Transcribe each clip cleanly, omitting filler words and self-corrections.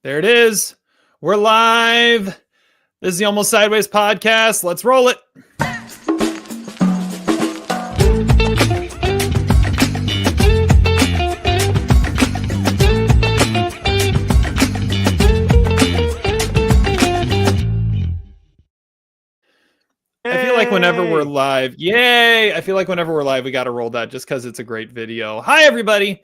There it is. We're live. This is the Almost Sideways podcast. Let's roll it. I feel like whenever we're live, yay! I feel like whenever we're live, we got to roll that just because it's a great video. Hi, everybody.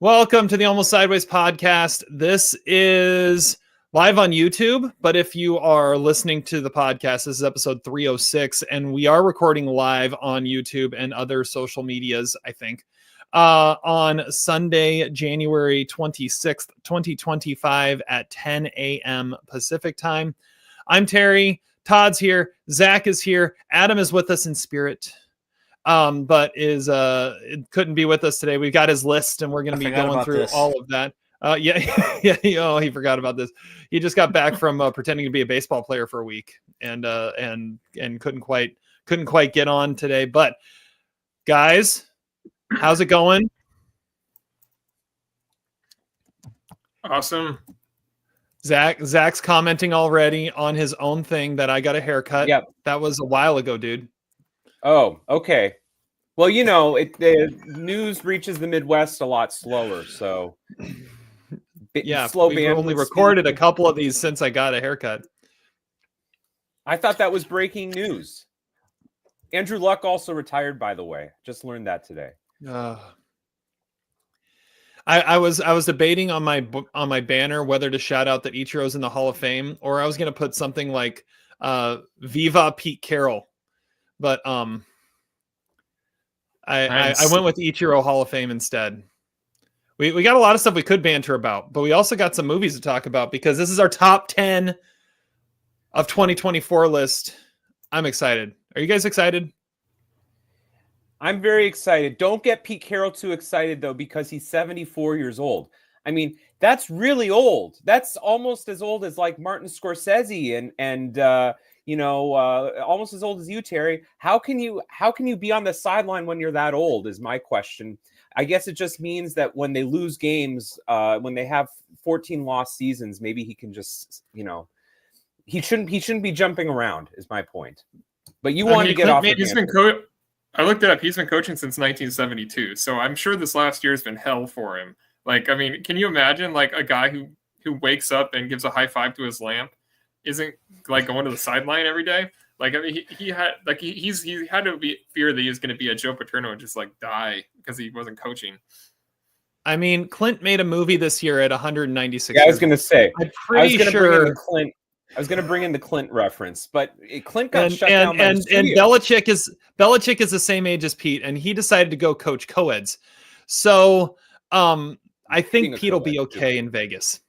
Welcome to the Almost Sideways podcast. This is live on YouTube, but if you are listening to the podcast, this is episode 306, and we are recording live on YouTube and other social medias, I think, on Sunday, January 26th, 2025 at 10 a.m. Pacific time. I'm Terry. Todd's here. Zach is here. Adam is with us in spirit. But couldn't be with us today. We've got his list, and we're going to be going through all of that. Yeah. Oh, he forgot about this. He just got back from pretending to be a baseball player for a week, and couldn't quite get on today. But guys, how's it going? Awesome. Zach's commenting already on his own thing that I got a haircut. Yep. That was a while ago, dude. Oh, okay. Well, you know, the news reaches the Midwest a lot slower, so yeah, we've only recorded a couple of these since I got a haircut. I thought that was breaking news. Andrew Luck also retired, by the way. Just learned that today. I was debating on my banner whether to shout out that Ichiro's in the Hall of Fame, or I was going to put something like "Viva Pete Carroll," but I went with Ichiro Hall of Fame instead. We got a lot of stuff we could banter about, but we also got some movies to talk about because this is our top 10 of 2024 list. I'm excited. Are you guys excited? I'm very excited. Don't get Pete Carroll too excited, though, because he's 74 years old. I mean, that's really old. That's almost as old as like Martin Scorsese and almost as old as you, Terry. How can you be on the sideline when you're that old is my question. I guess it just means that when they lose games, when they have 14 lost seasons, maybe he can just, he shouldn't be jumping around is my point. But you want to get off. I looked it up. He's been coaching since 1972, so I'm sure this last year has been hell for him. Like, I mean, can you imagine like a guy who wakes up and gives a high five to his lamp isn't like going to the sideline every day? Like, I mean, he had to be fear that he was going to be a Joe Paterno and just like die because he wasn't coaching. I mean, Clint made a movie this year at 196. Yeah, I was going to say. I'm pretty sure. I was going to bring in the Clint reference, but Clint got shut down by the and Belichick is the same age as Pete, and he decided to go coach co-eds. So I think Pete will be okay in Vegas.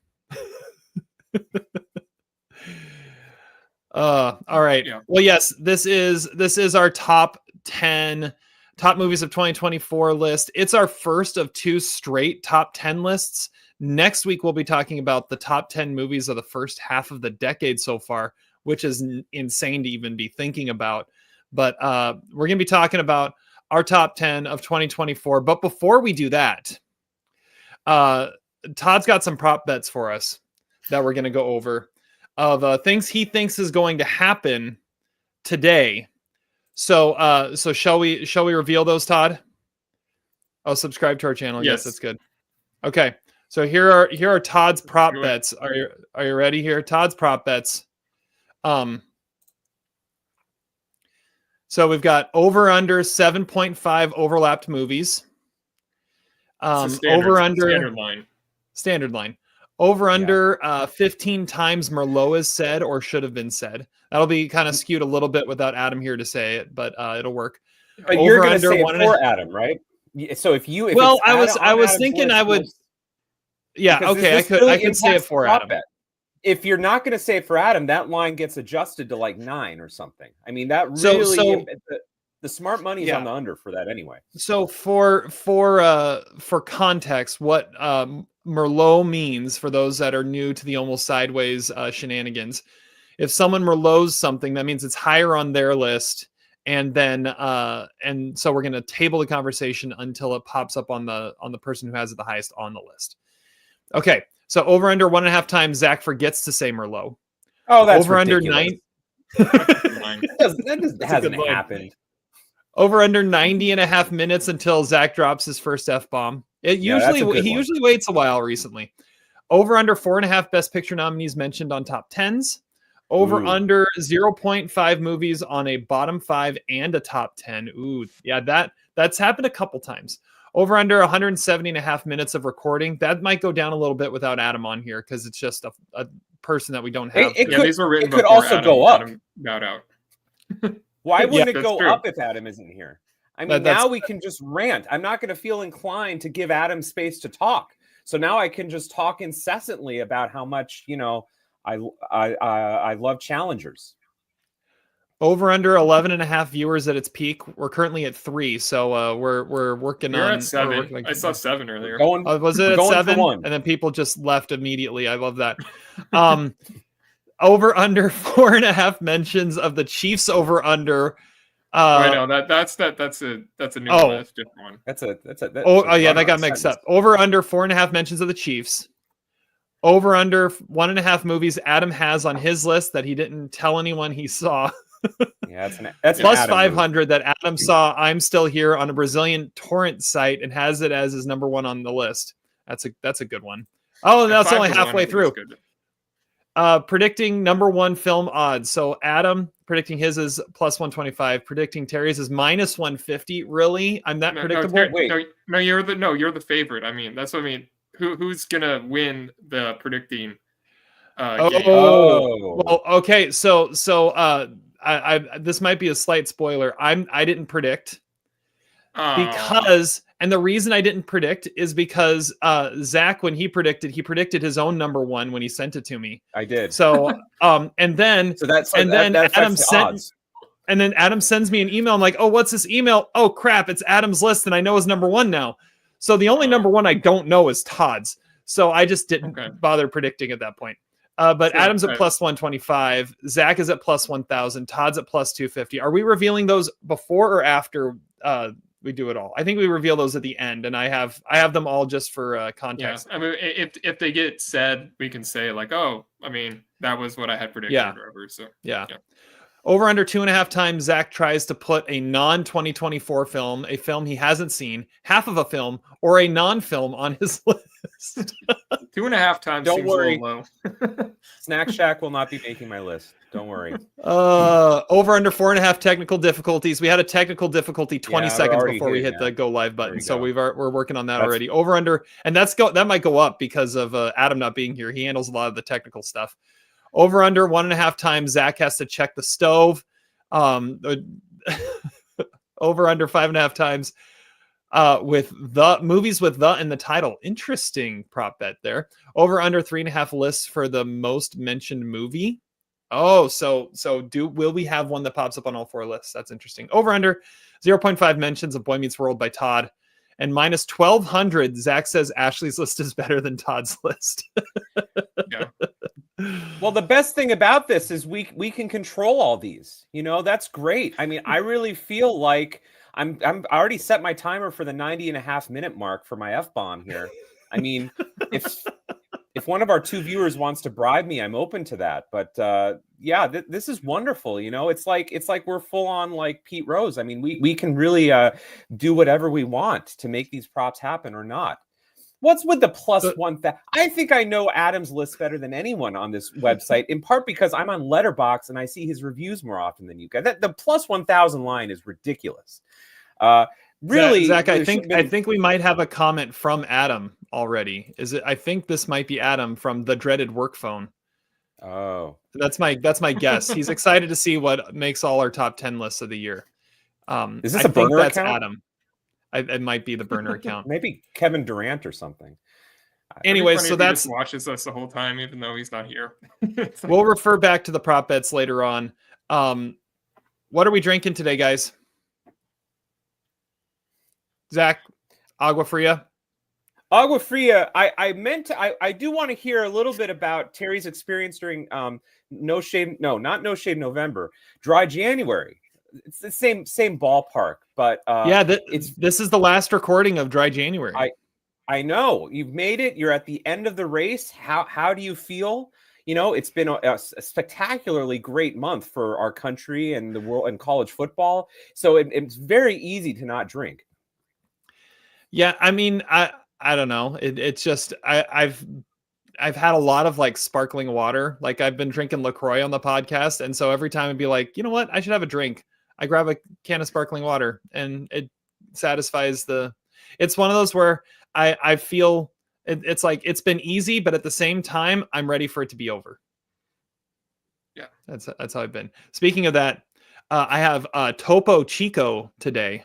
All right. Yeah. Well, yes, this is our top 10 top movies of 2024 list. It's our first of two straight top 10 lists. Next week, we'll be talking about the top 10 movies of the first half of the decade so far, which is insane to even be thinking about. But we're going to be talking about our top 10 of 2024. But before we do that, Todd's got some prop bets for us that we're going to go over of things he thinks is going to happen today. So shall we reveal those, Todd? Oh, subscribe to our channel. Yes, that's good. Okay. So here are Todd's prop bets. Are you ready here? Todd's prop bets. So we've got over under 7.5 overlapped movies. Over under standard line. Over under 15 times Merlot is said or should have been said. That'll be kind of skewed a little bit without Adam here to say it, but it'll work. But over, you're going to say it for Adam, right? So if I was thinking I would. Yeah, okay, I could say it for Adam. Bet. If you're not going to say it for Adam, that line gets adjusted to like 9 or something. I mean, that really the smart money is on the under for that anyway. So for context, what Merlot means for those that are new to the Almost Sideways shenanigans, if someone Merlots something, that means it's higher on their list, and then and so we're going to table the conversation until it pops up on the person who has it the highest on the list. Okay, So over under 1.5 times Zach forgets to say Merlot. Oh, that's over ridiculous. That hasn't happened. Over under 90.5 minutes until Zach drops his first F-bomb. He usually waits a while recently. Over under 4.5 Best Picture nominees mentioned on top 10s. Over under 0.5 movies on a bottom 5 and a top 10. Ooh, yeah, that's happened a couple times. Over under 170.5 minutes of recording. That might go down a little bit without Adam on here because it's just a person that we don't have. These were written it could also go up. Got out. Why wouldn't it go up if Adam isn't here? I mean, now we can just rant. I'm not going to feel inclined to give Adam space to talk. So now I can just talk incessantly about how much, I love Challengers. Over under 11.5 viewers at its peak. We're currently at 3, so we're working on. At 7. I saw 7 earlier. Was it at 7? And then people just left immediately. I love that. Over under 4.5 mentions of the Chiefs over under. Wait, no, that's a new one. That's a different one. That got mixed up. Over under 4.5 mentions of the Chiefs. Over under 1.5 movies Adam has on his list that he didn't tell anyone he saw. Yeah, that's plus 500 that Adam saw I'm Still Here on a Brazilian torrent site and has it as his number 1 on the list. That's a good one. Oh, and that's only halfway through. Predicting number 1 film odds. So Adam predicting his is plus 125. Predicting Terry's is minus 150. Really? I'm that predictable? You're the favorite. I mean, that's what I mean. Who's gonna win the predicting? Game? Well, okay. So I this might be a slight spoiler. I didn't predict because. And the reason I didn't predict is because Zach, when he predicted his own number 1 when he sent it to me. I did. So Adam sends me an email. I'm like, oh, what's this email? Oh crap, it's Adam's list, and I know his number 1 now. So the only number 1 I don't know is Todd's. So I just didn't bother predicting at that point. But Adam's at plus 125. Zach is at plus 1,000. Todd's at plus 250. Are we revealing those before or after? We do it all. I think we reveal those at the end, and I have them all just for context. Yeah. I mean, if they get said, we can say like, oh, I mean, that was what I had predicted. Yeah. Or whatever, so yeah. Over under 2.5 times Zach tries to put a non-2024 film, a film he hasn't seen, half of a film, or a non-film on his list. 2.5 times. Don't worry. Low. Snack Shack will not be making my list. Don't worry. Over under 4.5 technical difficulties. We had a technical difficulty 20 seconds before we hit the go live button. So we're working on that already. Over under, and that might go up because of Adam not being here. He handles a lot of the technical stuff. Over under 1.5 times Zach has to check the stove. Over under 5.5 times with the movies with the in the title. Interesting prop bet there. Over under 3.5 lists for the most mentioned movie. Oh, so will we have one that pops up on all 4 lists? That's interesting. Over under 0.5 mentions of Boy Meets World by Todd. And minus 1,200, Zach says Ashley's list is better than Todd's list. Yeah. Well, the best thing about this is we can control all these. That's great. I mean, I really feel like I already set my timer for the 90.5 minute mark for my F-bomb here. I mean, if one of our 2 viewers wants to bribe me, I'm open to that. But this is wonderful. It's like we're full on like Pete Rose. I mean, we can really do whatever we want to make these props happen or not. What's with the plus 1,000? I think I know Adam's list better than anyone on this website, in part because I'm on Letterboxd and I see his reviews more often than you guys. The plus 1,000 line is ridiculous. Really, Zach, I think we might have a comment from Adam already. I think this might be Adam from the dreaded work phone. Oh, that's my guess. He's excited to see what makes all our top 10 lists of the year. Is this a burner account? Adam. It might be the burner account. Maybe Kevin Durant or something. Anyway, so he just watches us the whole time, even though he's not here. We'll refer back to the prop bets later on. What are we drinking today, guys? Zach, Agua Fria. Agua Fria. I do want to hear a little bit about Terry's experience during not No Shave November, Dry January. It's the same ballpark, but this is the last recording of Dry January. I know you've made it. You're at the end of the race. How do you feel? You know, it's been a spectacularly great month for our country and the world and college football. So it's very easy to not drink. Yeah, I mean, I don't know. It's just I've had a lot of like sparkling water. Like I've been drinking LaCroix on the podcast, and so every time I'd be like, you know what, I should have a drink. I grab a can of sparkling water, and it satisfies the. It's one of those where I feel it's like it's been easy, but at the same time, I'm ready for it to be over. Yeah, that's how I've been. Speaking of that, I have Topo Chico today.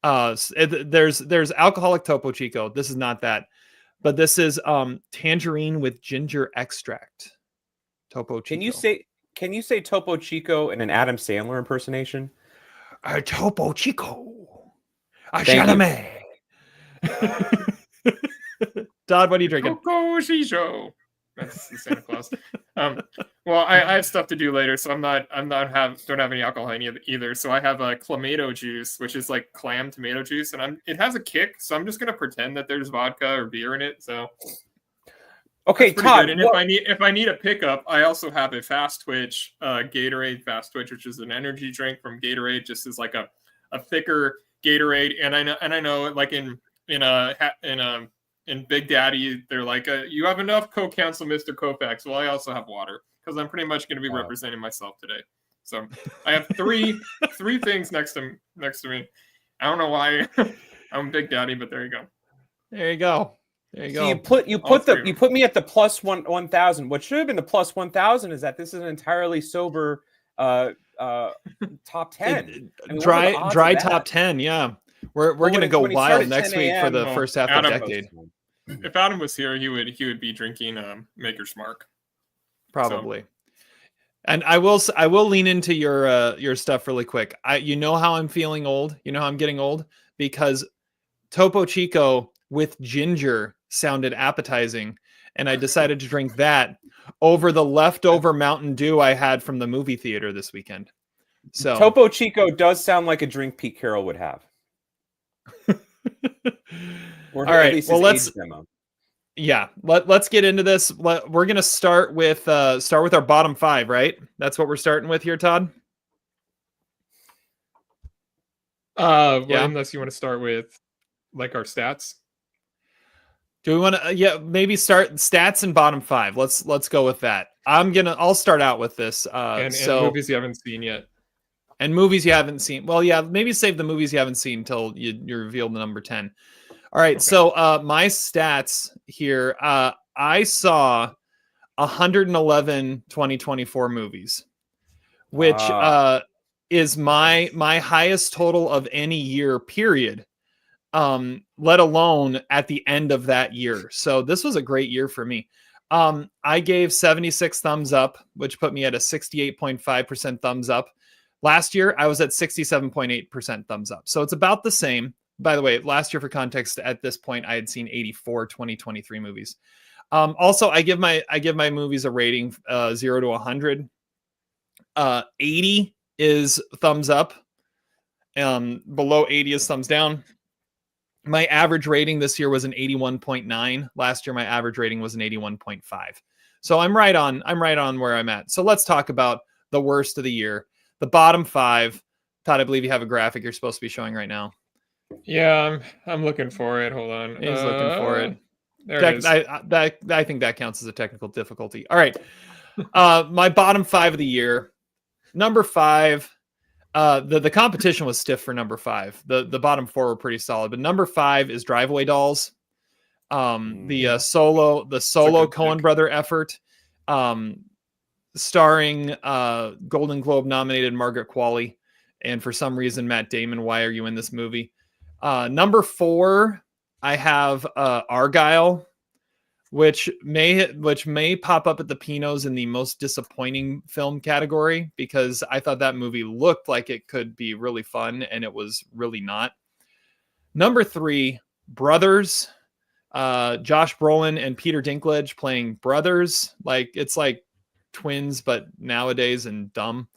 There's alcoholic Topo Chico. This is not that, but this is tangerine with ginger extract. Topo Chico. Can you say Topo Chico in an Adam Sandler impersonation? Topo Chico. Thank Todd, what are you drinking? Coco Chico. That's the Santa Claus. Well, I have stuff to do later, so don't have any alcohol in either. So I have a clamato juice, which is like clam tomato juice, and it has a kick. So I'm just gonna pretend that there's vodka or beer in it. So okay, Todd. Good. And if I need a pickup, I also have a Fast Twitch Gatorade Fast Twitch, which is an energy drink from Gatorade, just as like a thicker Gatorade. And I know like in Big Daddy, they're like, you have enough Coke Council, Mr. Kofax. Well, I also have water because I'm pretty much going to be representing myself today. So I have three things next to me. I don't know why I'm Big Daddy, but there you go. There you go. So you put me at the plus 1,000. What should have been the plus 1,000 is that this is an entirely sober top 10. Dry top 10. Yeah, we're going to go wild next week for the first half of the decade. If Adam was here, he would be drinking Maker's Mark. Probably. So. And I will lean into your stuff really quick. You know how I'm feeling old? You know how I'm getting old? Because Topo Chico with ginger sounded appetizing, and I decided to drink that over the leftover Mountain Dew I had from the movie theater this weekend. So Topo Chico does sound like a drink Pete Carroll would have. All right. Well, let's get into this. We're gonna start with our bottom 5, right? That's what we're starting with here, Todd. Well, unless you want to start with like our stats. Do we want to? Maybe start stats and bottom 5. Let's go with that. I'll start out with this. And movies you haven't seen yet. And movies you haven't seen. Well, yeah, maybe save the movies you haven't seen until you reveal the number 10. All right. Okay. So my stats here, I saw 111 2024 movies, which is my highest total of any year, period. Let alone at the end of that year. So this was a great year for me. I gave 76 thumbs up, which put me at a 68.5% thumbs up. Last year, I was at 67.8% thumbs up. So it's about the same. By the way, last year, for context, at this point, I had seen 84 2023 movies. Also, I give my movies a rating 0 to 100. 80 is thumbs up. Below 80 is thumbs down. My average rating this year was an 81.9. Last year, my average rating was an 81.5. So I'm right on where I'm at. So let's talk about the worst of the year. The bottom 5. Todd, I believe you have a graphic you're supposed to be showing right now. Yeah, I'm looking for it. Hold on. He's looking for it. There it is. I think that counts as a technical difficulty. All right. My bottom 5 of the year. Number 5. The competition was stiff for number 5. The bottom 4 were pretty solid, but number 5 is Drive-Away Dolls. The solo Coen brother effort. Starring Golden Globe nominated Margaret Qualley, and for some reason Matt Damon. Why are you in this movie? Number 4, I have Argyle, which may pop up at the Pinos in the most disappointing film category, because I thought that movie looked like it could be really fun, and it was really not. Number 3, Brothers. Josh Brolin and Peter Dinklage playing brothers. Like, it's like twins, but nowadays, and dumb.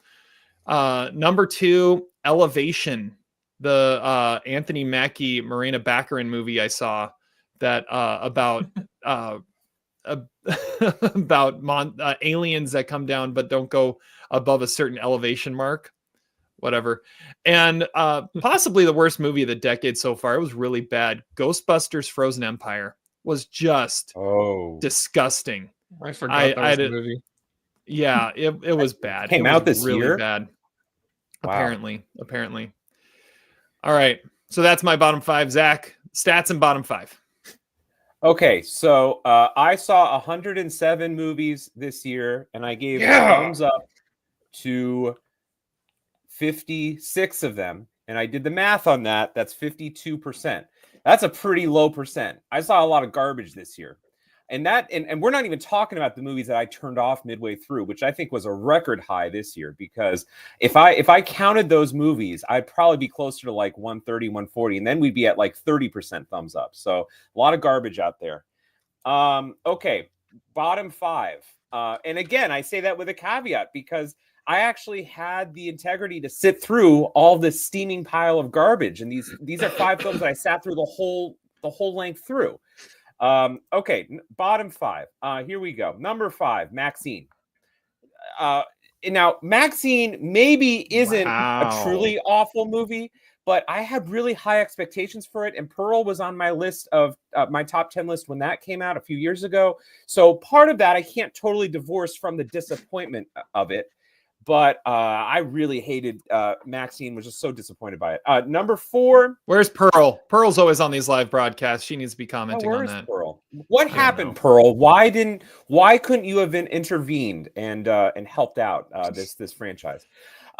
Number 2, Elevation, the Anthony Mackie, Morena Baccarin movie I saw that about about aliens that come down but don't go above a certain elevation mark, whatever. And possibly the worst movie of the decade so far. It was really bad. Ghostbusters Frozen Empire was just disgusting. I forgot that was the did, movie. Yeah, it was bad. Came it was out this really year? bad. Wow. Apparently. All right. So that's my bottom 5. Zach, stats and bottom 5. Okay, so I saw 107 movies this year, and I gave a thumbs up to 56 of them. And I did the math on that. That's 52%. That's a pretty low percent. I saw a lot of garbage this year. And we're not even talking about the movies that I turned off midway through, which I think was a record high this year, because if I counted those movies, I'd probably be closer to like 130, 140, and then we'd be at like 30% thumbs up. So a lot of garbage out there. Okay, bottom 5. And again, I say that with a caveat because I actually had the integrity to sit through all this steaming pile of garbage, and these are 5 films that I sat through the whole length through. Okay, bottom 5. Here we go. Number 5, Maxine. Now, Maxine maybe isn't a truly awful movie, but I had really high expectations for it, and Pearl was on my list of my top 10 list when that came out a few years ago. So part of that I can't totally divorce from the disappointment of it. But I really hated Maxine, was just so disappointed by it. Number 4. Where's Pearl? Pearl's always on these live broadcasts. She needs to be commenting on that. Pearl? What happened, Pearl? Why couldn't you have intervened and helped out this franchise?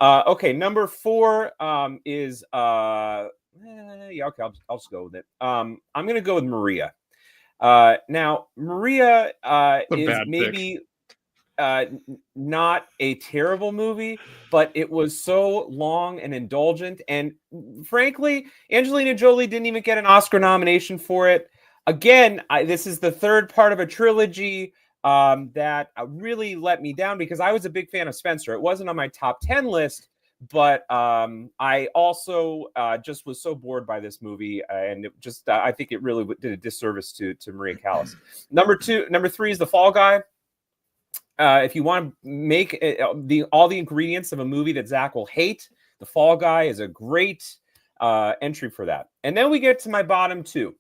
Okay, number 4 is okay, I'll just go with it. I'm gonna go with Maria. Now Maria is maybe pick. Not a terrible movie, but it was so long and indulgent. And frankly, Angelina Jolie didn't even get an Oscar nomination for it. Again, this is the third part of a trilogy that really let me down, because I was a big fan of Spencer. It wasn't on my top 10 list, but I also just was so bored by this movie, and it just I think it really did a disservice to Maria Callas. Number 3 is The Fall Guy. If you want to make all the ingredients of a movie that Zach will hate, The Fall Guy is a great entry for that. And then we get to my bottom 2.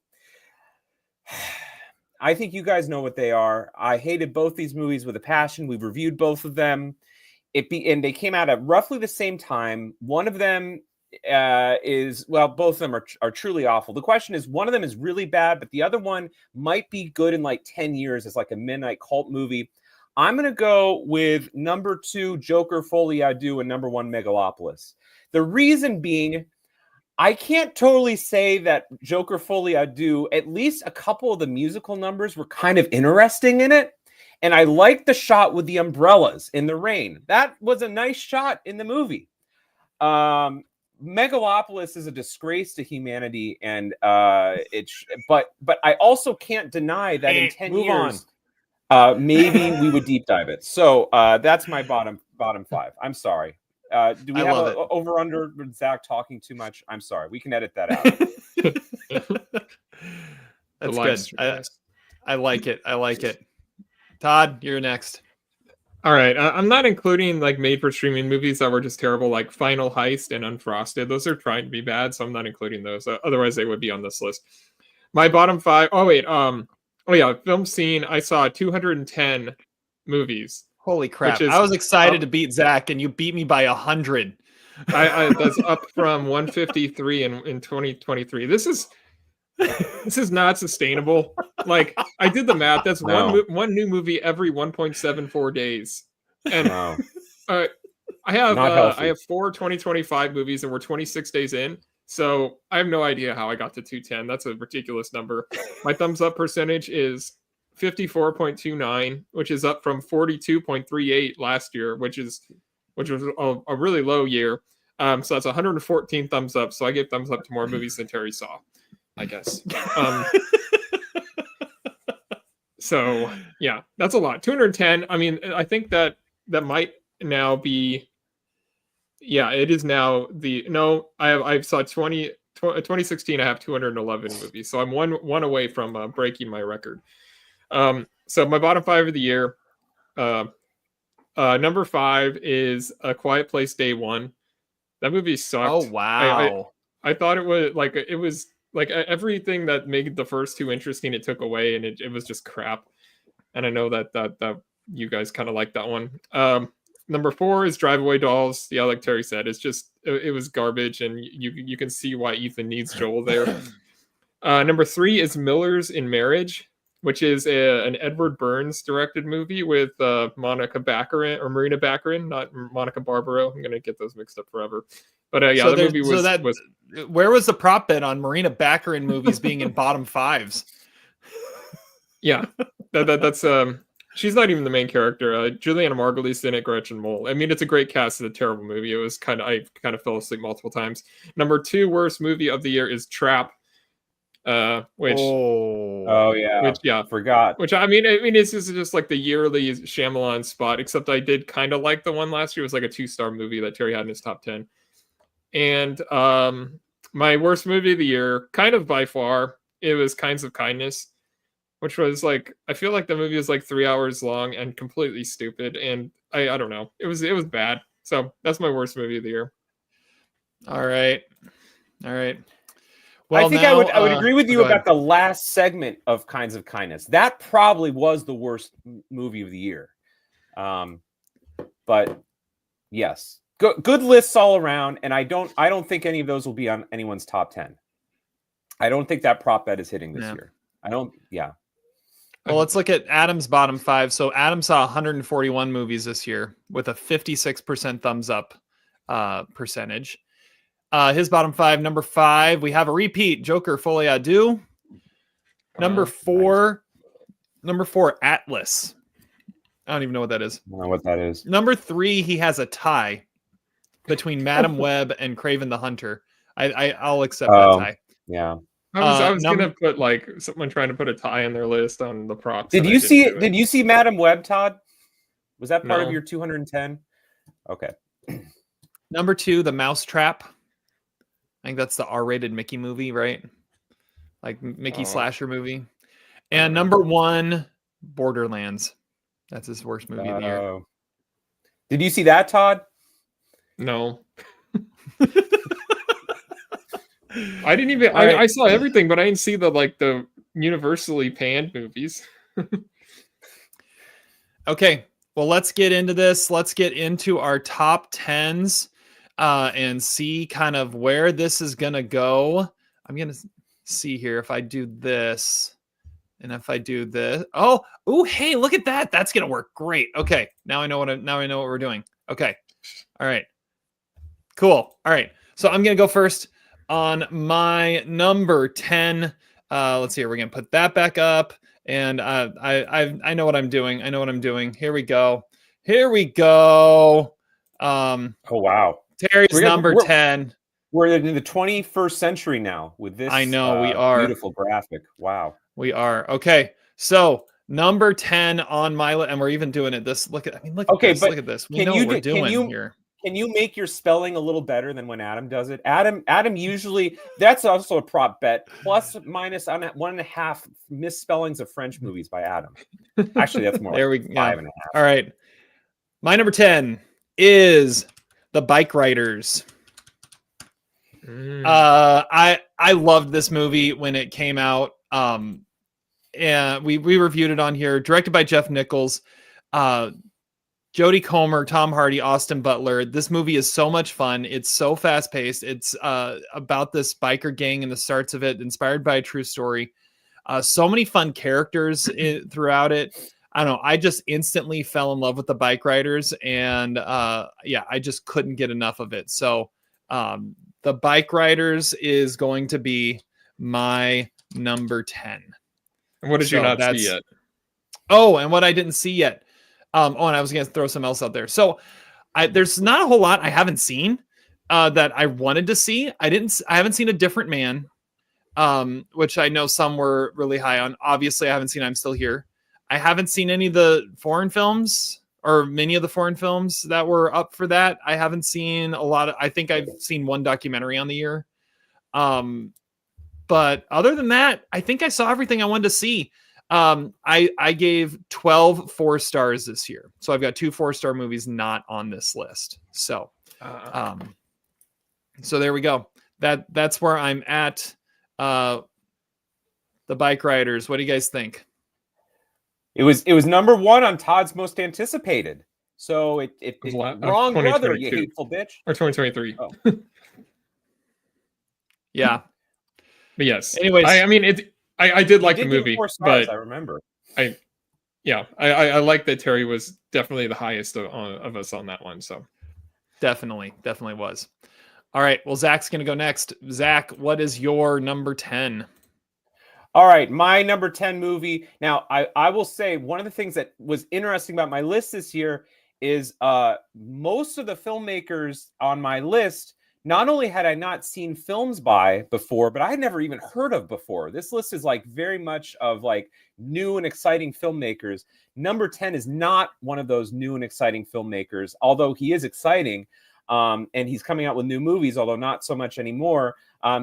I think you guys know what they are. I hated both these movies with a passion. We've reviewed both of them. And they came out at roughly the same time. One of them both of them are truly awful. The question is, one of them is really bad, but the other one might be good in like 10 years as like a midnight cult movie. I'm going to go with number 2, Joker Folie à Deux, and number 1, Megalopolis. The reason being, I can't totally say that Joker Folie à Deux, at least a couple of the musical numbers were kind of interesting in it. And I liked the shot with the umbrellas in the rain. That was a nice shot in the movie. Megalopolis is a disgrace to humanity. And but I also can't deny that in 10 years... maybe we would deep dive it. So that's my bottom 5. I'm sorry. Do we have an over-under with Zach talking too much? I'm sorry. We can edit that out. That's good. I like it. I like it. Todd, you're next. All right. I'm not including like made-for-streaming movies that were just terrible, like Final Heist and Unfrosted. Those are trying to be bad, so I'm not including those. Otherwise, they would be on this list. My bottom 5... Oh yeah, film scene. I saw 210 movies. Holy crap! I was excited to beat Zach, and you beat me by 100. That's up from 153 in 2023. This is not sustainable. Like, I did the math. That's one new movie every 1.74 days. And I have 4 2025 movies, and we're 26 days in. So I have no idea how I got to 210. That's a ridiculous number. My thumbs up percentage is 54.29, which is up from 42.38 last year, which was a really low year. So that's 114 thumbs up. So I give thumbs up to more movies than Terry saw, I guess. So yeah, that's a lot. 210. I mean, I think that might now be. Yeah, it is now I saw 20 2016, I have 211 movies, so I'm one away from breaking my record. So my bottom 5 of the year. Number 5 is A Quiet Place Day One. That movie sucked. Oh wow. I thought it was like everything that made the first 2 interesting, it took away, and it was just crap. And I know that you guys kind of like that one. Number 4 is Drive Away Dolls. Yeah, like Terry said, it was garbage, and you can see why Ethan needs Joel there. Number 3 is Millers in Marriage, which is an Edward Burns directed movie with Monica Baccarin, or Marina Baccarin, not Monica Barbaro. I'm gonna get those mixed up forever. But yeah, so the movie was. Where was the prop bet on Marina Baccarin movies being in bottom 5s? Yeah, that's she's not even the main character. Juliana Margulies in it, Gretchen Mol. I mean, it's a great cast. It's a terrible movie. I kind of fell asleep multiple times. Number 2 worst movie of the year is Trap. Which forgot. Which I mean it's just like the yearly Shyamalan spot, except I did kind of like the one last year. It was like a 2-star movie that Terry had in his top 10. And my worst movie of the year, kind of by far, it was Kinds of Kindness, which was like, I feel like the movie was like 3 hours long and completely stupid, and I don't know, it was bad. So that's my worst movie of the year. All right. Well, I think I would agree with you about the last segment of Kinds of Kindness. That probably was the worst movie of the year. But yes, good lists all around, and I don't think any of those will be on anyone's top 10. I don't think that prop bet is hitting this year. Well, let's look at Adam's bottom 5. So Adam saw 141 movies this year with a 56% thumbs up percentage. His bottom 5, number 5, we have a repeat, Joker Folie à Deux. Number 4, Atlas. I don't even know what that is. I don't know what that is. Number 3, he has a tie between Madam Web and Craven the Hunter. I'll accept that tie. Yeah. I was gonna put like someone trying to put a tie in their list on the props. Did you see it? Did you see Madam Web, Todd? Was that part of your 210? Okay. Number 2, The Mousetrap. I think that's the R-rated Mickey movie, right? Like Mickey slasher movie. And number 1, Borderlands. That's his worst movie of the year. Did you see that, Todd? No. I didn't even. I saw everything, but I didn't see the universally panned movies. Okay, well, let's get into this. Let's get into our top 10s and see kind of where this is gonna go. I'm gonna see here if I do this and if I do this. Oh, hey, look at that. That's gonna work great. Okay, now I know what we're doing. Okay, all right, cool. All right, so I'm gonna go first. On my number 10, let's see here. We're gonna put that back up, and I know what I'm doing. Here we go. Oh wow, Terry's number 10. We're in the 21st century now with this. I know we are. Beautiful graphic. Wow, we are. Okay, so number 10 on my list, and we're even doing it. Look at this. Look at this. We know what we're doing here. Can you make your spelling a little better than when Adam does it? Adam usually, that's also a prop bet, plus minus on that 1.5 misspellings of French movies by Adam. Actually, that's more. There like we go. 5.5. All right. My number 10 is The Bike Riders. I loved this movie when it came out. And we reviewed it on here. Directed by Jeff Nichols. Jodie Comer, Tom Hardy, Austin Butler. This movie is so much fun. It's so fast paced. It's about this biker gang and the starts of it, inspired by a true story. So many fun characters throughout it. I don't know. I just instantly fell in love with the Bike Riders, and I just couldn't get enough of it. So the Bike Riders is going to be my number 10. And what did you not see yet? Oh, and what I didn't see yet. And I was going to throw something else out there. So there's not a whole lot I haven't seen that I wanted to see. I haven't seen A Different Man, which I know some were really high on. Obviously, I haven't seen I'm Still Here. I haven't seen any of the foreign films or many of the foreign films that were up for that. I haven't seen a lot of, I think I've seen one documentary on the year. But other than that, I think I saw everything I wanted to see. I gave 12 4-stars this year. So I've got 2 4-star movies not on this list. So, so there we go. That's where I'm at. The Bike Riders. What do you guys think? It was number 1 on Todd's most anticipated. So wrong brother, you hateful bitch. Or 2023. Oh. Yeah. But yes. Anyways, I mean, I did like the movie, 4 stars, but I remember. I like that Terry was definitely the highest of us on that one. So definitely was. All right. Well, Zach's going to go next. Zach, what is your number 10? All right. My number 10 movie. Now, I will say one of the things that was interesting about my list this year is most of the filmmakers on my list, not only had I not seen films by before, but I had never even heard of before. This list is like very much of like new and exciting filmmakers. Number 10 is not one of those new and exciting filmmakers, although he is exciting. And he's coming out with new movies, although not so much anymore.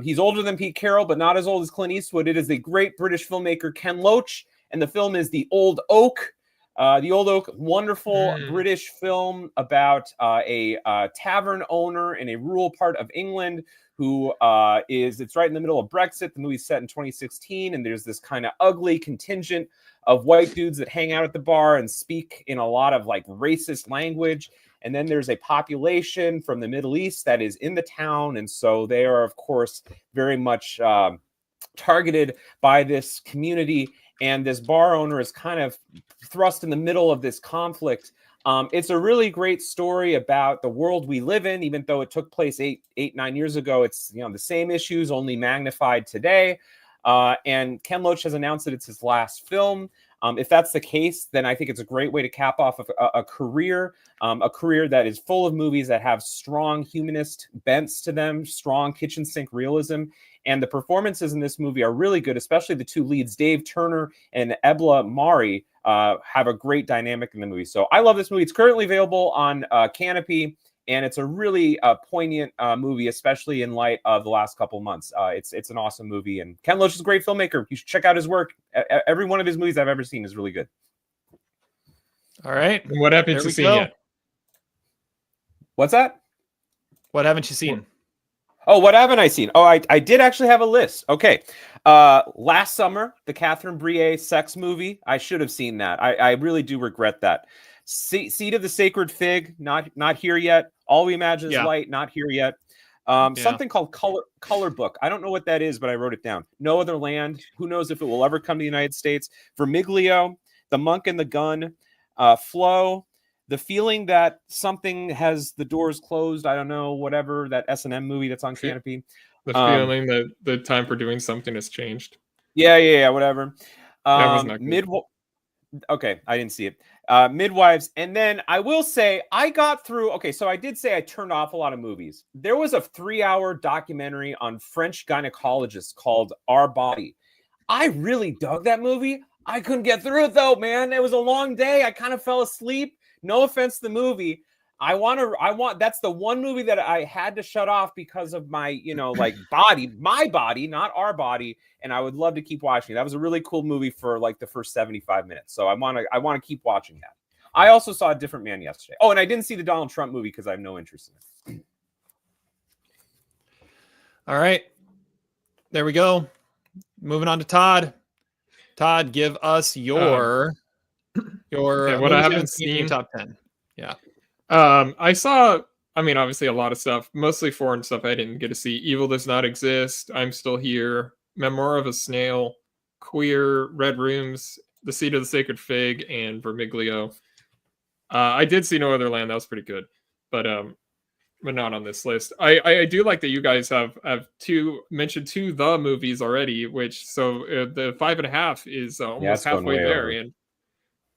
He's older than Pete Carroll, but not as old as Clint Eastwood. It is the great British filmmaker Ken Loach, and the film is The Old Oak. The Old Oak, wonderful British film about a tavern owner in a rural part of England who it's right in the middle of Brexit. The movie's set in 2016, and there's this kind of ugly contingent of white dudes that hang out at the bar and speak in a lot of like racist language. And then there's a population from the Middle East that is in the town. And so they are, of course, very much targeted by this community. And this bar owner is kind of thrust in the middle of this conflict. It's a really great story about the world we live in, even though it took place 9 years ago. It's the same issues, only magnified today. And Ken Loach has announced that it's his last film. If that's the case, then I think it's a great way to cap off a career that is full of movies that have strong humanist bents to them, strong kitchen sink realism. And the performances in this movie are really good, especially the 2 leads, Dave Turner and Ebla Mari, have a great dynamic in the movie. So I love this movie. It's currently available on Canopy, and it's a really poignant movie, especially in light of the last couple months. It's an awesome movie, and Ken Loach is a great filmmaker. You should check out his work. Every one of his movies I've ever seen is really good. All right. And what haven't you seen yet? What's that? What haven't you seen? Oh, what haven't I seen? Oh, I did actually have a list. Okay. Last summer, the Catherine Breillat sex movie. I should have seen that. I really do regret that. Seed of the Sacred Fig, not here yet. All We Imagine is Light, not here yet. Something called Color Book. I don't know what that is, but I wrote it down. No Other Land. Who knows if it will ever come to the United States. Vermiglio, The Monk and the Gun, Flow, The Feeling That Something Has the Doors Closed. I don't know, whatever, that S&M movie that's on Canopy. The feeling that the time for doing something has changed. Yeah, whatever. That was not good. Okay, I didn't see it. Midwives. And then I will say I got through. Okay, so I did say I turned off a lot of movies. There was a 3-hour documentary on French gynecologists called Our Body. I really dug that movie. I couldn't get through it though, man. It was a long day. I kind of fell asleep. No offense to the movie. That's the one movie that I had to shut off because of my, my body, not our body. And I would love to keep watching. That was a really cool movie for like the first 75 minutes. So I want to keep watching that. I also saw A Different Man yesterday. Oh, and I didn't see the Donald Trump movie because I have no interest in it. All right. There we go. Moving on to Todd. Todd, give us your what I haven't seen top 10. Yeah. I saw, obviously a lot of stuff, mostly foreign stuff I didn't get to see. Evil Does Not Exist, I'm Still Here, Memoir of a Snail, Queer, Red Rooms, The Seed of the Sacred Fig, and Vermiglio. I did see No Other Land. That was pretty good, but not on this list. I do like that you guys have mentioned 2 the movies already, which the 5.5 is almost halfway there, over.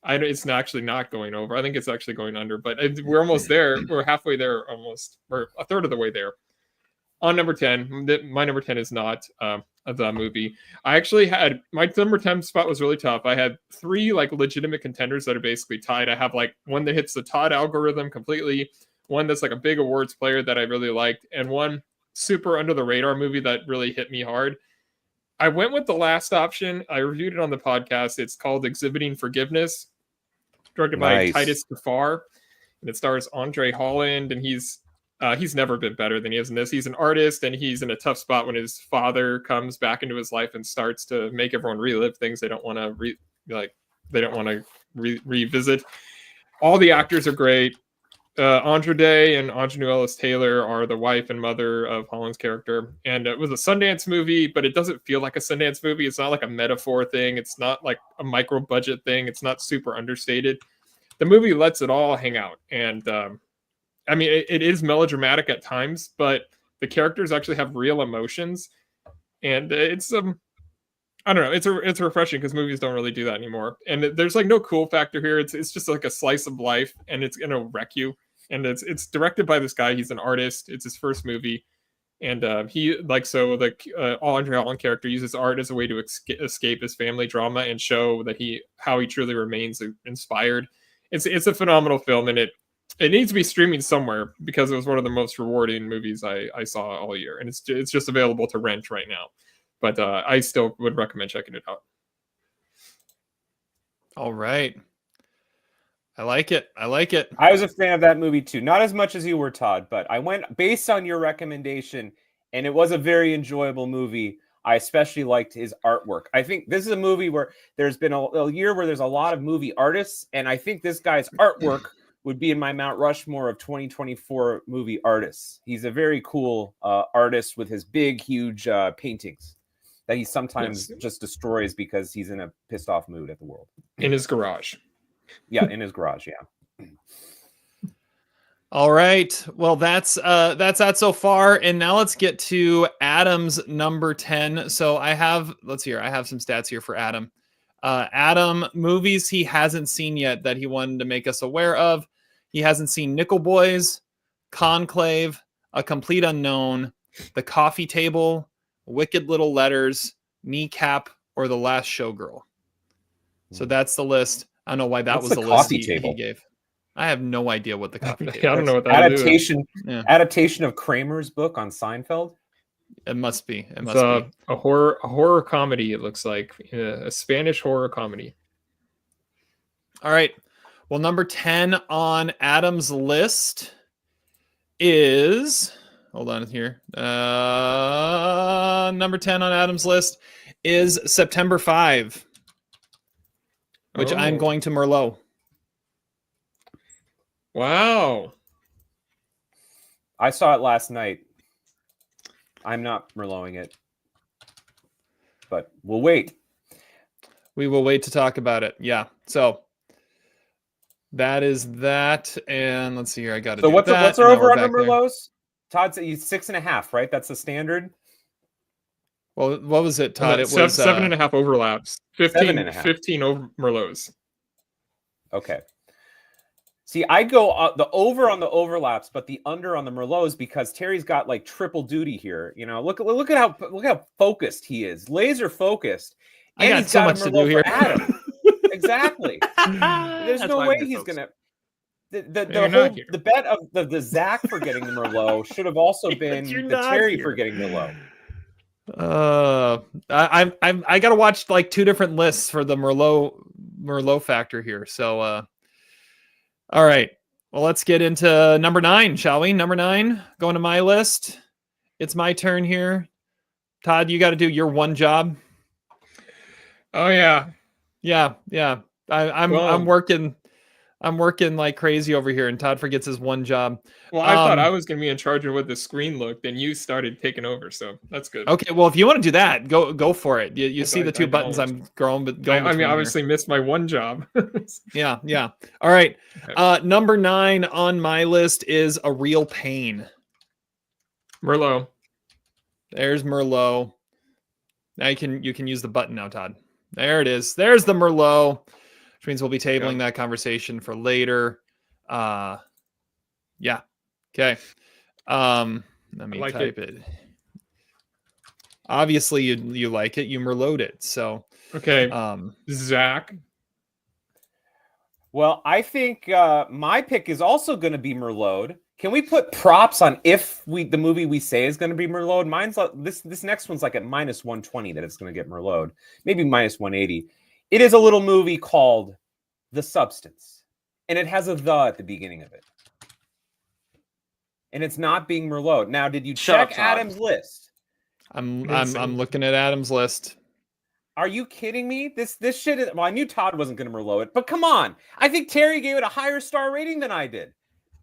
And it's actually not going over. I think it's actually going under, but we're almost there. We're halfway there almost. We're a third of the way there. On number 10, my number 10 is not the movie. I actually had, my number 10 spot was really tough. I had 3 like legitimate contenders that are basically tied. I have like one that hits the Todd algorithm completely, one that's like a big awards player that I really liked, and one super under the radar movie that really hit me hard. I went with the last option. I reviewed it on the podcast. It's called Exhibiting Forgiveness, directed by Titus Gafar, and it stars Andre Holland, and he's never been better than he is in this. He's an artist, and he's in a tough spot when his father comes back into his life and starts to make everyone relive things they don't want to revisit. All the actors are great. Andra Day and Aunjanue Ellis-Taylor are the wife and mother of Holland's character. And it was a Sundance movie, but it doesn't feel like a Sundance movie. It's not like a metaphor thing. It's not like a micro budget thing. It's not super understated. The movie lets it all hang out. And I mean, it is melodramatic at times, but the characters actually have real emotions. And it's I don't know. It's refreshing because movies don't really do that anymore. And there's like no cool factor here. It's just like a slice of life, and it's gonna wreck you. And it's directed by this guy. He's an artist. It's his first movie, and he Andre Holland character uses art as a way to escape his family drama and show that how he truly remains inspired. It's a phenomenal film, and it needs to be streaming somewhere because it was one of the most rewarding movies I saw all year, and it's just available to rent right now. But I still would recommend checking it out. All right. I like it. I was a fan of that movie too. Not as much as you were, Todd, but I went based on your recommendation, and it was a very enjoyable movie. I especially liked his artwork. I think this is a movie where there's been a year where there's a lot of movie artists, and I think this guy's artwork would be in my Mount Rushmore of 2024 movie artists. He's a very cool artist with his big, huge paintings that he sometimes just destroys because he's in a pissed off mood at the world. In his garage. Yeah, in his garage, yeah. All right. Well, that's that so far. And now let's get to Adam's number 10. So I have some stats here for Adam. Adam, movies he hasn't seen yet that he wanted to make us aware of. He hasn't seen Nickel Boys, Conclave, A Complete Unknown, The Coffee Table, Wicked Little Letters, Kneecap, or The Last Showgirl. So that's the list. I don't know why that was the list he gave. I have no idea what The Coffee Table is. I don't know what that adaptation is. Adaptation of Kramer's book on Seinfeld? It must be. It's a horror comedy, it looks like. A Spanish horror comedy. All right. Well, number 10 on Adam's list is... Hold on here. Number 10 on Adam's list is September 5, which I'm going to Merlot. Wow. I saw it last night. I'm not Merloting it, but we'll wait. We will wait to talk about it. Yeah. So that is that. And let's see here. I got to. So what's our over under Merlots? Todd said 6.5, right? That's the standard. Well, what was it, Todd? It was 7.5 overlaps. 15 Merlots. Okay. See, I go the over on the overlaps, but the under on the Merlots because Terry's got like triple duty here. You know, look at how focused he is, laser focused. And I got so much to do here. Adam. Exactly. There's no way he's gonna. The bet of the Zach for getting the Merlot should have also been the Terry for getting the Merlot. I gotta watch like two different lists for the Merlot factor here. So all right. Well, let's get into number 9, shall we? Number 9, going to my list. It's my turn here. Todd, you got to do your one job. Oh yeah. I'm working like crazy over here, and Todd forgets his one job. Well, I thought I was going to be in charge of what the screen looked, and you started taking over, so that's good. Okay, well, if you want to do that, go for it. You see the two buttons I'm going, but I mean, obviously missed my one job. Yeah. All right. Okay. Number 9 on my list is A Real Pain. Merlot. There's Merlot. Now you can use the button now, Todd. There it is. There's the Merlot. Which means we'll be tabling that conversation for later. Yeah. Okay. Let me type it. Obviously, you like it. You Merlot it. So okay. Zach. Well, I think my pick is also going to be Merlot. Can we put props on if the movie we say is going to be Merlot? Mine's this next one's like at minus 120 that it's going to get Merlot, maybe minus 180. It is a little movie called The Substance, and it has a "the" at the beginning of it, and it's not being Merlot. Now, did you check Adam's list? I'm looking at Adam's list. Are you kidding me? This shit is. Well, I knew Todd wasn't going to Merlot it, but come on. I think Terry gave it a higher star rating than I did.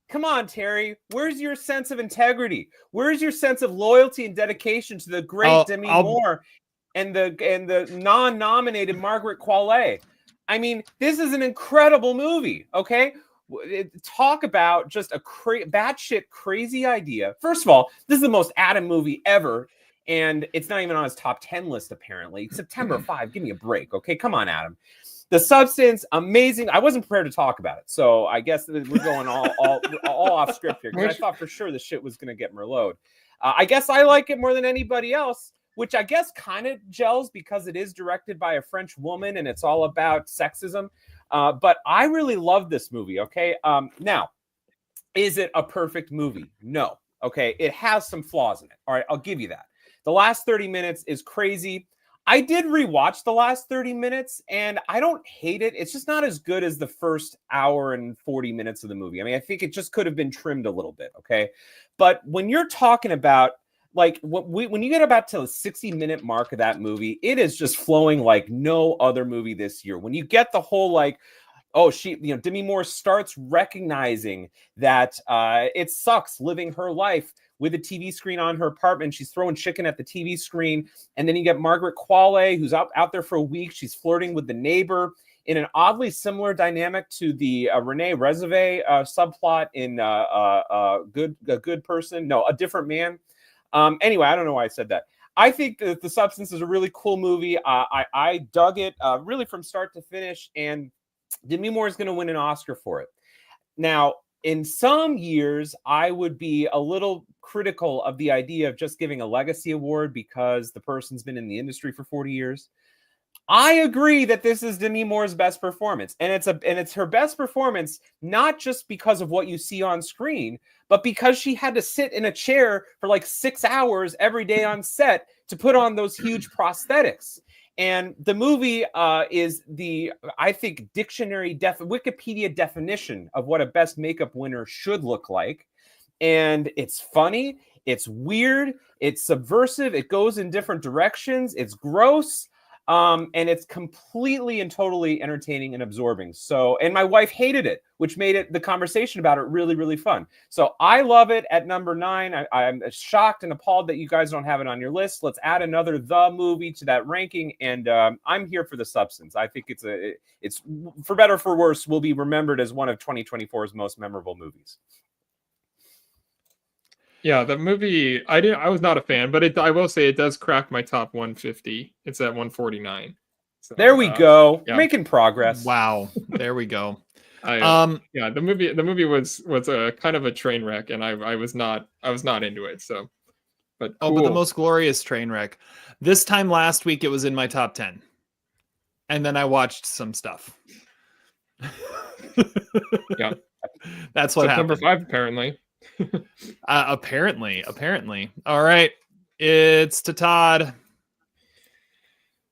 Come on, Terry. Where's your sense of integrity? Where's your sense of loyalty and dedication to the great Demi Moore and the non-nominated Margaret Qualley? I mean, this is an incredible movie. Okay, talk about just a batshit crazy idea. First of all, this is the most Adam movie ever. And it's not even on his top 10 list, apparently. September 5, give me a break, okay? Come on, Adam. The Substance, amazing. I wasn't prepared to talk about it, so I guess we're going all off script here, because I thought for sure the shit was going to get Merlot. I guess I like it more than anybody else, which I guess kind of gels because it is directed by a French woman, and it's all about sexism. But I really love this movie, okay? Now, is it a perfect movie? No, okay? It has some flaws in it, all right? I'll give you that. The last 30 minutes is crazy. I did rewatch the last 30 minutes, and I don't hate it. It's just not as good as the first hour and 40 minutes of the movie. I mean, I think it just could have been trimmed a little bit, okay? But when you're talking about, like, when you get about to the 60-minute mark of that movie, it is just flowing like no other movie this year. When you get the whole, like, Demi Moore starts recognizing that it sucks living her life with a TV screen on her apartment. She's throwing chicken at the TV screen. And then you get Margaret Qualley, who's out there for a week. She's flirting with the neighbor in an oddly similar dynamic to the Renee Redzepi subplot in A Good Person. No, A Different Man. Anyway, I don't know why I said that. I think that The Substance is a really cool movie. I dug it really from start to finish. And Demi Moore is going to win an Oscar for it. Now, in some years, I would be a little critical of the idea of just giving a legacy award because the person's been in the industry for 40 years. I agree that this is Demi Moore's best performance, and it's her best performance not just because of what you see on screen, but because she had to sit in a chair for like 6 hours every day on set to put on those huge prosthetics. And the movie is I think, Wikipedia definition of what a best makeup winner should look like. And it's funny, it's weird, it's subversive, it goes in different directions, it's gross, and it's completely and totally entertaining and absorbing. So, and my wife hated it, which made the conversation about it really, really fun. So I love it at number 9. I'm shocked and appalled that you guys don't have it on your list. Let's add another The movie to that ranking, and I'm here for The Substance. I think it's for better or for worse, will be remembered as one of 2024's most memorable movies. Yeah, the movie, I was not a fan, but I will say it does crack my top 150. It's at 149. So, there we go. Yeah. Making progress. Wow. There we go. Yeah, the movie was a kind of a train wreck, and I was not into it. So, but cool. But the most glorious train wreck. This time last week, it was in my top 10, and then I watched some stuff. Yeah, that's what happened. Number 5, apparently. Apparently. All right, it's to Todd.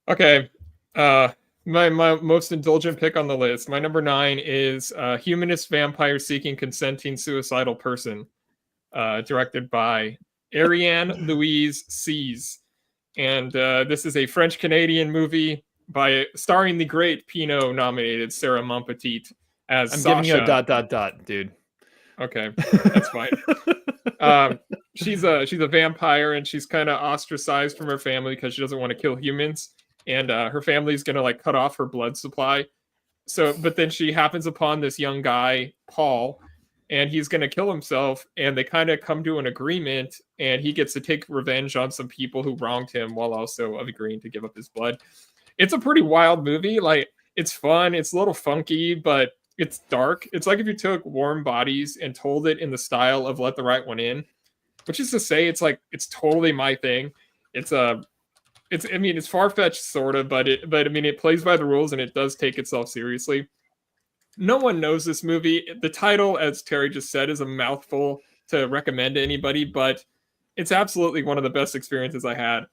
Okay. My most indulgent pick on the list. My number 9 is Humanist Vampire Seeking Consenting Suicidal Person, directed by Ariane Louise Sees. And this is a French-Canadian movie starring the great Pinot-nominated Sarah Monpetit as I'm Sasha. giving you a ... dude. Okay, that's fine. She's a vampire, and she's kind of ostracized from her family because she doesn't want to kill humans. And her family's gonna like cut off her blood supply. But then she happens upon this young guy, Paul, and he's gonna kill himself. And they kind of come to an agreement, and he gets to take revenge on some people who wronged him while also agreeing to give up his blood. It's a pretty wild movie. Like, it's fun. It's a little funky, but it's dark. It's like if you took Warm Bodies and told it in the style of Let the Right One In, which is to say, it's totally my thing. It's far-fetched sort of, but it plays by the rules, and it does take itself seriously. No one knows this movie. The title, as Terry just said, is a mouthful. to recommend to anybody, but it's absolutely one of the best experiences I had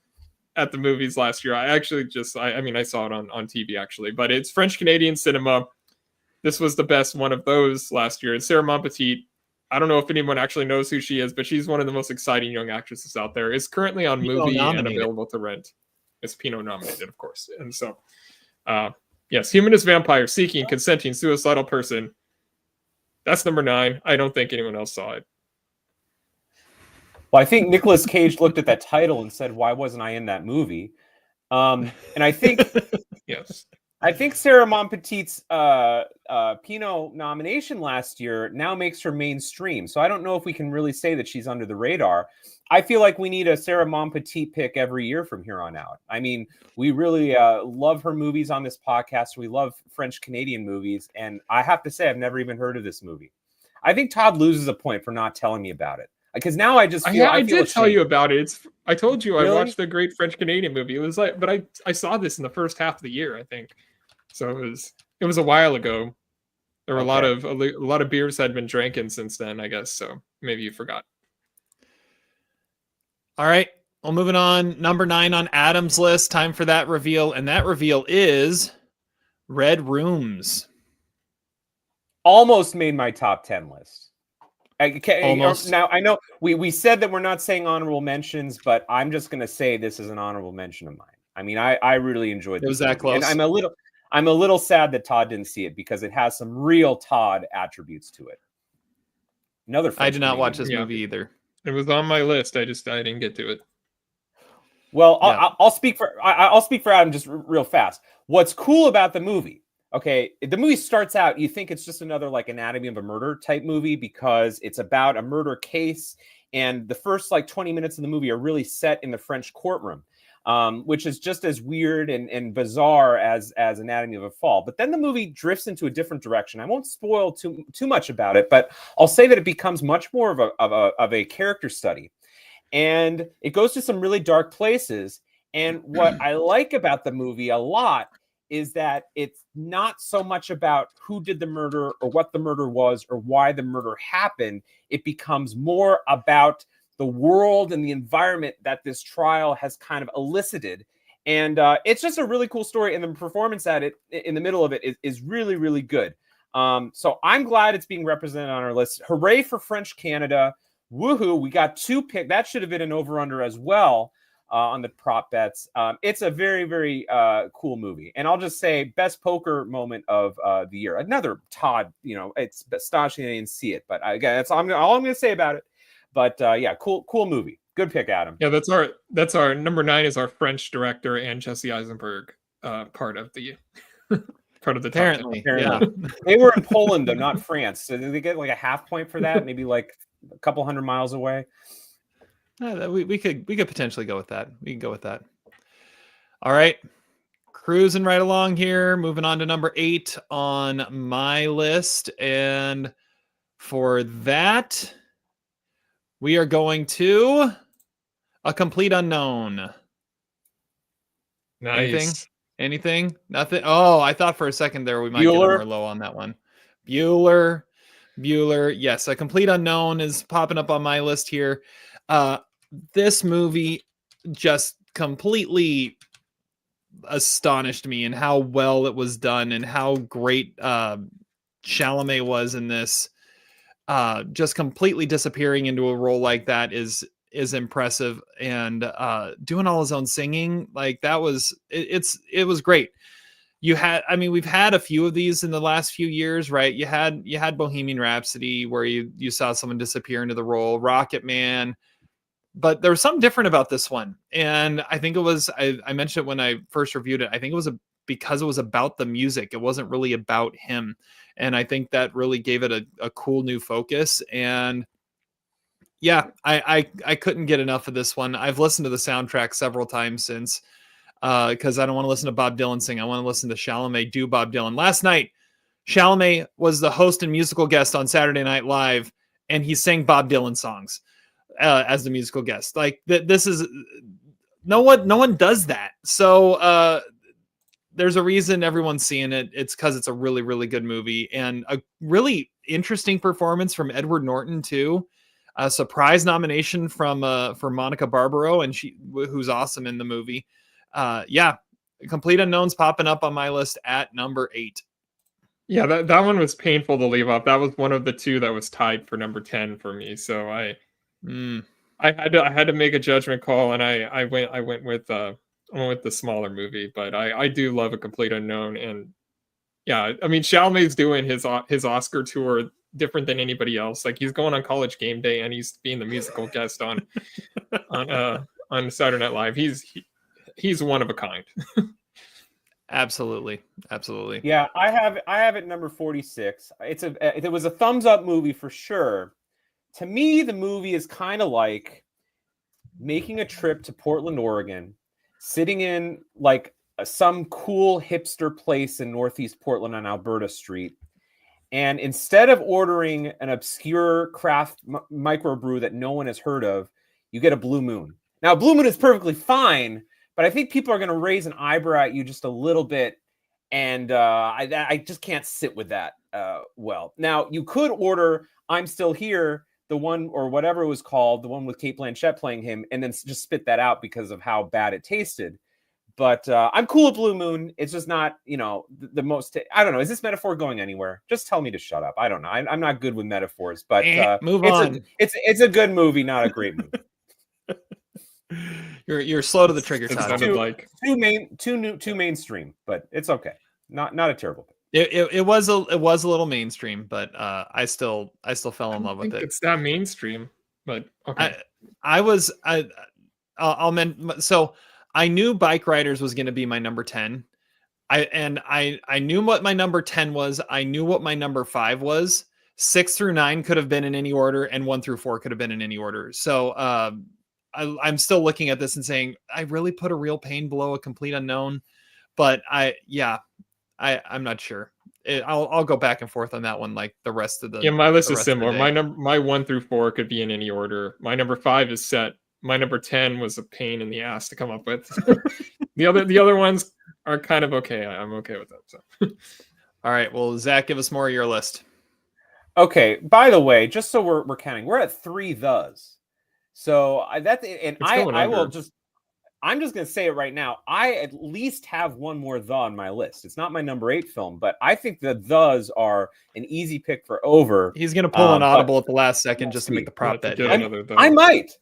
at the movies last year. I actually I saw it on TV actually, but it's French Canadian cinema. This was the best one of those last year. It's Sarah Monpetit. I don't know if anyone actually knows who she is, but she's one of the most exciting young actresses out there. It's currently on Movie and available to rent. It's Pinot nominated, of course. And so, yes, Humanist Vampire, Seeking, Consenting, Suicidal Person. That's number 9. I don't think anyone else saw it. Well, I think Nicolas Cage looked at that title and said, "Why wasn't I in that movie?" And I think, yes, I think Sarah Monpetit's Pinot nomination last year now makes her mainstream. So I don't know if we can really say that she's under the radar. I feel like we need a Sarah Monpetit pick every year from here on out. I mean, we really love her movies on this podcast. We love French Canadian movies, and I have to say, I've never even heard of this movie. I think Todd loses a point for not telling me about it. Because now I just feel I did tell you about it. I told you really? I watched the great French Canadian movie. It was like, but I saw this in the first half of the year, I think. So it was a while ago. There were a lot of beers had been drinking since then, I guess. So maybe you forgot. All right. Well, moving on. Number 9 on Adam's list. Time for that reveal, and that reveal is Red Rooms. Almost made my top 10 list. Almost. Now, I know we said that we're not saying honorable mentions, but I'm just going to say this is an honorable mention of mine. I mean, I really enjoyed this. It was that close. And I'm a little sad that Todd didn't see it because it has some real Todd attributes to it. I did not watch this movie either. It was on my list. I didn't get to it. Well, yeah. I'll speak for Adam just real fast. What's cool about the movie? Okay, the movie starts out, you think it's just another like Anatomy of a Murder type movie because it's about a murder case, and the first like 20 minutes of the movie are really set in the French courtroom, which is just as weird and bizarre as Anatomy of a Fall. But then the movie drifts into a different direction. I won't spoil too much about it, but I'll say that it becomes much more of a character study, and it goes to some really dark places. And what I like about the movie a lot is that it's not so much about who did the murder or what the murder was or why the murder happened. It becomes more about the world and the environment that this trial has kind of elicited. And it's just a really cool story. And the performance at it in the middle of it is really, really good. So I'm glad it's being represented on our list. Hooray for French Canada. Woohoo. We got 2 picks. That should have been an over-under as well. On the prop bets. It's a very, very cool movie. And I'll just say best poker moment of the year. Another Todd, it's astonishing I didn't see it, but again, that's all I'm going to say about it. But yeah, cool movie. Good pick, Adam. Yeah, that's our number 9 is our French director and Jesse Eisenberg part of the Apparently. Yeah. They were in Poland though, not France. So did they get like a half point for that? Maybe like a couple hundred miles away. We could potentially go with that. We can go with that. All right. Cruising right along here. Moving on to number 8 on my list. And for that, we are going to A Complete Unknown. Nice. Anything? Nothing? Oh, I thought for a second there we might get more low on that one. Bueller. Yes, A Complete Unknown is popping up on my list here. This movie just completely astonished me in how well it was done and how great Chalamet was in this. Just completely disappearing into a role like that is impressive, and doing all his own singing, like that was it was great. We've had a few of these in the last few years, right? You had Bohemian Rhapsody where you saw someone disappear into the role, Rocket Man. But there was something different about this one. And I think it was, I mentioned it when I first reviewed it, I think it was because it was about the music. It wasn't really about him. And I think that really gave it a cool new focus. And yeah, I couldn't get enough of this one. I've listened to the soundtrack several times since, because I don't want to listen to Bob Dylan sing. I want to listen to Chalamet do Bob Dylan. Last night, Chalamet was the host and musical guest on Saturday Night Live, and he sang Bob Dylan songs. As the musical guest. Like this is no one does that. So there's a reason everyone's seeing it. It's because it's a really, really good movie and a really interesting performance from Edward Norton too. A surprise nomination from for Monica Barbaro, and who's awesome in the movie. Yeah, Complete Unknown's popping up on my list at number 8. Yeah, that one was painful to leave off. That was one of the two that was tied for number 10 for me. So I had to make a judgment call, and I went with the smaller movie. But I do love A Complete Unknown, and yeah, I mean Chalamet's doing his Oscar tour different than anybody else. Like he's going on College Game Day, and he's being the musical guest on Saturday Night Live. He's one of a kind. Absolutely. Yeah, I have it number 46. It was a thumbs up movie for sure. To me, the movie is kind of like making a trip to Portland, Oregon, sitting in like some cool hipster place in Northeast Portland on Alberta Street. And instead of ordering an obscure craft microbrew that no one has heard of, you get a Blue Moon. Now, Blue Moon is perfectly fine, but I think people are going to raise an eyebrow at you just a little bit. And I just can't sit with that well. Now, you could order I'm Still Here, the one or whatever it was called, the one with Cate Blanchett playing him, and then just spit that out because of how bad it tasted. But I'm cool with Blue Moon. It's just not, the most. I don't know. Is this metaphor going anywhere? Just tell me to shut up. I don't know. I'm not good with metaphors, but move on. It's a good movie, not a great movie. You're slow to the trigger, Todd. Too mainstream, but it's okay. Not a terrible thing. It was a little mainstream, but I still fell in love with it. It's not mainstream, but okay. So I knew Bike Riders was going to be my number 10. I knew what my number 10 was. I knew what my number 5 was. 6 through 9 could have been in any order, and 1 through 4 could have been in any order. So I'm still looking at this and saying, I really put A Real Pain below A Complete Unknown, but I'm not sure. I'll go back and forth on that one, like the rest of the. Yeah, my list is similar. My 1 through 4 could be in any order. My number 5 is set. My number 10 was a pain in the ass to come up with. the other ones are kind of okay. I'm okay with that. So, all right. Well, Zach, give us more of your list. Okay. By the way, just so we're counting, we're at 3 thes. So I'm just going to say it right now. I at least have one more the on my list. It's not my number 8 film, but I think the thes are an easy pick for over. He's going to pull an audible at the last second just to make the prop bet. I might.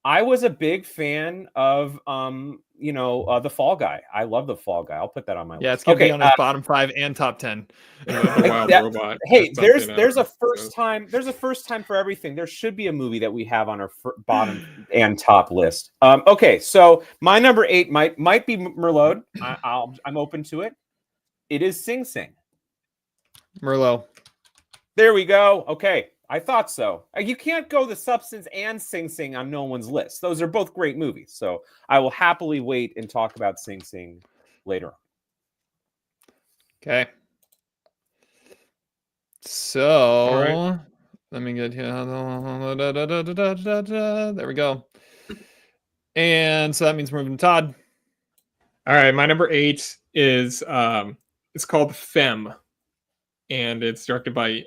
I was a big fan of, The Fall Guy. I love The Fall Guy. I'll put that on my list. Yeah, it's going to be on his bottom 5 and top 10. The Wild Robot. Hey, there's a first time. There's a first time for everything. There should be a movie that we have on our bottom and top list. Okay, so my number 8 might be Merlot. I'm open to it. It is Sing Sing. Merlot. There we go. Okay. I thought so. You can't go The Substance and Sing Sing on no one's list. Those are both great movies. So I will happily wait and talk about Sing Sing later on. Okay. So right. Let me get here. There we go. And so that means we're moving to Todd. All right. My number 8 is it's called Femme. And it's directed by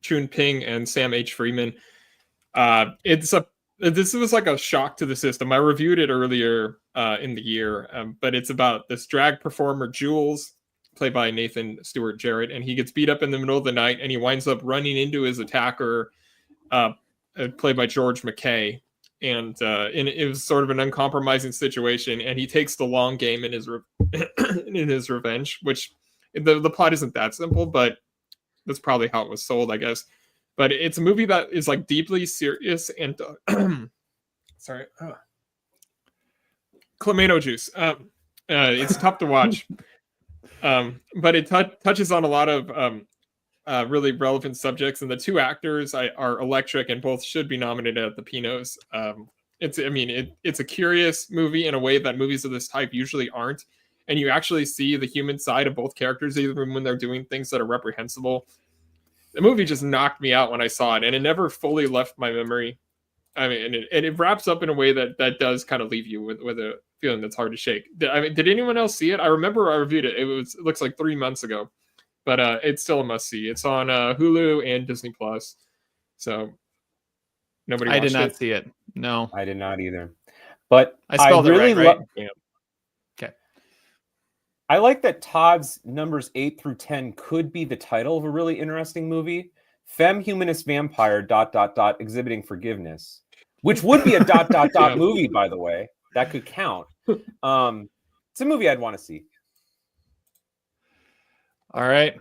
Chun Ping and Sam H. Freeman. This was like a shock to the system. I reviewed it earlier in the year, but it's about this drag performer, Jules, played by Nathan Stewart Jarrett, and he gets beat up in the middle of the night, and he winds up running into his attacker, played by George McKay. And it was sort of an uncompromising situation, and he takes the long game in his revenge, which the plot isn't that simple, but that's probably how it was sold, I guess. But it's a movie that is like deeply serious and sorry, Clamato juice. It's tough to watch, but it touches on a lot of really relevant subjects, and the 2 actors are electric, and both should be nominated at the Pinos. It's a curious movie in a way that movies of this type usually aren't. And you actually see the human side of both characters, even when they're doing things that are reprehensible. The movie just knocked me out when I saw it, and it never fully left my memory. I mean, and it wraps up in a way that does kind of leave you with a feeling that's hard to shake. Did anyone else see it? I remember I reviewed it. It looks like 3 months ago, but it's still a must see. It's on Hulu and Disney Plus. So Nobody I watched did not it. see it. No, I did not either. But I spelled it really right? Yeah. Okay. I like that Todd's numbers 8 through 10 could be the title of a really interesting movie. Femme Humanist Vampire ... exhibiting forgiveness, which would be a ... Yeah. movie, by the way. That could count. It's a movie I'd want to see. All right.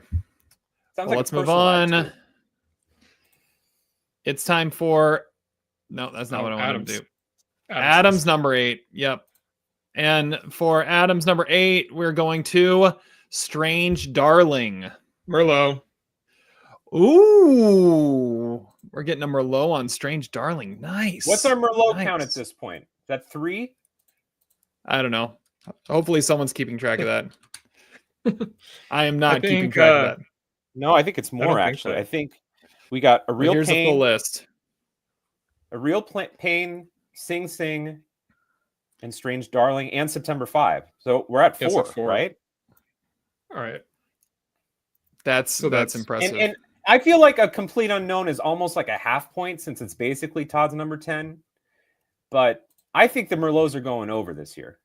Sounds Well, like let's a move personal on. attitude. It's time for. No, that's not what I wanted Adams. to do. Adams. Adam's number 8. Yep. And for Adam's number 8, we're going to Strange Darling. Merlot. Ooh, we're getting a Merlot on Strange Darling. Nice. What's our Merlot Nice. count at this point? Is that 3? I don't know. Hopefully someone's keeping track of that. I am not keeping think, track of that. No, I think it's don't more, think actually. so. I think we got A But Real here's a full Pain, list. A Real Pain, Sing Sing, and Strange Darling, and September 5. So we're at 4, Yes, at 4. right? All right. That's impressive. And I feel like A Complete Unknown is almost like a half point since it's basically Todd's number 10. But I think the Merlots are going over this year.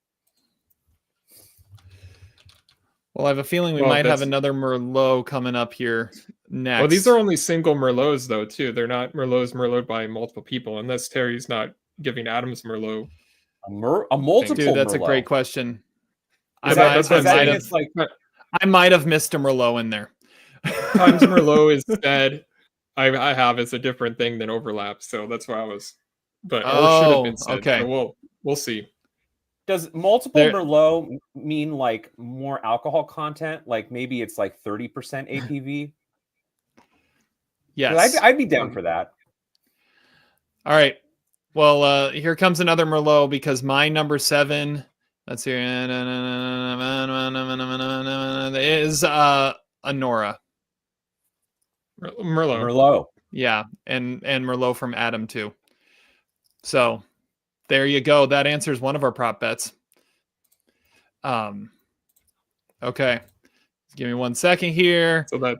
Well, I have a feeling we might have another Merlot coming up here next. Well, these are only single Merlots, though, too. They're not Merlot by multiple people, unless Terry's not giving Adams Merlot. A multiple Dude, that's Merlot. a great question. Does that mean it's like I might have missed a Merlot in there. Times Merlot is said. I have it's a different thing than overlap, so that's why I was. But or should have been said. Okay. So we'll see. Does multiple Merlot mean like more alcohol content? Like maybe it's like 30% ABV? Yes. I'd be down for that. All right. Well, here comes another Merlot because my number 7, let's see, is Anora. Merlot. Yeah, and Merlot from Adam too. So there you go. That answers one of our prop bets. Okay. Give me 1 second here. So that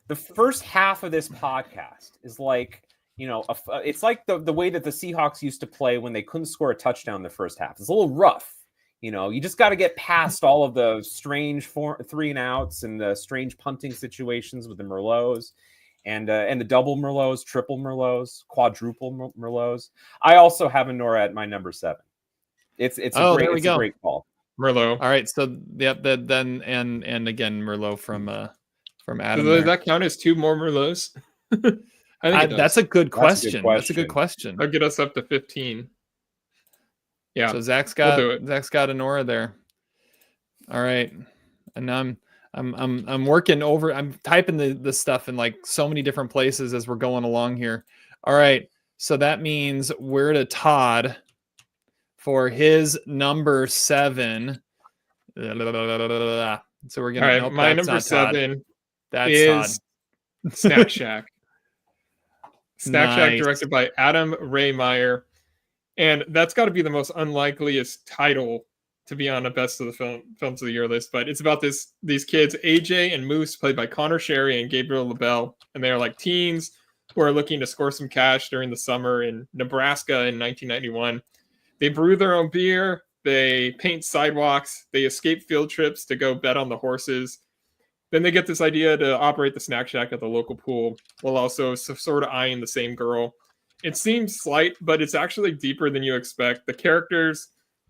the first half of this podcast is like, you know, it's like the way that the Seahawks used to play when they couldn't score a touchdown in the first half. It's a little rough. You know, you just got to get past all of the strange 3 and outs and the strange punting situations with the Merlots and the double Merlots, triple Merlots, quadruple Merlots. I also have Anora at my number 7. It's a great call. Merlot. All right, so yep, then and again Merlot from Adam. Does that count as 2 more Merlots? I think that's a good question. That's a good question. That'll get us up to 15. Yeah. So Zach's got Anora there. All right, and I'm working over. I'm typing the stuff in like so many different places as we're going along here. All right, so that means we're to Todd for his number 7. So we're gonna. All right, nope, my that's number not Todd. 7 That's is Todd. Snack Shack. Snack Shack, Nice. directed by Adam Ray Meyer. And that's got to be the most unlikeliest title to be on a best of the films of the year list. But it's about these kids, AJ and Moose, played by Connor Sherry and Gabriel LaBelle. And they're like teens who are looking to score some cash during the summer in Nebraska in 1991. They brew their own beer. They paint sidewalks. They escape field trips to go bet on the horses. Then they get this idea to operate the snack shack at the local pool while also sort of eyeing the same girl. It seems slight, but it's actually deeper than you expect. The characters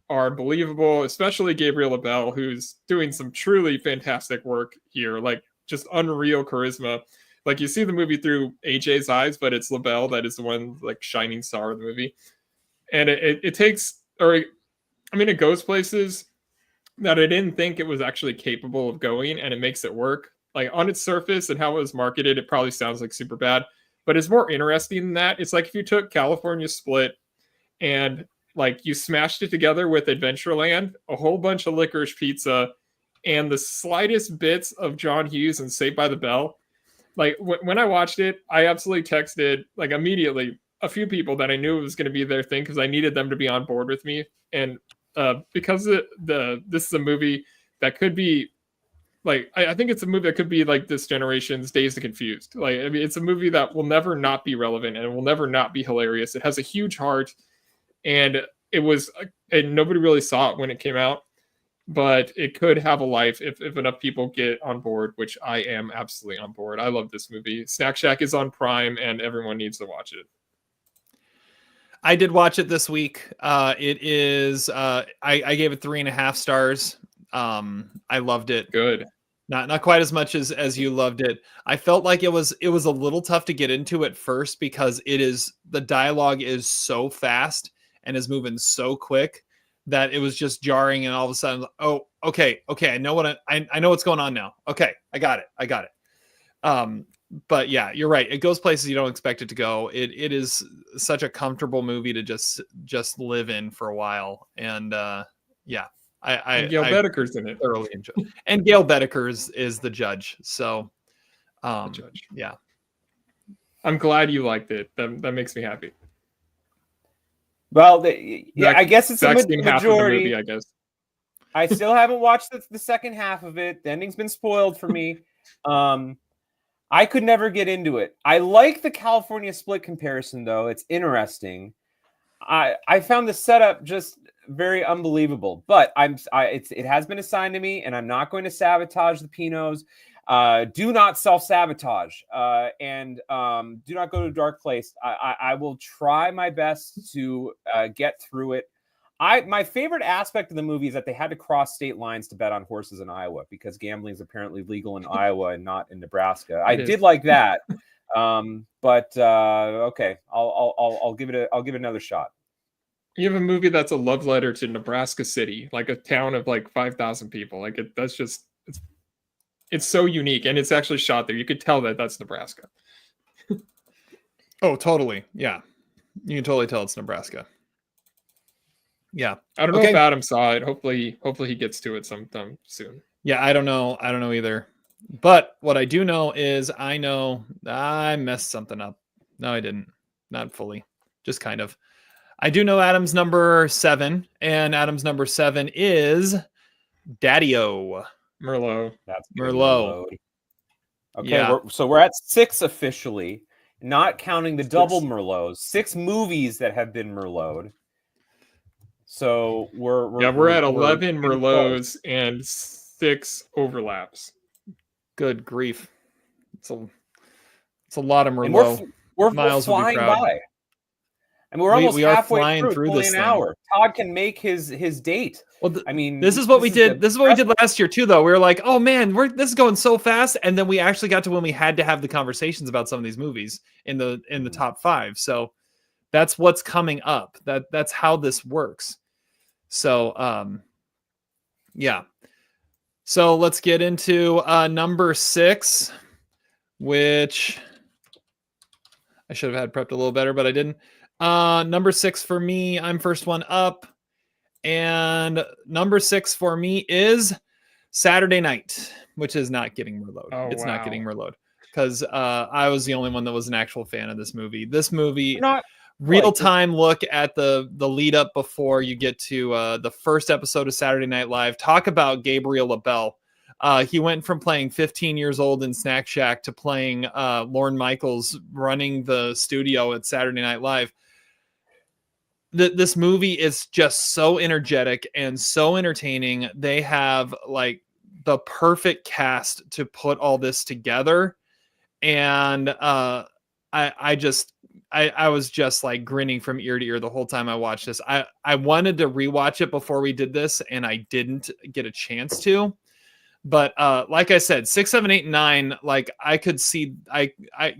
are believable, especially Gabriel LaBelle, who's doing some truly fantastic work here, like just unreal charisma. Like you see the movie through AJ's eyes, but it's LaBelle that is the one like shining star of the movie. And it goes places that I didn't think it was actually capable of going, and it makes it work. Like on its surface and how it was marketed, it probably sounds like super bad. But it's more interesting than that. It's like if you took California Split and like you smashed it together with Adventureland, a whole bunch of licorice pizza, and the slightest bits of John Hughes and Saved by the Bell. Like when I watched it, I absolutely texted like immediately a few people that I knew it was going to be their thing because I needed them to be on board with me. And because this is a movie that could be like I think it's a movie that could be like this generation's Dazed and Confused. Like I mean, it's a movie that will never not be relevant and it will never not be hilarious. It has a huge heart, and it was and nobody really saw it when it came out, but it could have a life if enough people get on board, which I am absolutely on board. I love this movie. Snack Shack is on Prime, and everyone needs to watch it. I did watch it this week. It is I gave it 3.5 stars. I loved it. Good. Not quite as much as you loved it. I felt like it was a little tough to get into at first because the dialogue is so fast and is moving so quick that it was just jarring, and all of a sudden, oh, okay, I know I know what's going on now. Okay, I got it. But yeah, you're right. It goes places you don't expect it to go. It is such a comfortable movie to just live in for a while, and yeah. And Gail Bedeker's in it. Thoroughly enjoy. And Gail Bedeker is the judge. So, yeah. I'm glad you liked it. That makes me happy. Well, I guess it's a majority. Half of the movie, I guess. I still haven't watched the second half of it. The ending's been spoiled for me. I could never get into it. I like the California Split comparison, though. It's interesting. I found the setup just very unbelievable, but it has been assigned to me, and I'm not going to sabotage the Pinots. Do not self-sabotage, and do not go to a dark place. I will try my best to get through it. My favorite aspect of the movie is that they had to cross state lines to bet on horses in Iowa because gambling is apparently legal in Iowa and not in Nebraska. I did like that. But okay, I'll give it another shot. You have a movie that's a love letter to Nebraska City, like a town of like 5,000 people. Like it's so unique, and it's actually shot there. You could tell that that's Nebraska. Oh, totally. Yeah, you can totally tell it's Nebraska. Yeah, I don't know if Adam saw it. Hopefully he gets to it sometime soon. Yeah, I don't know either. But what I do know is I know I messed something up. No, I didn't. Not fully. Just kind of. I do know Adam's number 7, and Adam's number 7 is Daddy-O. Merlot. That's Merlot. Okay, yeah. We're at 6 officially, not counting the double Merlots. 6 movies that have been Merlot. So we're at 11 Merlots and 6 overlaps. Good grief! It's a lot of Merlot. And we're flying by. I mean, we're almost halfway through this an hour. Todd can make his date. Well, I mean, this is what we did. This is what we did last year too, though. We were like, "Oh man, this is going so fast," and then we actually got to when we had to have the conversations about some of these movies in the top 5. So that's what's coming up. That's how this works. So, yeah. So let's get into number 6, which I should have had prepped a little better, but I didn't. Number 6 for me, I'm first one up. And number 6 for me is Saturday Night, which is not getting Merlot. It's not getting Merlot because I was the only one that was an actual fan of this movie. This movie, real-time look at the lead up before you get to the first episode of Saturday Night Live. Talk about Gabriel LaBelle. He went from playing 15 years old in Snack Shack to playing Lorne Michaels running the studio at Saturday Night Live. This movie is just so energetic and so entertaining. They have like the perfect cast to put all this together. And I was just like grinning from ear to ear the whole time I watched this. I wanted to rewatch it before we did this, and I didn't get a chance to. But like I said, 6, 7, 8, 9, like I could see, I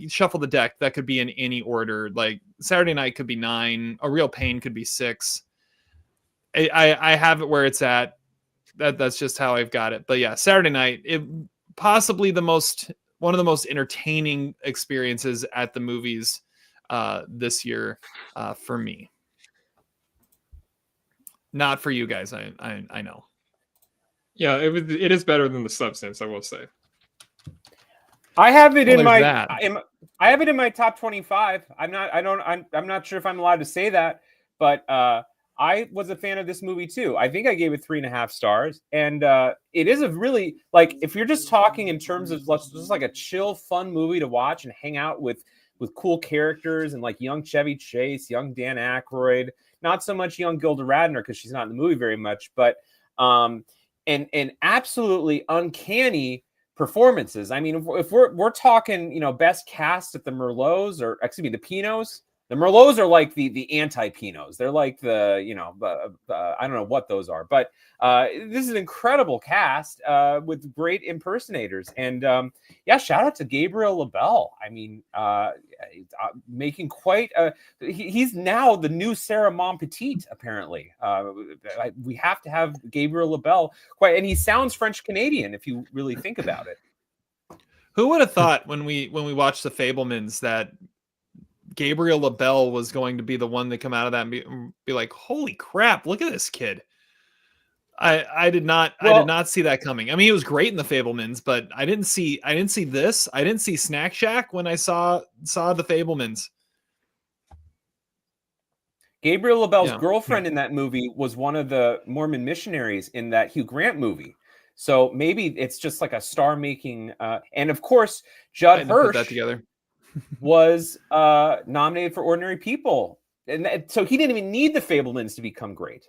shuffle the deck. That could be in any order. Like Saturday Night could be 9. A Real Pain could be 6. I have it where it's at. That's just how I've got it. But yeah, Saturday Night, it possibly one of the most entertaining experiences at the movies this year for me. Not for you guys. I know. Yeah, it is better than The Substance, I will say. I have it I have it in my top 25. I'm not sure if I'm allowed to say that, but I was a fan of this movie too. I think I gave it 3.5 stars, and it is a really if you're just talking in terms of just like a chill, fun movie to watch and hang out with cool characters and like young Chevy Chase, young Dan Aykroyd, not so much young Gilda Radner because she's not in the movie very much, but and absolutely uncanny performances. I mean, if we're talking, best cast at the Merlots, or excuse me, the Pinots. The Merlots are like the anti-Pinots. They're like the, I don't know what those are, but this is an incredible cast with great impersonators. And shout out to Gabriel LaBelle. I mean, making quite he's now the new Sarah Monpetit, apparently. We have to have Gabriel LaBelle and he sounds French Canadian if you really think about it. Who would have thought when we watched The Fabelmans that Gabriel LaBelle was going to be the one to come out of that and be like, holy crap, look at this kid. I did not see that coming. I mean, he was great in The Fabelmans, but I didn't see this. I didn't see Snack Shack when I saw The Fabelmans. Gabriel LaBelle's girlfriend in that movie was one of the Mormon missionaries in that Hugh Grant movie. So maybe it's just like a star making and of course Judd Hirsch put that together. was nominated for Ordinary People, and so he didn't even need The Fabelmans to become great.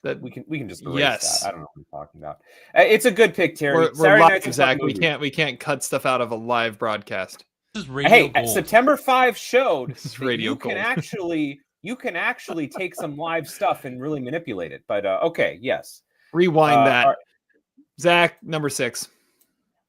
That we can just erase that. I don't know what I'm talking about. It's a good pick, Terry. We're live, Zach. We can't cut stuff out of a live broadcast. This is radio gold. September 5 showed radio you can actually take some live stuff and really manipulate it. But okay, yes. Rewind that. Zach, number 6.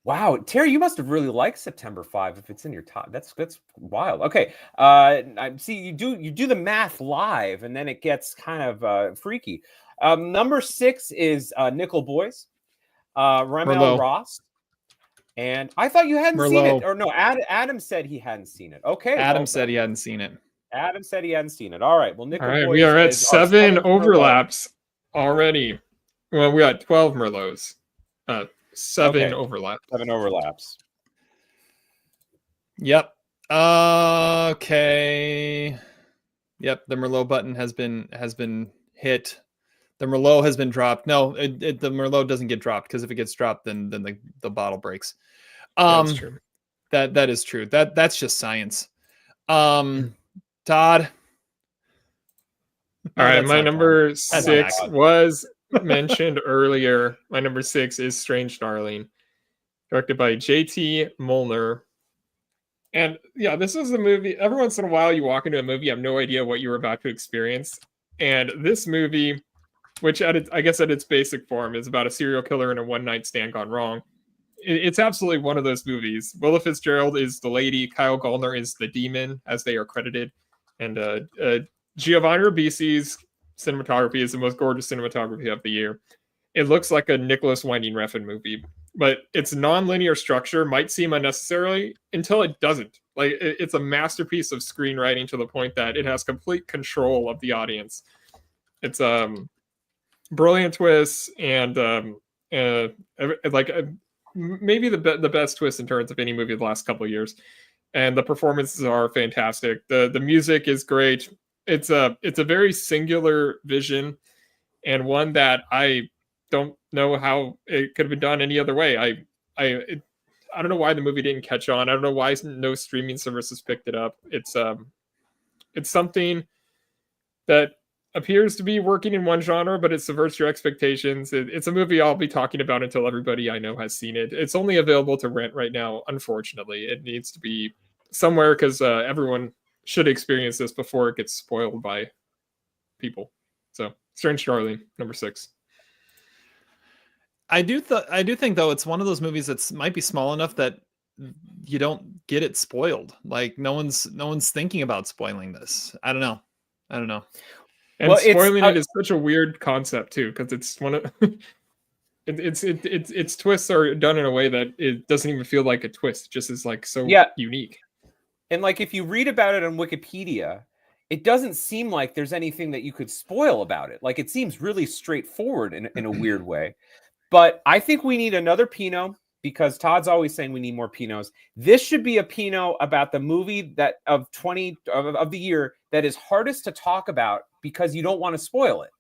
Wow, Terry, you must have really liked September 5 if it's in your top. That's wild. Okay, I see you do the math live, and then it gets kind of freaky. Number 6 is Nickel Boys, Ramel Ross, and I thought you hadn't seen it, or no? Adam said he hadn't seen it. Okay, Adam said he hadn't seen it. Adam said he hadn't seen it. All right, well, Nickel Boys. We are at 7 overlaps already. Well, we got 12 Merlots. 7 overlaps. 7 overlaps. Yep. Okay. Yep. The Merlot button has been hit. The Merlot has been dropped. No, the Merlot doesn't get dropped, because if it gets dropped, then the bottle breaks. That's true. That is true. That's just science. Todd. All right, my number 6 was mentioned earlier. My number 6 is Strange Darling, directed by J.T. Molnar. And yeah, this is the movie. Every once in a while, you walk into a movie, you have no idea what you're about to experience. And this movie, which at its basic form is about a serial killer and a one-night stand gone wrong, it's absolutely one of those movies. Willa Fitzgerald is the lady, Kyle Gallner is the demon, as they are credited, and Giovanni Ribisi's cinematography is the most gorgeous cinematography of the year. It looks like a Nicholas Winding Refn movie, but its non-linear structure might seem unnecessary until it doesn't. Like, it's a masterpiece of screenwriting to the point that it has complete control of the audience. It's brilliant twists and maybe the best twist in terms of any movie of the last couple of years. And the performances are fantastic. The music is great. It's a very singular vision, and one that I don't know how it could have been done any other way. I don't know why the movie didn't catch on. I don't know why no streaming services picked it up. It's something that appears to be working in one genre, but it subverts your expectations. It's a movie I'll be talking about until everybody I know has seen it. It's only available to rent right now. Unfortunately, it needs to be somewhere, because everyone should experience this before it gets spoiled by people. So, Strange Darling, number 6. I do think, though, it's one of those movies that might be small enough that you don't get it spoiled. Like, no one's thinking about spoiling this. I don't know. And spoiling it is such a weird concept too, because it's one of its twists are done in a way that it doesn't even feel like a twist. It just is like so unique. And like, if you read about it on Wikipedia, it doesn't seem like there's anything that you could spoil about it. Like, it seems really straightforward in a weird way. But I think we need another Pinot, because Todd's always saying we need more Pinots. This should be a Pinot about the movie that of the year that is hardest to talk about because you don't want to spoil it.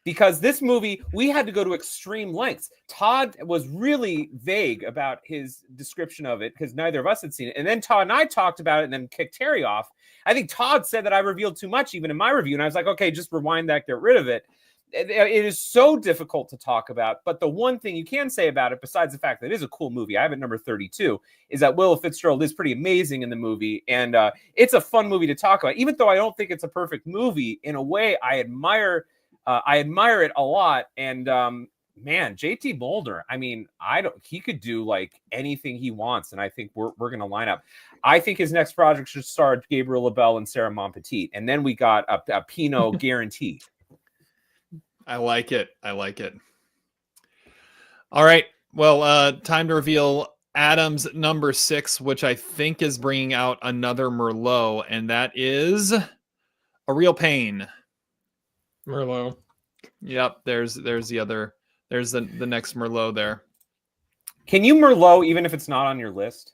Because this movie, we had to go to extreme lengths. Todd was really vague about his description of it because neither of us had seen it. And then Todd and I talked about it and then kicked Terry off. I think Todd said that I revealed too much even in my review. And I was like, okay, just rewind that, get rid of it. It is so difficult to talk about. But the one thing you can say about it, besides the fact that it is a cool movie, I have it number 32, is that Willa Fitzgerald is pretty amazing in the movie. And it's a fun movie to talk about. Even though I don't think it's a perfect movie, in a way, I admire it a lot. And man, JT Mulder, I mean, he could do like anything he wants. And I think we're going to line up. I think his next project should star Gabriel LaBelle and Sarah Monpetit. And then we got a Pinot guarantee. I like it. All right. Well, time to reveal Adam's number 6, which I think is bringing out another Merlot. And that is A Real Pain. Merlot. Yep, there's the next Merlot there. Can you Merlot even if it's not on your list?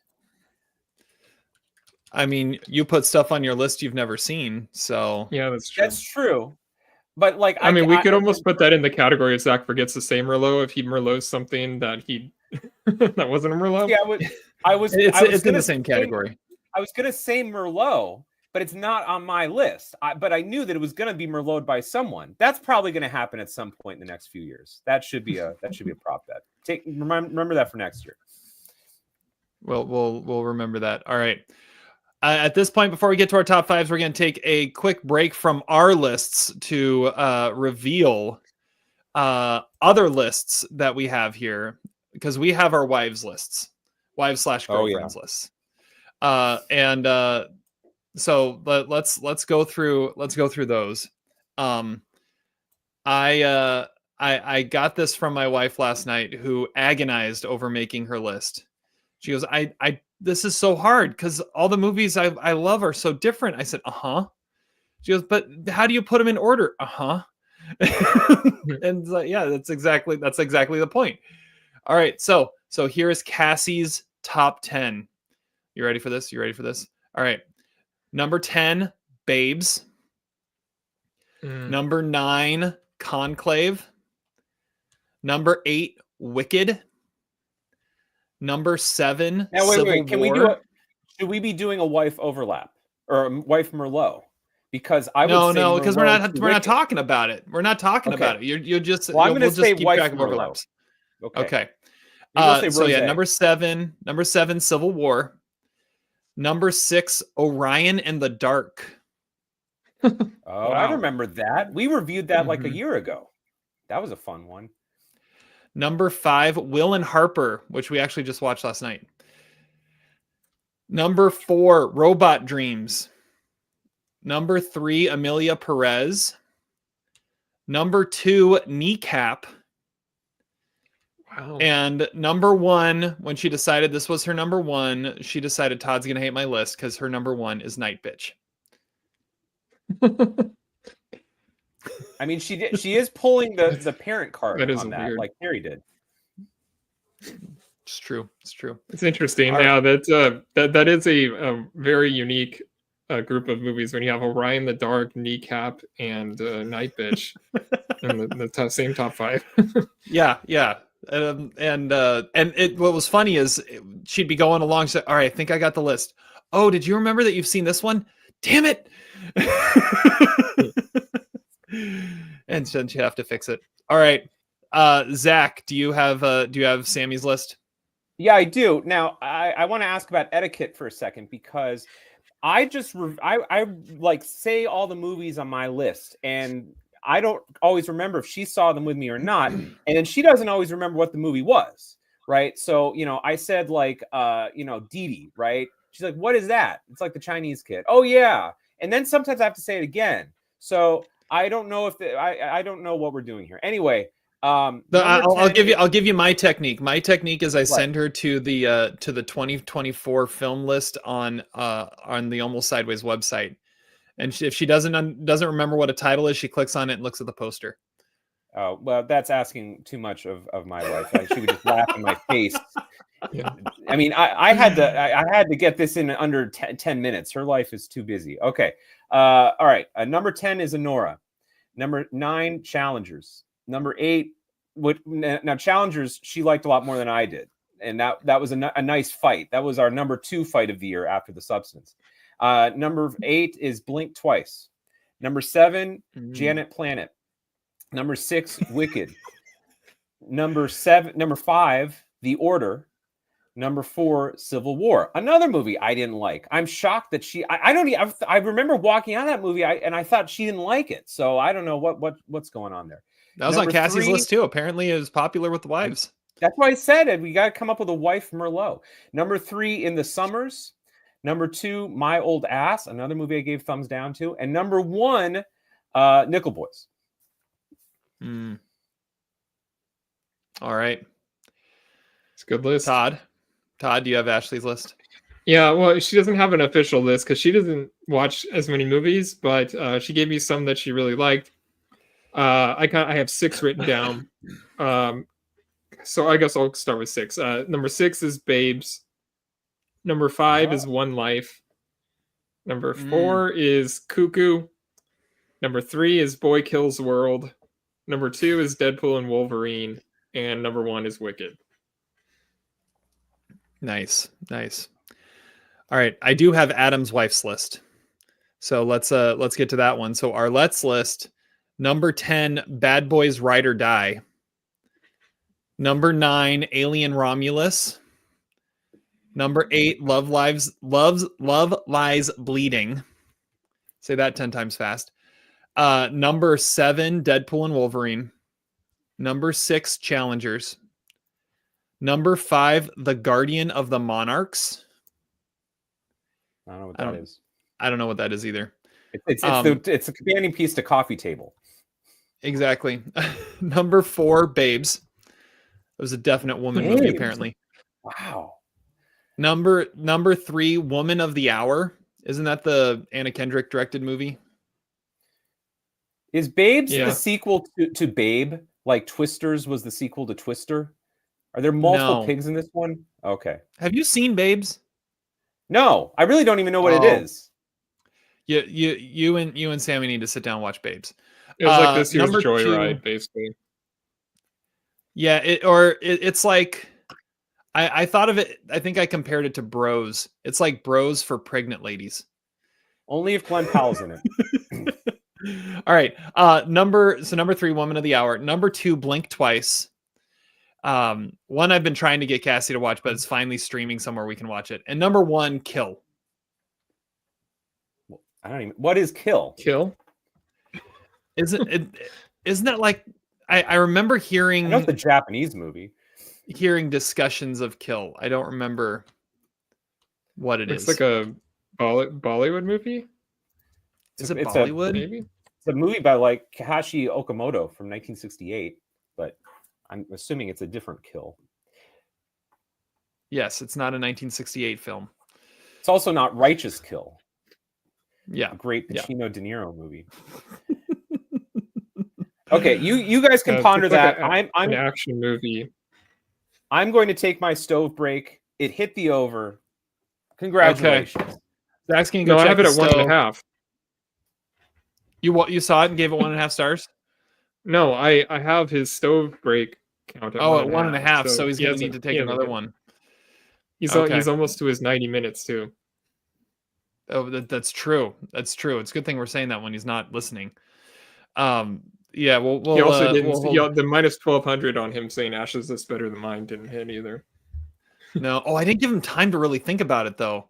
I mean, you put stuff on your list you've never seen, so yeah, that's true. That's true. But like, I mean, we could almost put that in the category if Zach forgets to say Merlot if he Merlots something that he that wasn't a Merlot. Yeah, it's in the same category. I was gonna say Merlot, but it's not on my list. But I knew that it was going to be Merloted by someone. That's probably going to happen at some point in the next few years. That should be a prop bet. Remember that for next year. Well, we'll remember that. All right. At this point, before we get to our top 5s, we're going to take a quick break from our lists to reveal other lists that we have here, because we have our wives' /girlfriends lists. So let's go through those. I got this from my wife last night, who agonized over making her list. She goes, this is so hard because all the movies I love are so different. I said, She goes, but how do you put them in order? And yeah, that's exactly the point. All right, so here is Cassie's top 10. You ready for this? All right. Number 10, Babes. Number 9, Conclave. Number 8, Wicked. Number 7, now, wait, Civil can War. should we be doing a wife overlap or a wife Merlot? Because no, because we're not talking about it. We're not talking about it. You're just. Well, I'm going to say keep wife track of overlaps. Okay. So yeah, number 7, Civil War. Number 6, Orion and the Dark. Wow. I remember that. We reviewed that like a year ago. That was a fun one. Number 5, Will and Harper, which we actually just watched last night. Number 4, Robot Dreams. Number 3, Amelia Perez. Number 2, Kneecap. Wow. And number 1, when she decided this was her number 1, she decided Todd's going to hate my list because her number 1 is Night Bitch. I mean, she is pulling the parent card on that, weird. like Harry did. It's true. It's interesting. Yeah, that is a very unique group of movies when you have Orion the Dark, Kneecap, and Night Bitch in the same top 5. Yeah. And what was funny is she'd be going along. She'd say, all right, I think I got the list. Oh, did you remember that you've seen this one? Damn it. And then you have to fix it. All right. Zach, do you have Sammy's list? Yeah, I do. Now, I want to ask about etiquette for a second, because I like say all the movies on my list, and I don't always remember if she saw them with me or not. And then she doesn't always remember what the movie was. Right. So, I said like, Dee Dee, right? She's like, what is that? It's like the Chinese kid. Oh yeah. And then sometimes I have to say it again. So I don't know I don't know what we're doing here. Anyway, I'll give you my technique. My technique is I send her to the 2024 film list on the Almost Sideways website. And if she doesn't remember what a title is, she clicks on it and looks at the poster. Oh, well, that's asking too much of my wife. She would just laugh in my face. Yeah. I mean, I had to get this in under 10 minutes. Her life is too busy. Okay. All right. Number 10 is Anora. Number 9, Challengers. Number 8, now Challengers she liked a lot more than I did, and that was a nice fight. That was our number 2 fight of the year after The Substance. Number 8 is Blink Twice. Number 7, Janet Planet. Number 6, Wicked. Number 5, The Order. Number 4, Civil War. Another movie I didn't like. I'm shocked that I remember walking out of that movie and I thought she didn't like it. So I don't know what's going on there. That was on Cassie's list too. Apparently, it was popular with the wives. That's why I said it. We got to come up with a wife Merlot. Number 3, In the Summers. Number 2, My Old Ass, another movie I gave thumbs down to. And number 1, Nickel Boys. All right. It's a good list. Todd, do you have Ashley's list? Yeah, well, she doesn't have an official list because she doesn't watch as many movies, but she gave me some that she really liked. I have 6 written down. So I guess I'll start with 6. Number 6 is Babes. Number 5 is One Life. Number 4 is Cuckoo. Number 3 is Boy Kills World. Number 2 is Deadpool and Wolverine. And number 1 is Wicked. Nice. All right, I do have Adam's wife's list. So let's get to that one. So our Let's list, number 10, Bad Boys Ride or Die. Number 9, Alien Romulus. Number 8, Love Lies Bleeding. Say that 10 times fast. Number 7, Deadpool and Wolverine. Number 6, Challengers. Number 5, The Guardian of the Monarchs. I don't know what that is. I don't know what that is either. It's a companion piece to Coffee Table. Exactly. Number 4, Babes. It was a definite woman movie, apparently. Wow. Number 3, Woman of the Hour. Isn't that the Anna Kendrick directed movie? Is Babes the sequel to Babe? Like Twisters was the sequel to Twister? Are there multiple pigs in this one? Okay. Have you seen Babes? No, I really don't even know what it is. You and Sammy need to sit down and watch Babes. It was like this year's Joyride, basically. Yeah, it's like I thought of it. I think I compared it to Bros. It's like Bros for pregnant ladies. Only if Glenn Powell's in it. All right. Number 3, Woman of the Hour. Number 2, Blink Twice. One I've been trying to get Cassie to watch, but it's finally streaming somewhere we can watch it. And number 1, Kill. What is Kill? Kill? Isn't that like I remember hearing I know it's a Japanese movie. Hearing discussions of Kill. I don't remember what it is. It's like a Bollywood movie? Is it Bollywood? Maybe? It's a movie by like Kahashi Okamoto from 1968, but I'm assuming it's a different Kill. Yes, it's not a 1968 film. It's also not Righteous Kill. Yeah. A great Pacino De Niro movie. Okay, you guys can ponder that. I'm an action movie. I'm going to take my stove break. It hit the over. Congratulations. Okay. Zach's gonna go check I have it at stove. 1.5. You saw it and gave it 1.5 stars? No, I have his stove break count at 1.5. So he's gonna need to take another one. He's almost to his 90 minutes too. Oh, that's true. That's true. It's a good thing we're saying that when he's not listening. Yeah, we'll he also didn't. The minus 1,200 on him saying Ash's list better than mine didn't hit either. No. Oh, I didn't give him time to really think about it though.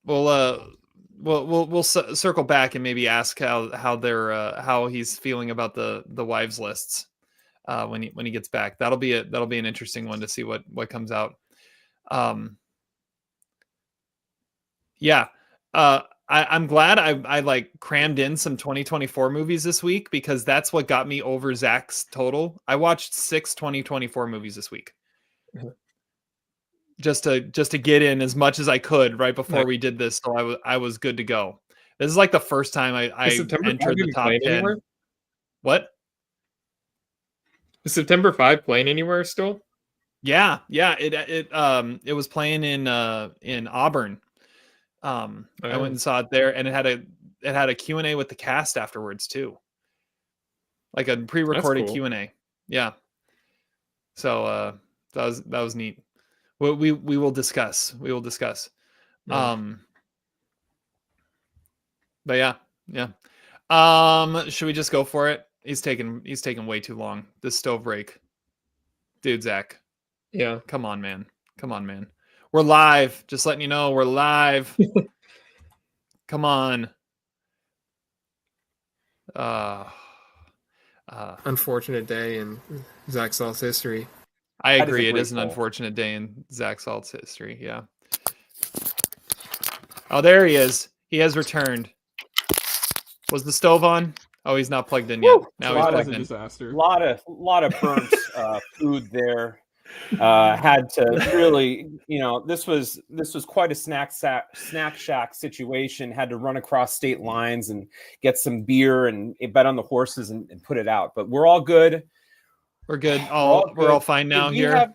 We'll circle back and maybe ask how he's feeling about the wives lists when he gets back. That'll be an interesting one to see what comes out. I'm glad I like crammed in some 2024 movies this week because that's what got me over Zach's total. I watched 6 2024 movies this week. Just to get in as much as I could right before we did this, so I was good to go. This is like the first time I entered the top 10. Anywhere? What? Is September 5 playing anywhere still? Yeah. It was playing in Auburn. I went and saw it there, and it had had a Q&A with the cast afterwards too, like a pre-recorded cool. Q&A. Yeah. So that was neat. We will discuss. We will discuss. Yeah. But yeah. Should we just go for it? He's taking way too long. This stove break. Dude, Zach. Yeah. Come on, man. We're live. Just letting you know we're live. Come on. Unfortunate day in Zach Salt's history. I That is a agree. It great is an poll. unfortunate day in Zach Salt's history. Yeah. Oh, there he is. He has returned. Was the stove on? Oh, he's not plugged in yet. Woo! Now A he's lot plugged of- in. Disaster. lot of burnt food there. Had to really, this was quite a snack shack situation. Had to run across state lines and get some beer and bet on the horses and put it out. But we're all good. We're good. We're All fine now here.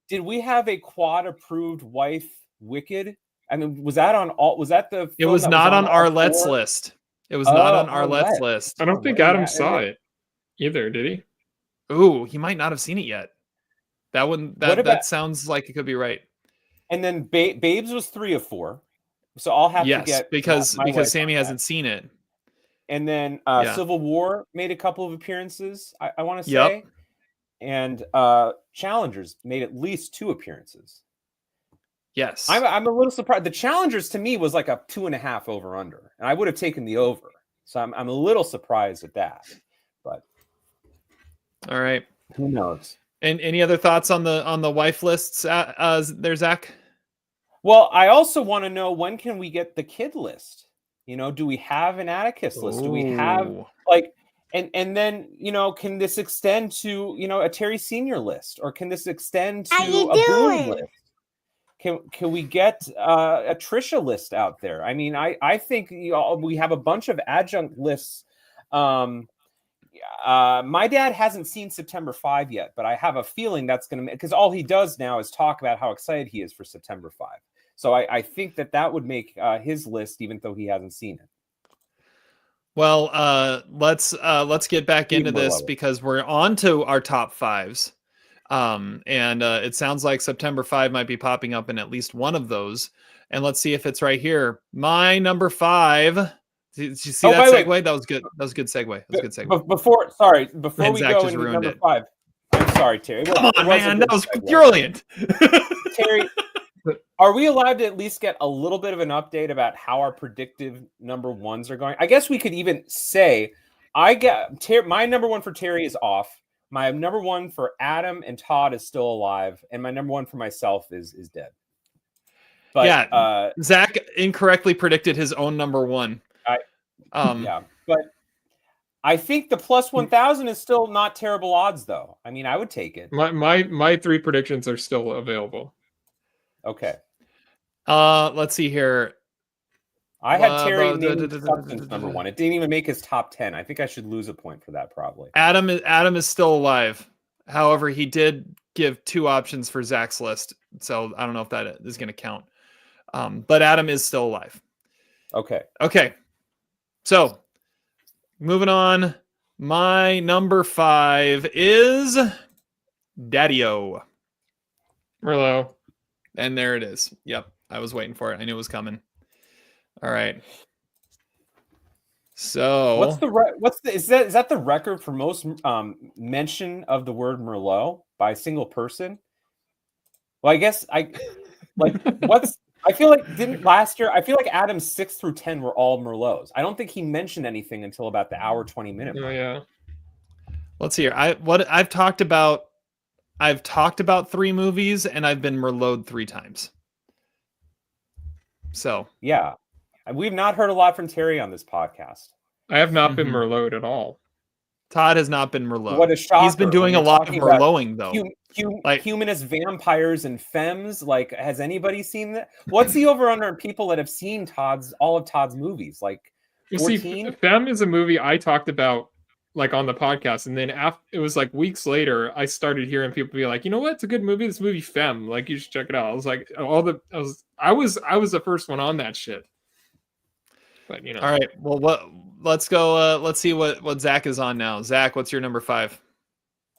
Did we have a quad approved wife Wicked? I mean, was that the? It was not on Arlette's list. It was not on Arlette's list. I don't think Adam saw it either, did he? Ooh, he might not have seen it yet. That one. That sounds like it could be right. And then Babes was 3 of 4, so I'll have to get because my wife Sammy on hasn't seen it. And then Civil War made a couple of appearances. I want to say, Yep. And Challengers made at least 2 appearances. Yes, I'm a little surprised. The Challengers to me was like a 2.5 over under, and I would have taken the over. So I'm a little surprised at that. But all right, who knows? And any other thoughts on the wife lists there, Zach? Well, I also want to know, when can we get the kid list? Do we have an Atticus list? Do we have and then, can this extend to, a Terry Senior list, or can this extend to a Boone list? Can we get a Trisha list out there? I mean, I think we have a bunch of adjunct lists. My dad hasn't seen September 5 yet, but I have a feeling that's going to, because all he does now is talk about how excited he is for September 5. So I think that would make his list, even though he hasn't seen it. Well, let's get back into this because we're on to our top 5s. And it sounds like September 5 might be popping up in at least one of those. And let's see if it's right here. My number 5. Did you see that segue? Wait. That was good. That was a good segue. Before we go into number 5. I'm sorry, Terry. Come on, man. That was brilliant. Terry, are we allowed to at least get a little bit of an update about how our predictive number 1s are going? I guess we could even say my number 1 for Terry is off. My number 1 for Adam and Todd is still alive, and my number 1 for myself is dead. But Zach incorrectly predicted his own number 1. But I think the plus 1,000 is still not terrible odds, though. I mean, I would take it. My 3 predictions are still available. Okay. Let's see here. I had Terry named Substance number 1. It didn't even make his top 10. I think I should lose a point for that, probably. Adam is still alive. However, he did give 2 options for Zach's list, so I don't know if that is going to count. But Adam is still alive. Okay. So, moving on. My number 5 is Daddy-O. Merlot. And there it is. Yep. I was waiting for it. I knew it was coming. All right. So is that the record for most mention of the word Merlot by a single person? Well, I guess I feel like last year Adam's 6 through 10 were all Merlots. I don't think he mentioned anything until about the hour 20 minute mark. Oh yeah. Let's see here. I've talked about 3 movies and I've been Merlot 3 times. So yeah. We've not heard a lot from Terry on this podcast. I have not been Merlot at all. Todd has not been Merlot. What a shocker. He's been doing a lot of Merloting, though. Humanist vampires and femmes. Like, has anybody seen that? What's the over-under on people that have seen all of Todd's movies? Like, 14? See, Femme is a movie I talked about like on the podcast, and then after it was like weeks later, I started hearing people be like, you know what, it's a good movie. This movie Femme, like you should check it out. I was like, I was the first one on that shit. But All right. Well, let's go. Let's see what Zach is on now. Zach, what's your number 5?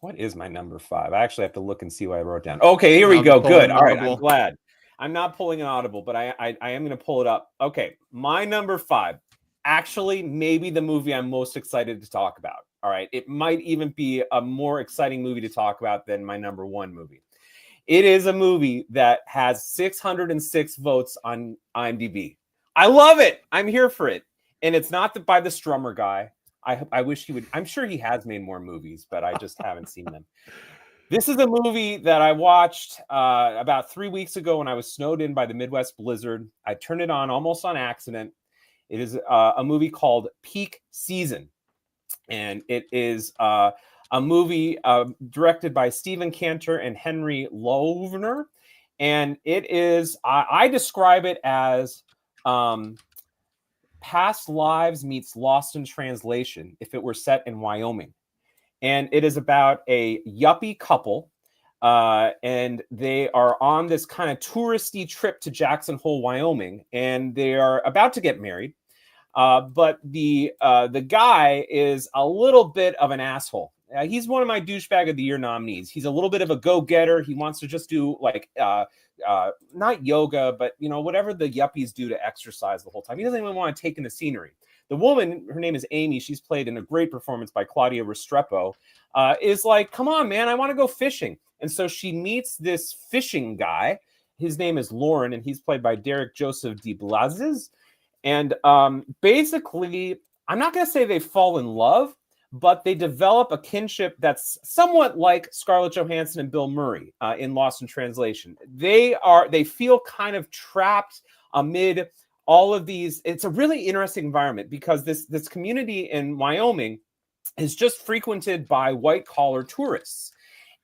What is my number 5? I actually have to look and see what I wrote down. Okay, here we I'm go. pulling Good. an All right, audible. I'm glad. I'm not pulling an audible, but I am going to pull it up. Okay, my number 5. Actually, maybe the movie I'm most excited to talk about. All right, it might even be a more exciting movie to talk about than my number 1 movie. It is a movie that has 606 votes on IMDb. I love it. I'm here for it. And it's not by the Strummer guy. I wish he would. I'm sure he has made more movies, but I just haven't seen them. This is a movie that I watched about 3 weeks ago when I was snowed in by the Midwest blizzard. I turned it on almost on accident. It is a movie called Peak Season. And it is a movie directed by Stephen Cantor and Henry Loevner. And it is, I describe it as Past Lives meets Lost in Translation if it were set in Wyoming. And it is about a yuppie couple, and they are on this kind of touristy trip to Jackson Hole, Wyoming, and they are about to get married. But the guy is a little bit of an asshole. He's one of my douchebag of the year nominees. He's a little bit of a go-getter. He wants to just do like not yoga, but whatever the yuppies do to exercise the whole time. He doesn't even want to take in the scenery. The woman, her name is Amy. She's played in a great performance by Claudia Restrepo. Is like, come on, man, I want to go fishing. And so she meets this fishing guy. His name is Lauren, and he's played by Derek Joseph DeBlazes. And basically, I'm not going to say they fall in love, but they develop a kinship that's somewhat like Scarlett Johansson and Bill Murray in Lost in Translation. They feel kind of trapped amid all of these. It's a really interesting environment because this community in Wyoming is just frequented by white-collar tourists.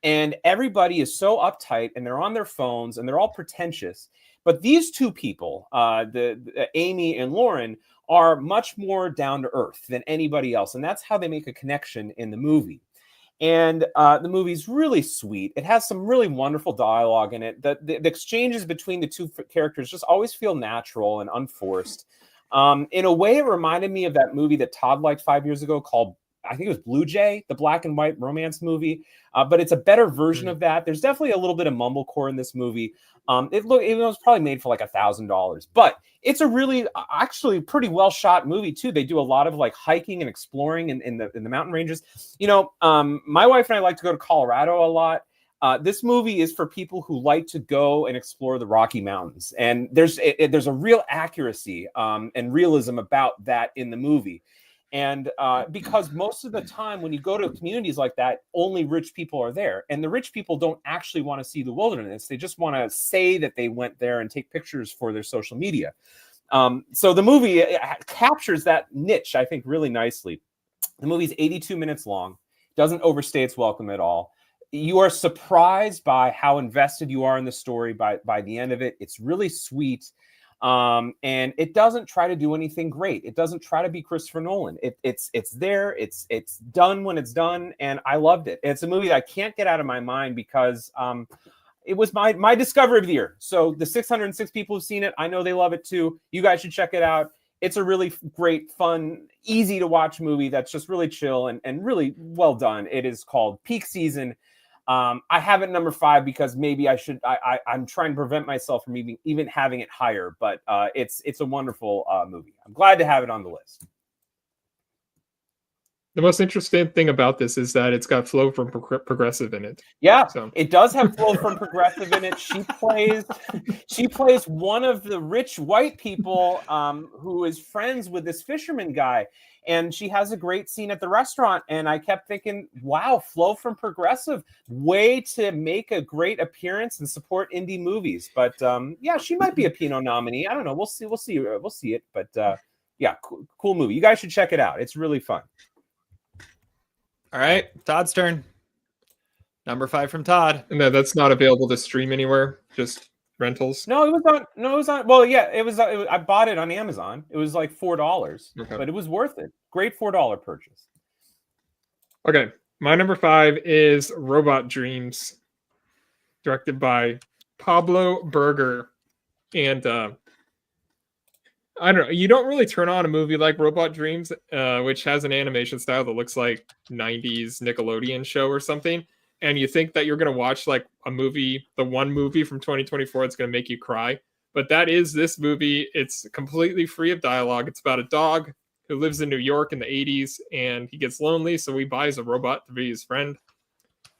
And everybody is so uptight, and they're on their phones, and they're all pretentious. But these two people, the Amy and Lauren, are much more down to earth than anybody else. And that's how they make a connection in the movie. And the movie's really sweet. It has some really wonderful dialogue in it. The exchanges between the two characters just always feel natural and unforced. In a way, it reminded me of that movie that Todd liked 5 years ago called, I think it was Blue Jay, the black and white romance movie. But it's a better version of that. There's definitely a little bit of mumblecore in this movie. It was probably made for like $1,000, but it's a really actually pretty well shot movie too. They do a lot of like hiking and exploring in the mountain ranges. My wife and I like to go to Colorado a lot. This movie is for people who like to go and explore the Rocky Mountains, and there's a real accuracy and realism about that in the movie. And because most of the time when you go to communities like that, only rich people are there. And the rich people don't actually want to see the wilderness. They just want to say that they went there and take pictures for their social media. So the movie captures that niche, I think, really nicely. The movie's 82 minutes long, doesn't overstay its welcome at all. You are surprised by how invested you are in the story by the end of it. It's really sweet. And it doesn't try to do anything great. It doesn't try to be Christopher Nolan. It's there. It's done when it's done. And I loved it. It's a movie that I can't get out of my mind because it was my discovery of the year. So the 606 people who've seen it, I know they love it too. You guys should check it out. It's a really great, fun, easy to watch movie that's just really chill and really well done. It is called Peak Season. I have it number 5 because maybe I'm trying to prevent myself from even having it higher, but it's a wonderful movie. I'm glad to have it on the list. The most interesting thing about this is that it's got Flo from Progressive in it. Yeah, so. It does have Flo from Progressive in it. She plays one of the rich white people who is friends with this fisherman guy. And she has a great scene at the restaurant. And I kept thinking, wow, Flo from Progressive, way to make a great appearance and support indie movies. But yeah, she might be a Pinot nominee. I don't know. We'll see it. But yeah, cool movie. You guys should check it out. It's really fun. All right, Todd's turn. Number 5 from Todd. And that's not available to stream anywhere, just rentals. No, it was on. Well, yeah, it was. I bought it on Amazon. It was like $4, but it was worth it. Great $4 purchase. Okay, my number 5 is Robot Dreams, directed by Pablo Berger, and I don't know. You don't really turn on a movie like Robot Dreams, which has an animation style that looks like 90s Nickelodeon show or something, and you think that you're going to watch like a movie, the one movie from 2024 that's going to make you cry. But that is this movie. It's completely free of dialogue. It's about a dog who lives in New York in the 80s, and he gets lonely, so he buys a robot to be his friend.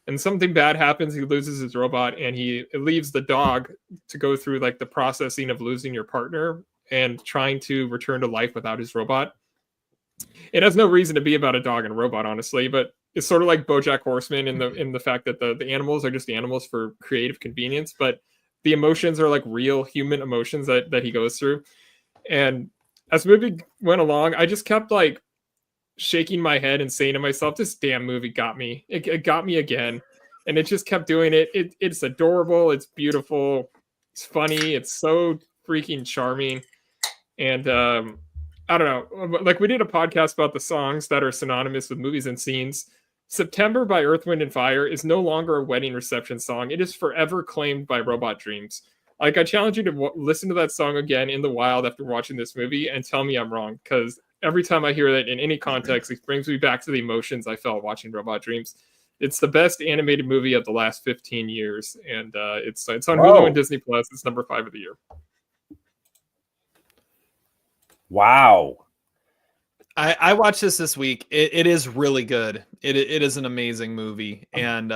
And something bad happens. He loses his robot, and he leaves the dog to go through like the processing of losing your partner and trying to return to life without his robot. It has no reason to be about a dog and a robot, honestly, but it's sort of like BoJack Horseman in the fact that the animals are just animals for creative convenience, but the emotions are like real human emotions that he goes through. And as the movie went along, I just kept like shaking my head and saying to myself, this damn movie got me. It got me again. And it just kept doing it. It's adorable. It's beautiful. It's funny. It's so freaking charming. And I don't know. Like, we did a podcast about the songs that are synonymous with movies and scenes. September by Earth, Wind, and Fire is no longer a wedding reception song. It is forever claimed by Robot Dreams. Like, I challenge you to listen to that song again in the wild after watching this movie and tell me I'm wrong, because every time I hear that in any context, it brings me back to the emotions I felt watching Robot Dreams. It's the best animated movie of the last 15 years, and it's on Hulu and Disney Plus. It's number 5 of the year. Wow. I watched this week. It is really good. It is an amazing movie, and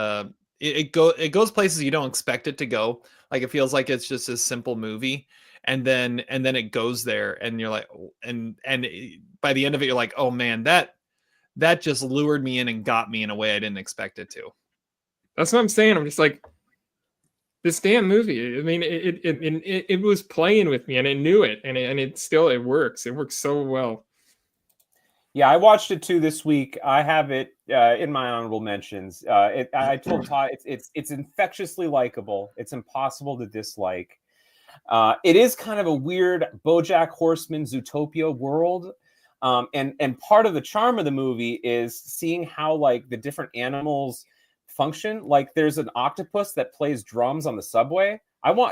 it goes places you don't expect it to go. Like, it feels like it's just a simple movie, and then it goes there, and you're like, and by the end of it, you're like, oh man, that just lured me in and got me in a way I didn't expect it to. That's what I'm saying. I'm just like, this damn movie. I mean, it was playing with me, and it knew it, and it works. It works so well. Yeah, I watched it too this week. I have it in my honorable mentions. I told Todd it's infectiously likable. It's impossible to dislike. It is kind of a weird BoJack Horseman Zootopia world, and part of the charm of the movie is seeing how like the different animals function. Like, there's an octopus that plays drums on the subway.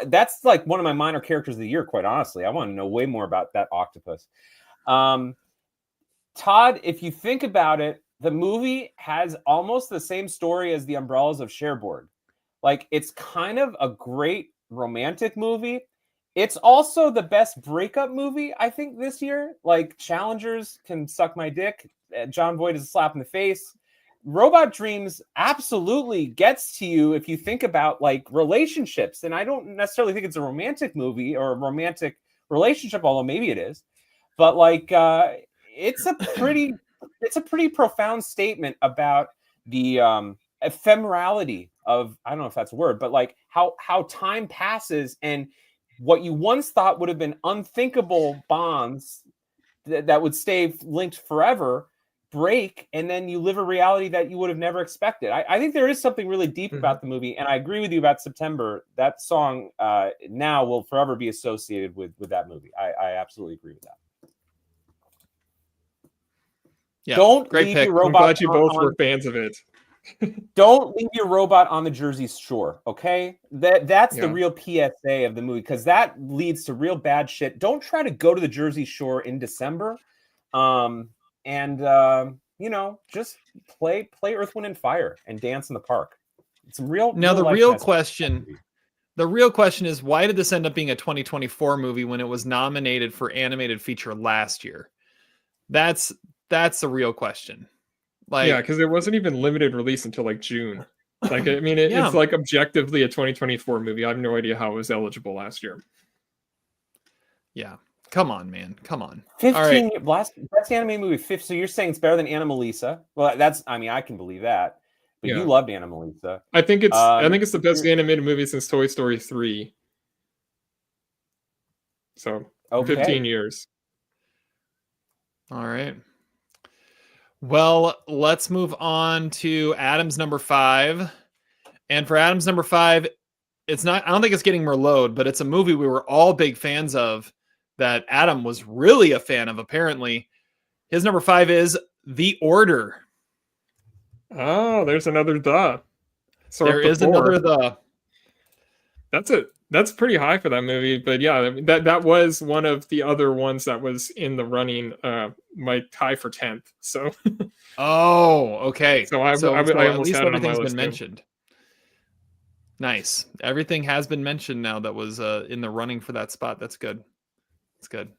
That's like one of my minor characters of the year. Quite honestly, I want to know way more about that octopus. Todd, if you think about it, the movie has almost the same story as The Umbrellas of Cherbourg. Like, it's kind of a great romantic movie. It's also the best breakup movie, I think, this year. Like, Challengers can suck my dick. John Voight is a slap in the face. Robot Dreams absolutely gets to you if you think about, like, relationships. And I don't necessarily think it's a romantic movie or a romantic relationship, although maybe it is. But, like, it's a pretty profound statement about the ephemerality of, I don't know if that's a word, but like how time passes, and what you once thought would have been unthinkable bonds that would stay linked forever break, and then you live a reality that you would have never expected. I think there is something really deep about the movie, and I agree with you about September. That song now will forever be associated with that movie. I absolutely agree with that. Yeah, don't great leave pick. your robot. I'm glad you both were fans of it. Don't leave your robot on the Jersey Shore, okay? That's the real PSA of the movie, because that leads to real bad shit. Don't try to go to the Jersey Shore in December, and just play Earth, Wind, and Fire and dance in the park. It's real. Now the real question is, why did this end up being a 2024 movie when it was nominated for animated feature last year? That's the real question. Like, yeah, because it wasn't even limited release until like June. Like, I mean, it's like objectively a 2024 movie. I have no idea how it was eligible last year. Yeah, come on, man, come on. 15 best animated movie. So you're saying it's better than Anomalisa? Well, I can believe that. But you loved Anomalisa. I think it's the best animated movie since Toy Story 3. So 15 years. All right. Well, let's move on to Adam's number 5. And for Adam's number 5, I don't think it's getting Merlot, but it's a movie we were all big fans of that Adam was really a fan of, apparently. His number 5 is The Order. Oh, there's another the. So there is another the. That's That's pretty high for that movie, but yeah, I mean, that was one of the other ones that was in the running. My tie for 10th. So Oh, okay. so I So at almost least had it on my everything's been list too. mentioned. Nice. Everything has been mentioned now that was in the running for that spot. That's good. That's good.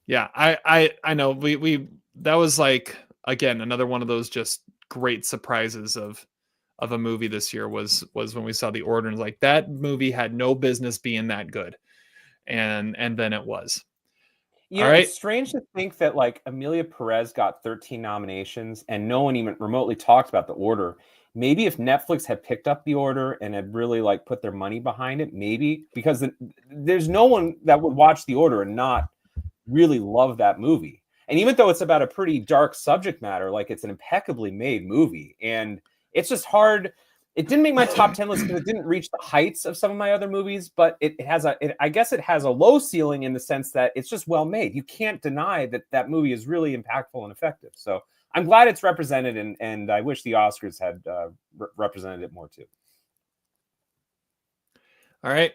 Yeah, I know we that was like, again, another one of those just great surprises of a movie this year was when we saw The Order, and like, that movie had no business being that good. And then it was. All right. It's strange to think that like Amelia Perez got 13 nominations and no one even remotely talked about The Order. Maybe if Netflix had picked up The Order and had really like put their money behind it, maybe, because there's no one that would watch The Order and not really love that movie. And even though it's about a pretty dark subject matter, like, it's an impeccably made movie. And it's just hard. It didn't make my top 10 list because it didn't reach the heights of some of my other movies, but I guess it has a low ceiling in the sense that it's just well made. You can't deny that that movie is really impactful and effective. So I'm glad it's represented, and I wish the Oscars had represented it more too. All right.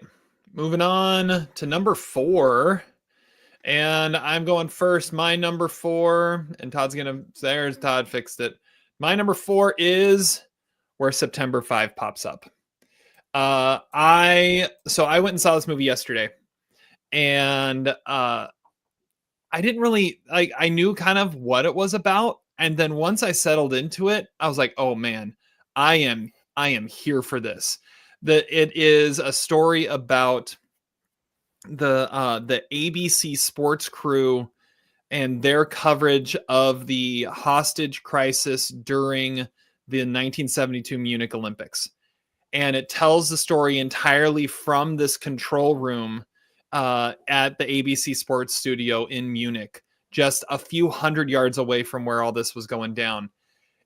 Moving on to number 4. And I'm going first. My number 4, and there's Todd fixed it. My number 4 is Where September 5 Pops Up. I went and saw this movie yesterday, and I didn't really like, I knew kind of what it was about. And then once I settled into it, I was like, oh man, I am here for this. That it is a story about the ABC sports crew and their coverage of the hostage crisis during the 1972 Munich Olympics. And it tells the story entirely from this control room at the ABC Sports studio in Munich, just a few hundred yards away from where all this was going down.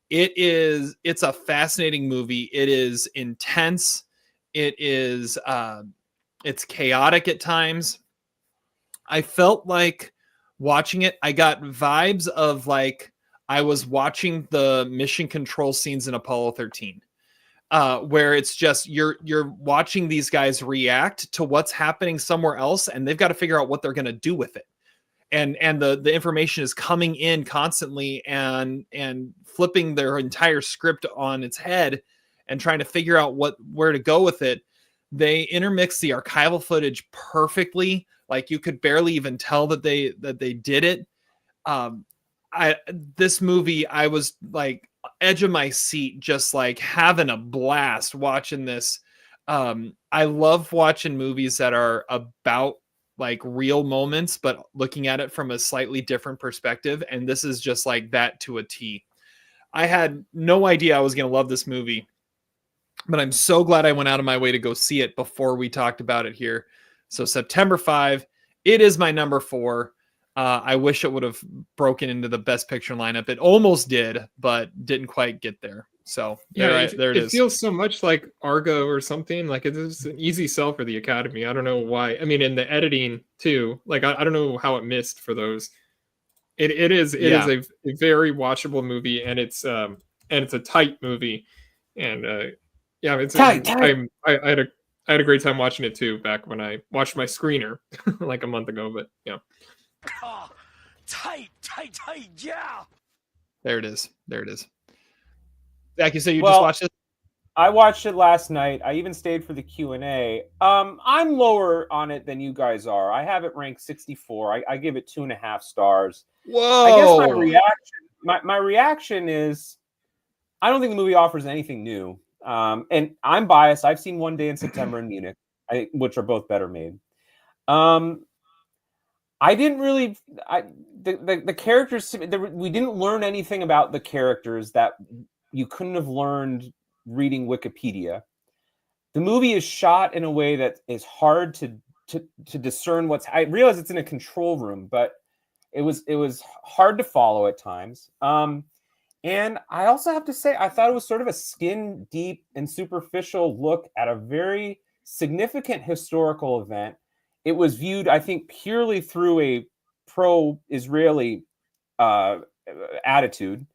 It's a fascinating movie. It is intense. It's chaotic at times. I felt like watching it, I got vibes of like I was watching the mission control scenes in Apollo 13. Where it's just you're watching these guys react to what's happening somewhere else, and they've got to figure out what they're going to do with it. And the information is coming in constantly and flipping their entire script on its head and trying to figure out where to go with it. They intermix the archival footage perfectly. Like, you could barely even tell that they did it. This movie, I was like edge of my seat, just like having a blast watching this. I love watching movies that are about like real moments, but looking at it from a slightly different perspective. And this is just like that to a T. I had no idea I was going to love this movie, but I'm so glad I went out of my way to go see it before we talked about it here. So September 5, it is my number 4. I wish it would have broken into the best picture lineup. It almost did, but didn't quite get there. So there it is. It feels so much like Argo or something. Like, it's an easy sell for the Academy. I don't know why. I mean, in the editing too. Like, I don't know how it missed for those. It is a very watchable movie, and it's a tight movie, and it's Tight. I had a great time watching it too back when I watched my screener like a month ago. But yeah. Oh, tight, yeah. There it is. Zach, you say you just watched it? I watched it last night. I even stayed for the Q&A. I'm lower on it than you guys are. I have it ranked 64. I give it 2.5 stars. Whoa! I guess my reaction is, I don't think the movie offers anything new. And I'm biased. I've seen One Day in September in Munich, which are both better made. I didn't really. The characters. We didn't learn anything about the characters that you couldn't have learned reading Wikipedia. The movie is shot in a way that is hard to discern what's. I realize it's in a control room, but it was hard to follow at times. And I also have to say, I thought it was sort of a skin deep and superficial look at a very significant historical event. It was viewed, I think, purely through a pro-Israeli attitude.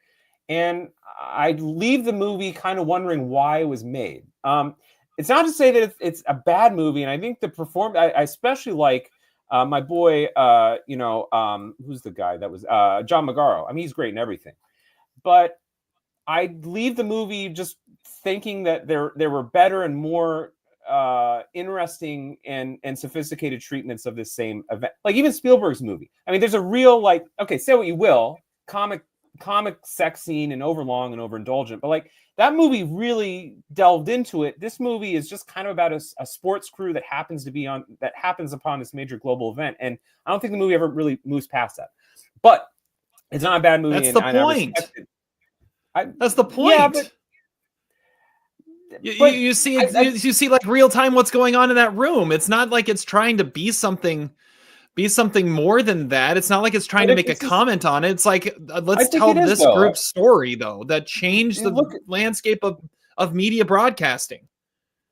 And I leave the movie kind of wondering why it was made. it's not to say that it's a bad movie, and I think I especially like my boy, who's the guy that was John Magaro. I mean, he's great in everything, but I leave the movie just thinking that there were better and more interesting and sophisticated treatments of this same event. Like even Spielberg's movie. I mean, there's a real say what you will, comic sex scene and overlong and overindulgent, but like that movie really delved into it. This movie is just kind of about a sports crew that happens upon this major global event, and I don't think the movie ever really moves past that. But it's not a bad movie. That's the point. That's the point. Yeah, you see like real time what's going on in that room. It's not like it's trying to be something more than that. It's not like it's trying to make a comment on it. It's like let's tell this group's story though that changed the landscape of media broadcasting.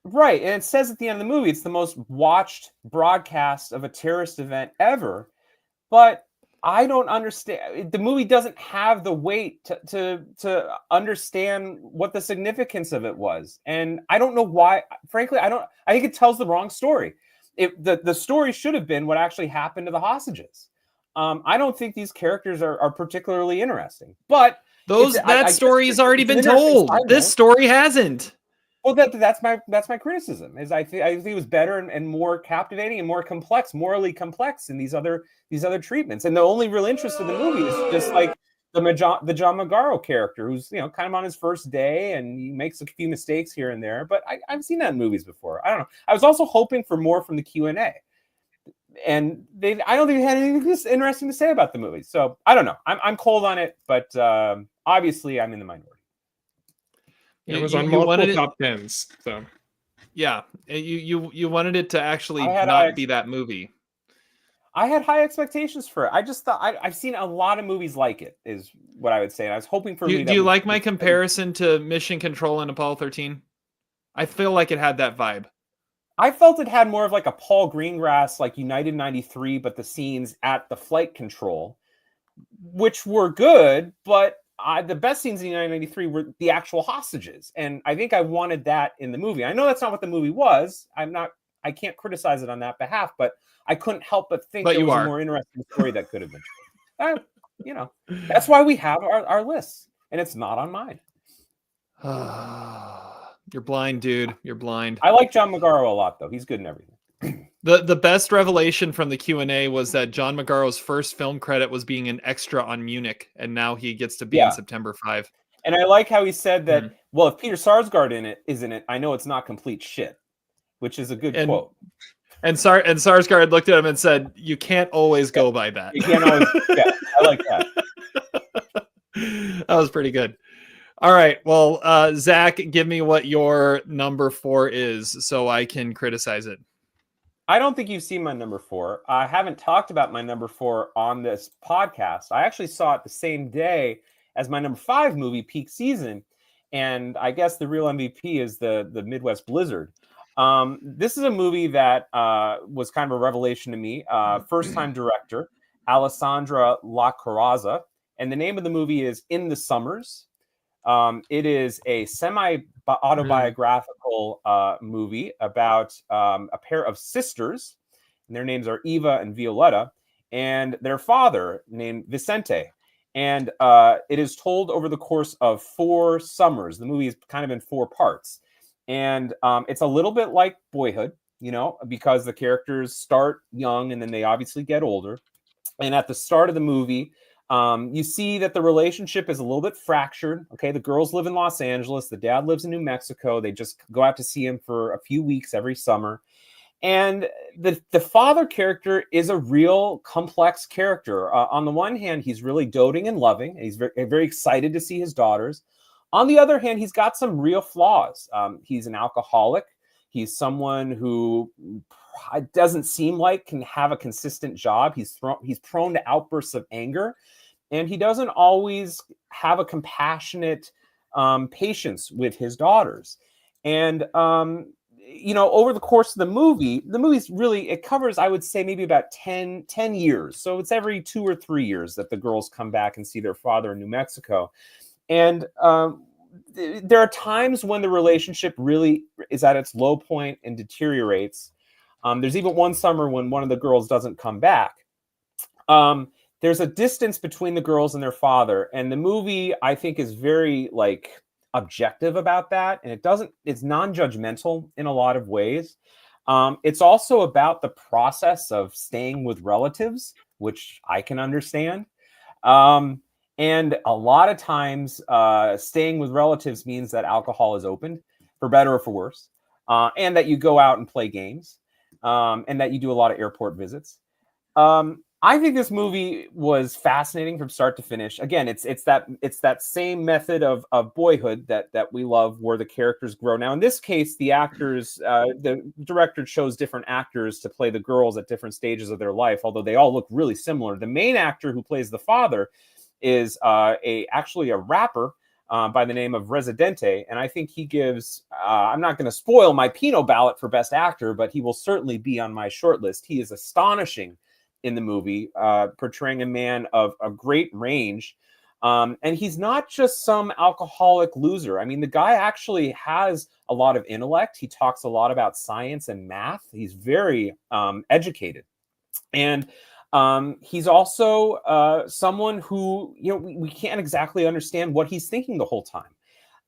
Right, and it says at the end of the movie it's the most watched broadcast of a terrorist event ever, but I don't understand. The movie doesn't have the weight to understand what the significance of it was, and I don't know why. Frankly, I think it tells the wrong story. The story should have been what actually happened to the hostages. I don't think these characters are particularly interesting, but that story has already been told. This story hasn't. Well, that's my criticism. Is I think it was better and more captivating and more complex, morally complex in these other treatments. And the only real interest of the movie is just like the John Magaro character, who's kind of on his first day and he makes a few mistakes here and there. But I've seen that in movies before. I don't know. I was also hoping for more from the Q&A, and I don't think they had anything interesting to say about the movie. So I don't know. I'm cold on it, but obviously I'm in the minority. It was on multiple top tens, so yeah, you wanted it to actually not be that movie. I had high expectations for it. I just thought I've seen a lot of movies like it, is what I would say. And I was hoping for. Do you like my comparison to Mission Control and Apollo 13? I feel like it had that vibe. I felt it had more of like a Paul Greengrass, like United 93, but the scenes at the flight control, which were good, but the best scenes in 1993 were the actual hostages, and I think I wanted that in the movie. I know that's not what the movie was. I can't criticize it on that behalf, but I couldn't help but think there was a more interesting story that could have been. That's why we have our lists, and it's not on mine. You're blind, dude. You're blind. I like John Magaro a lot, though. He's good in everything. The best revelation from the Q&A was that John Magaro's first film credit was being an extra on Munich, and now he gets to be in September 5. And I like how he said that, well, if Peter Sarsgaard is in it, I know it's not complete shit, which is a good quote. And Sarsgaard looked at him and said, you can't always go by that. You can't always, I like that. That was pretty good. All right. Well, Zach, give me what your number 4 is so I can criticize it. I don't think you've seen my number 4. I haven't talked about my number 4 on this podcast. I actually saw it the same day as my number 5 movie, Peak Season. And I guess the real MVP is the Midwest Blizzard. This is a movie that was kind of a revelation to me. First-time director, Alessandra La Carrazza. And the name of the movie is In the Summers. It is a semi-autobiographical movie about a pair of sisters, and their names are Eva and Violetta, and their father named Vicente. And it is told over the course of 4 summers. The movie is kind of in 4 parts. And it's a little bit like Boyhood, because the characters start young and then they obviously get older. And at the start of the movie, you see that the relationship is a little bit fractured. Okay, the girls live in Los Angeles. The dad lives in New Mexico. They just go out to see him for a few weeks every summer. And the father character is a real complex character. On the one hand, he's really doting and loving. And he's very, very excited to see his daughters. On the other hand, he's got some real flaws. He's an alcoholic. He's someone who doesn't seem like can have a consistent job. He's prone to outbursts of anger, and he doesn't always have a compassionate patience with his daughters. And over the course of the movie's really, it covers, I would say, maybe about 10 years. So it's every 2 or 3 years that the girls come back and see their father in New Mexico. And there are times when the relationship really is at its low point and deteriorates. There's even one summer when one of the girls doesn't come back. There's a distance between the girls and their father, and the movie, I think, is very like objective about that, and it's non-judgmental in a lot of ways. It's also about the process of staying with relatives, which I can understand. And a lot of times, staying with relatives means that alcohol is opened, for better or for worse, and that you go out and play games, and that you do a lot of airport visits. I think this movie was fascinating from start to finish. Again, it's that same method of boyhood that we love, where the characters grow. Now, in this case, the director chose different actors to play the girls at different stages of their life, although they all look really similar. The main actor who plays the father is actually a rapper by the name of Residente, and I think he gives. I'm not going to spoil my Pinot ballot for Best Actor, but he will certainly be on my short list. He is astonishing in the movie, portraying a man of a great range. And he's not just some alcoholic loser. I mean, the guy actually has a lot of intellect. He talks a lot about science and math. He's very educated. And he's also someone who, we can't exactly understand what he's thinking the whole time.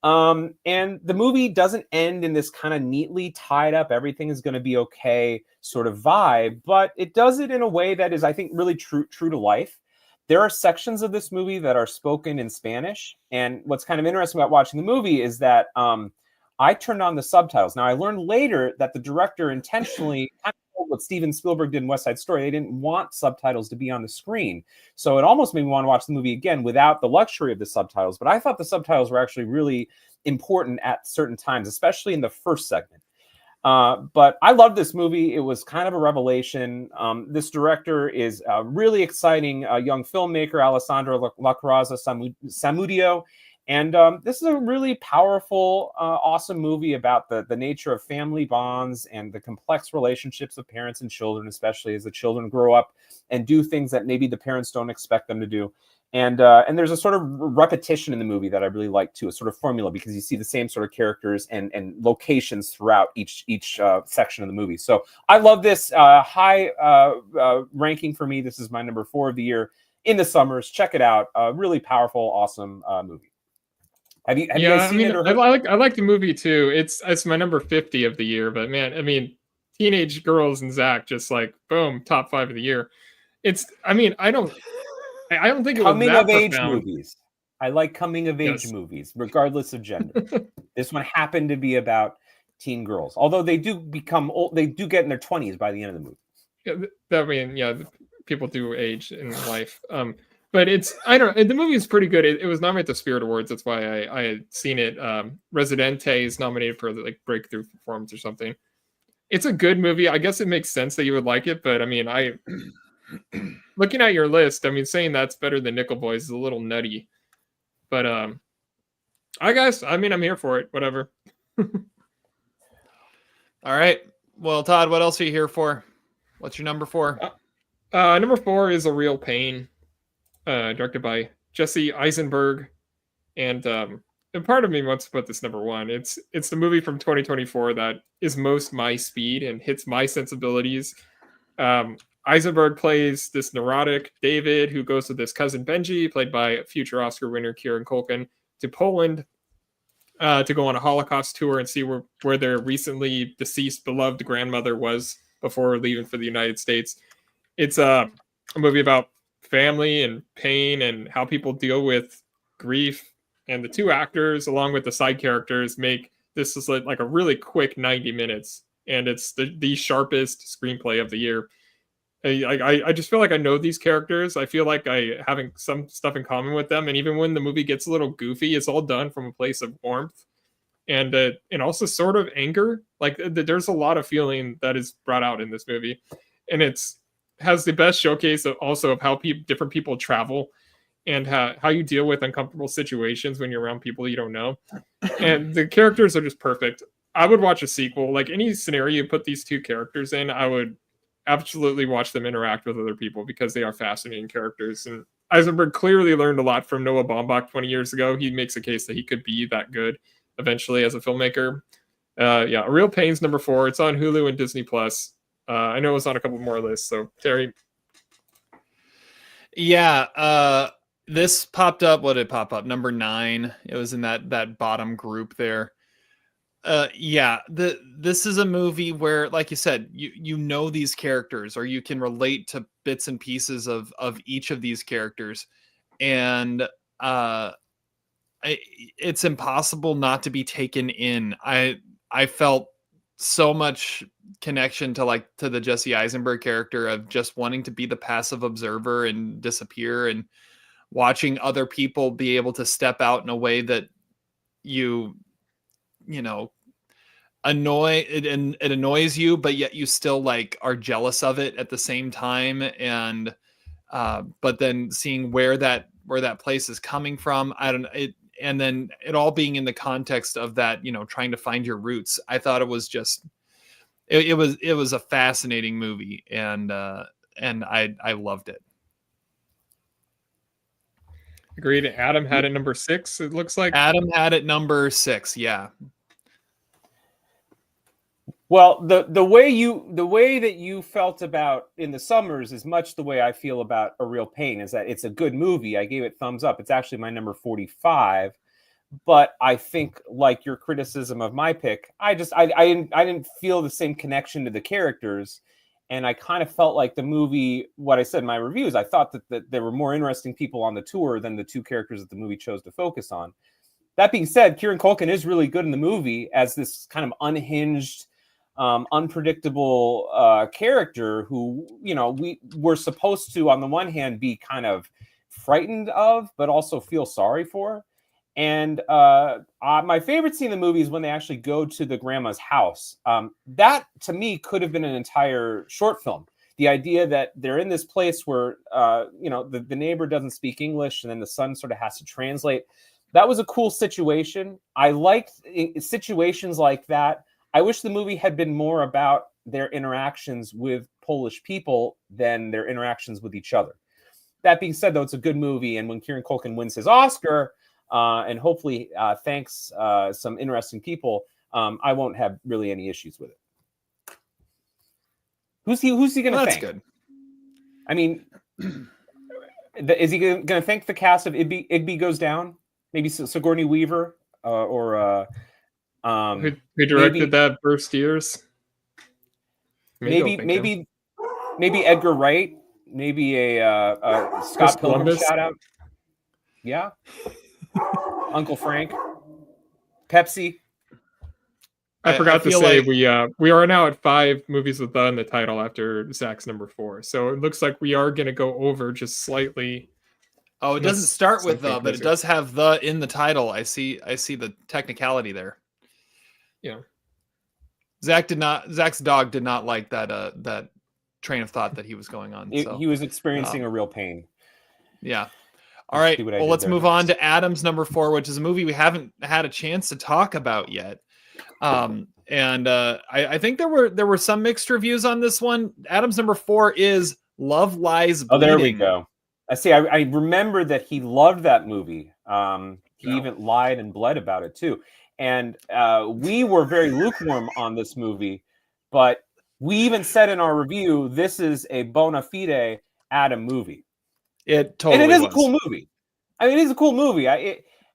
And the movie doesn't end in this kind of neatly tied up, everything is going to be okay sort of vibe, but it does it in a way that is, I think, really true to life. There are sections of this movie that are spoken in Spanish. And what's kind of interesting about watching the movie is that I turned on the subtitles. Now, I learned later that the director intentionally kind of what Steven Spielberg did in West Side Story. They didn't want subtitles to be on the screen. So it almost made me want to watch the movie again without the luxury of the subtitles. But I thought the subtitles were actually really important at certain times, especially in the first segment. But I love this movie. It was kind of a revelation. This director is a really exciting young filmmaker, Alessandro Lacraza Samudio. And this is a really powerful, awesome movie about the nature of family bonds and the complex relationships of parents and children, especially as the children grow up and do things that maybe the parents don't expect them to do. And there's a sort of repetition in the movie that I really like too, a sort of formula, because you see the same sort of characters and locations throughout each section of the movie. So I love this. High ranking for me. This is my number 4 of the year in the summers. Check it out. Really powerful, awesome movie. Have you guys seen it or heard? I like the movie too. It's my number 50 of the year, but man, I mean, Teenage Girls and Zach, just like boom, top 5 of the year. I don't think it was that coming of age profound. movies. I like coming of age movies, regardless of gender. This one happened to be about teen girls, although they do become old. They do get in their 20s by the end of the movie. People do age in life. But the movie is pretty good. It was nominated at the Spirit Awards. That's why I had seen it. Residente is nominated for like breakthrough performance or something. It's a good movie. I guess it makes sense that you would like it, but I mean, looking at your list, I mean, saying that's better than Nickel Boys is a little nutty. But I guess, I mean, I'm here for it. Whatever. All right. Well, Todd, what else are you here for? What's your number 4? Number 4 is A Real Pain, directed by Jesse Eisenberg. And part of me wants to put this number 1. It's the movie from 2024 that is most my speed and hits my sensibilities. Eisenberg plays this neurotic David who goes with his cousin Benji, played by future Oscar winner Kieran Culkin, to Poland to go on a Holocaust tour and see where their recently deceased beloved grandmother was before leaving for the United States. It's a movie about family and pain and how people deal with grief. And the 2 actors, along with the side characters, make this is like a really quick 90 minutes. And it's the sharpest screenplay of the year. I just feel like I know these characters. I feel like I having some stuff in common with them. And even when the movie gets a little goofy, it's all done from a place of warmth and also sort of anger. Like there's a lot of feeling that is brought out in this movie. And has the best showcase of how different people travel and how you deal with uncomfortable situations when you're around people you don't know. And the characters are just perfect. I would watch a sequel. Like any scenario you put these 2 characters in, I would absolutely watch them interact with other people because they are fascinating characters. And Eisenberg clearly learned a lot from Noah Baumbach 20 years ago. He makes a case that he could be that good eventually as a filmmaker. Yeah, A Real Pain's number 4. It's on Hulu and Disney Plus. I know it was on a couple more lists. So Terry. Yeah, this popped up. What did it pop up? Number 9. It was in that bottom group there. Yeah, this is a movie where, like you said, you know these characters, or you can relate to bits and pieces of each of these characters, and it's impossible not to be taken in. I felt so much connection to the Jesse Eisenberg character of just wanting to be the passive observer and disappear, and watching other people be able to step out in a way that you know it annoys you, but yet you still are jealous of it at the same time. And but then seeing where that place is coming from, and then it all being in the context of that, trying to find your roots. I thought it was just it was a fascinating movie, and I loved it. Agreed. Adam had it number 6. It looks like Adam had it number 6. Yeah. Well, the way that you felt about In the Summers is much the way I feel about A Real Pain, is that it's a good movie. I gave it thumbs up. It's actually my number 45. But I think, like your criticism of my pick, I didn't feel the same connection to the characters. And I kind of felt like the movie, what I said in my reviews, I thought that there were more interesting people on the tour than the 2 characters that the movie chose to focus on. That being said, Kieran Culkin is really good in the movie as this kind of unhinged, unpredictable character who, we're supposed to, on the one hand, be kind of frightened of, but also feel sorry for. And my favorite scene in the movie is when they actually go to the grandma's house. That, to me, could have been an entire short film. The idea that they're in this place where, the neighbor doesn't speak English, and then the son sort of has to translate. That was a cool situation. I liked situations like that. I wish the movie had been more about their interactions with Polish people than their interactions with each other. That being said, though, it's a good movie. And when Kieran Culkin wins his Oscar, and hopefully thanks some interesting people, I won't have really any issues with it. Who's he going to thank? That's good. I mean, is he going to thank the cast of Igby Goes Down? Maybe Sigourney Weaver or who directed that First Years? Maybe Edgar Wright. Maybe a Scott Pilgrim shout out. Yeah. Uncle Frank. Pepsi. I forgot to say we are now at 5 movies with "the" in the title after Zach's number 4. So it looks like we are going to go over just slightly. Oh, it doesn't start with "the," but it does have "the" in the title. I see the technicality there. Yeah. Zach's dog did not like that train of thought that he was going on. He was experiencing a real pain. Yeah. All right. Well, let's move on to Adam's number 4, which is a movie we haven't had a chance to talk about yet. I think there were some mixed reviews on this one. Adam's number 4 is Love Lies Bleeding. Oh, there we go. I see. I remember that he loved that movie. He even lied and bled about it too. And we were very lukewarm on this movie, but we even said in our review, this is a bona fide Adam movie. It totally and it is was. A cool movie. I mean, it is a cool movie.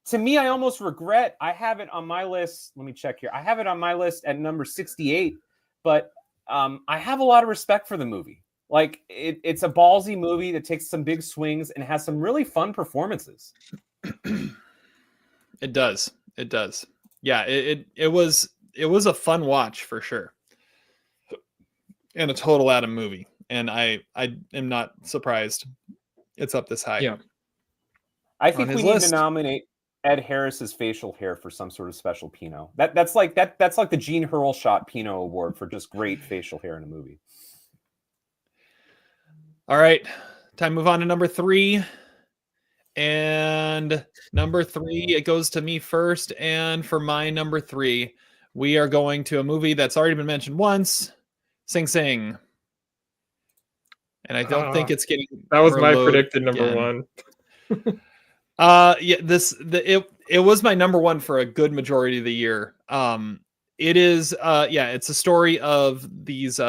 To me, I almost regret. I have it on my list. Let me check here. I have it on my list at number 68, but I have a lot of respect for the movie. Like, it's a ballsy movie that takes some big swings and has some really fun performances. It does. Yeah, it was a fun watch for sure. And a total Adam movie. And I am not surprised it's up this high. Yeah. I think we need to nominate Ed Harris's facial hair for some sort of special Pinot. That's like the Gene Hurlshot Pinot Award for just great facial hair in a movie. All right. Time to move on to number 3. And number 3, it goes to me first. And for my number 3, we are going to a movie that's already been mentioned once. Sing Sing. and I don't think it's getting. That was my Merlot predicted number again. one. Yeah, it was my number one for a good majority of the year. It is it's a story of these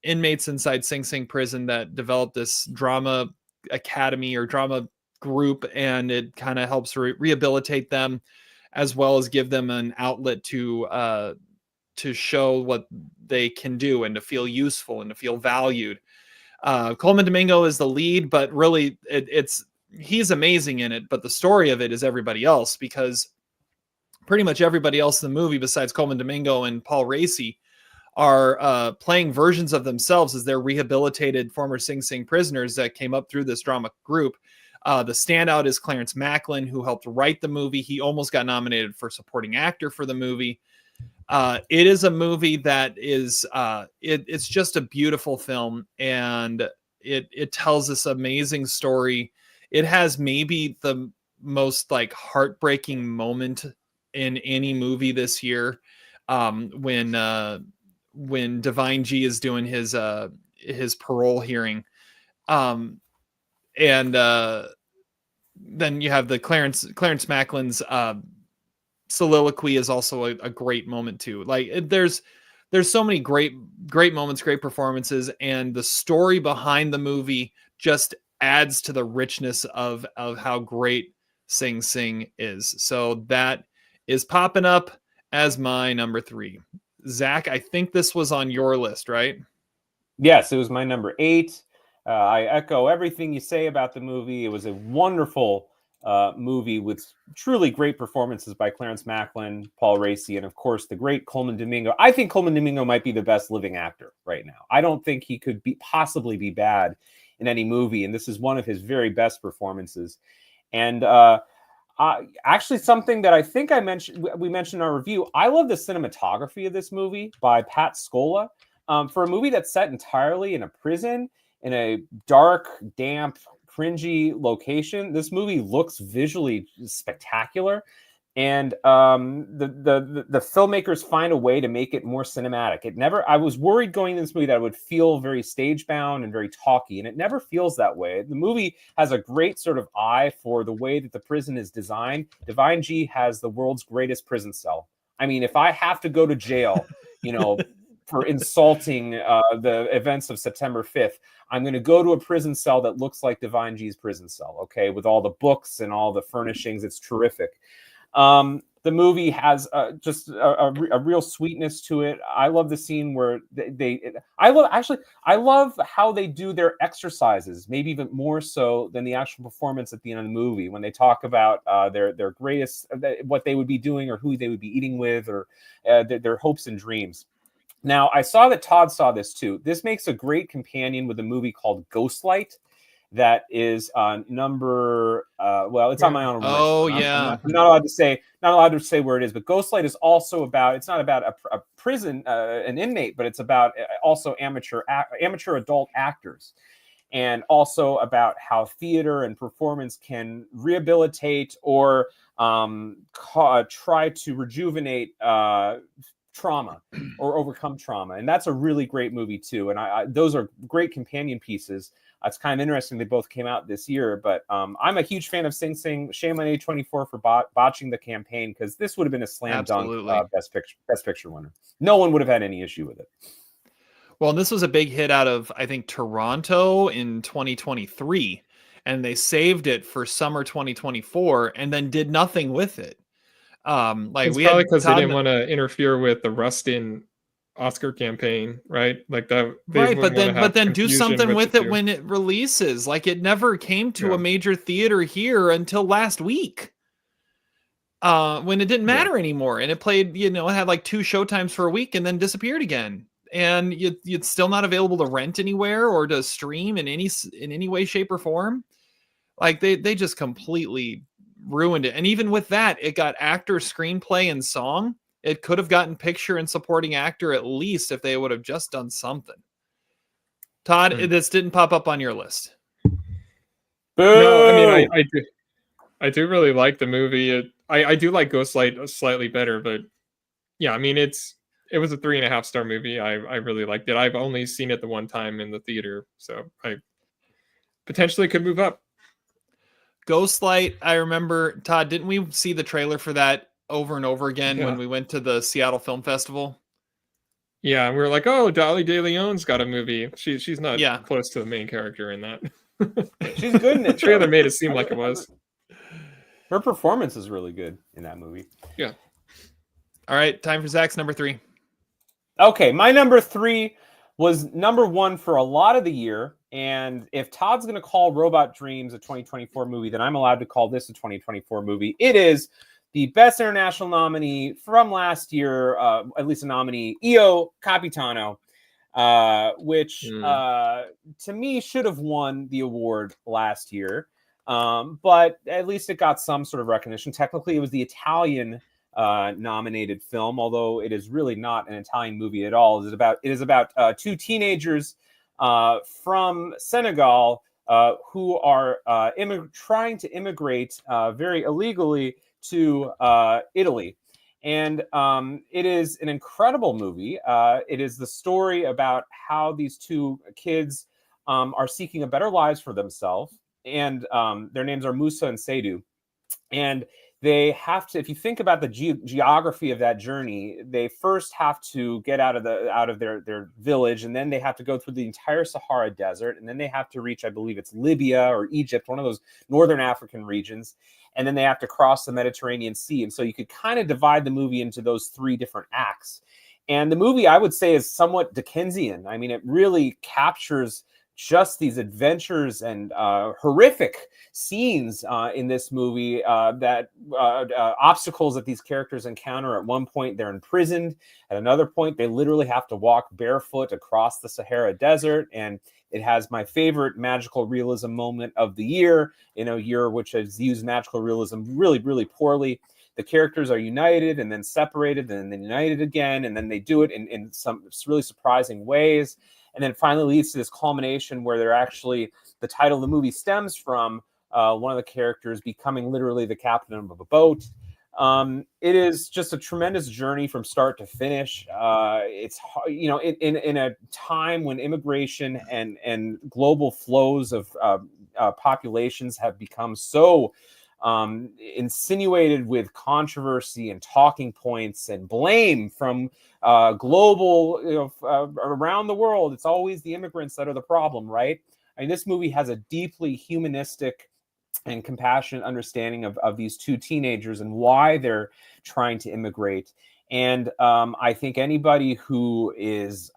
inmates inside Sing Sing prison that developed this drama academy or drama group, and it kind of helps rehabilitate them as well as give them an outlet to show what they can do and to feel useful and to feel valued. Coleman Domingo is the lead, but really he's amazing in it, but the story of it is everybody else, because pretty much everybody else in the movie besides Coleman Domingo and Paul Raci are playing versions of themselves as they're rehabilitated former Sing Sing prisoners that came up through this drama group. The standout is Clarence Macklin, who helped write the movie. He almost got nominated for supporting actor for the movie. It is a movie that is it's just a beautiful film, and it tells this amazing story. It has maybe the most like heartbreaking moment in any movie this year, when Divine G is doing his parole hearing, and then you have the Clarence Macklin's soliloquy is also a great moment too. Like there's so many great moments, great performances, and the story behind the movie just adds to the richness of how great Sing Sing is. So that is popping up as my number 3. Zach, I think this was on your list, right? Yes, it was my number 8. I echo everything you say about the movie. It was a wonderful movie with truly great performances by Clarence Macklin, Paul Raci, and of course the great Coleman Domingo. I think Coleman Domingo might be the best living actor right now. I don't think he could possibly be bad in any movie, and this is one of his very best performances. And actually, something that I think we mentioned in our review, I love the cinematography of this movie by Pat Scola. For a movie that's set entirely in a prison, in a dark, damp, cringy location, this movie looks visually spectacular, and the filmmakers find a way to make it more cinematic. I was worried going into this movie that it would feel very stage bound and very talky, and it never feels that way. The movie has a great sort of eye for the way that the prison is designed. Divine G has the world's greatest prison cell. I mean, if I have to go to jail, for insulting the events of September 5th, I'm going to go to a prison cell that looks like Divine G's prison cell, okay, with all the books and all the furnishings. It's terrific. The movie has just a real sweetness to it. I love the scene where I love how they do their exercises, maybe even more so than the actual performance at the end of the movie, when they talk about their greatest, what they would be doing or who they would be eating with, or their hopes and dreams. Now, I saw that Todd saw this too. This makes a great companion with a movie called Ghostlight that is on number it's on my honorable mention. Oh, yeah. I'm not allowed to say where it is, but Ghostlight is also about, it's not about a prison, an inmate, but it's about also amateur adult actors, and also about how theater and performance can rehabilitate or try to rejuvenate trauma or overcome trauma. And that's a really great movie too. And those are great companion pieces. It's kind of interesting they both came out this year, but I'm a huge fan of Sing Sing. Shame on A24 for botching the campaign, because this would have been a slam dunk best picture winner. No one would have had any issue with it. Well, this was a big hit out of, I think, Toronto in 2023, and they saved it for summer 2024 and then did nothing with it. It's probably because they didn't want to interfere with the Rustin Oscar campaign, right? Like that, right? But then do something with it when it releases. Like, it never came to a major theater here until last week, when it didn't matter anymore, and it played. It had like 2 showtimes for a week and then disappeared again. And it's still not available to rent anywhere or to stream in any way, shape, or form. Like they just completely ruined it. And even with that, it got actor, screenplay, and song. It could have gotten picture and supporting actor at least if they would have just done something. Todd, this didn't pop up on your list. No, I mean, I do really like the movie. I do like Ghostlight slightly better, but yeah, I mean, it was a 3.5-star movie. I really liked it. I've only seen it the one time in the theater, so potentially could move up. Ghostlight, I remember, Todd, didn't we see the trailer for that over and over again when we went to the Seattle Film Festival? Yeah, and we were like, oh, Dolly De Leon's got a movie. She's not close to the main character in that. She's good in it. The trailer made it seem like it was. Her performance is really good in that movie. Yeah. All right, time for Zach's number 3. Okay, my number 3 was number 1 for a lot of the year. And if Todd's going to call Robot Dreams a 2024 movie, then I'm allowed to call this a 2024 movie. It is the Best International nominee from last year, at least a nominee, Io Capitano, which to me should have won the award last year. But at least it got some sort of recognition. Technically, it was the Italian nominated film, although it is really not an Italian movie at all. It is about 2 teenagers from Senegal who are trying to immigrate very illegally to Italy. And it is an incredible movie. It is the story about how these 2 kids are seeking a better lives for themselves. And their names are Musa and Seydou. And they have to, if you think about the geography of that journey, they first have to get out of their village, and then they have to go through the entire Sahara Desert, and then they have to reach, I believe it's Libya or Egypt, one of those northern African regions, and then they have to cross the Mediterranean Sea. And so you could kind of divide the movie into those 3 different acts. And the movie, I would say, is somewhat Dickensian. I mean, it really captures just these adventures and horrific scenes in this movie, obstacles that these characters encounter. At one point, they're imprisoned. At another point, they literally have to walk barefoot across the Sahara Desert. And it has my favorite magical realism moment of the year, in a year which has used magical realism really, really poorly. The characters are united and then separated and then united again. And then they do it in some really surprising ways. And then finally leads to this culmination where the title of the movie stems from one of the characters becoming literally the captain of a boat. It is just a tremendous journey from start to finish. It's, in a time when immigration and global flows of populations have become so insinuated with controversy and talking points and blame from global, around the world. It's always the immigrants that are the problem, right? I mean, this movie has a deeply humanistic and compassionate understanding of these 2 teenagers and why they're trying to immigrate. And I think anybody who is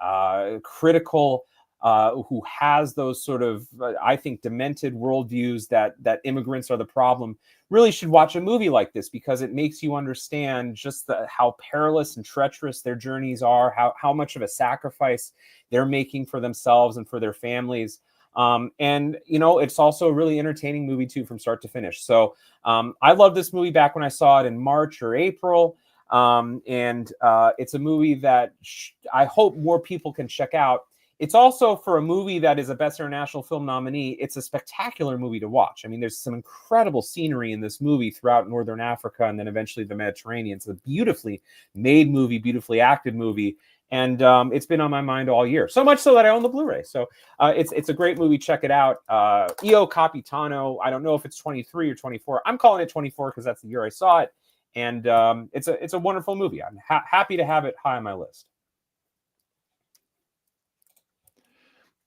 critical, who has those sort of, I think, demented worldviews that immigrants are the problem, really should watch a movie like this, because it makes you understand just how perilous and treacherous their journeys are, how much of a sacrifice they're making for themselves and for their families. And, it's also a really entertaining movie, too, from start to finish. So I loved this movie back when I saw it in March or April. And it's a movie that I hope more people can check out. It's also, for a movie that is a Best International Film nominee, it's a spectacular movie to watch. I mean, there's some incredible scenery in this movie throughout Northern Africa and then eventually the Mediterranean. It's a beautifully made movie, beautifully acted movie. And it's been on my mind all year, so much so that I own the Blu-ray. So it's a great movie. Check it out. Io Capitano. I don't know if it's 23 or 24. I'm calling it 24 because that's the year I saw it. And it's a wonderful movie. I'm happy to have it high on my list.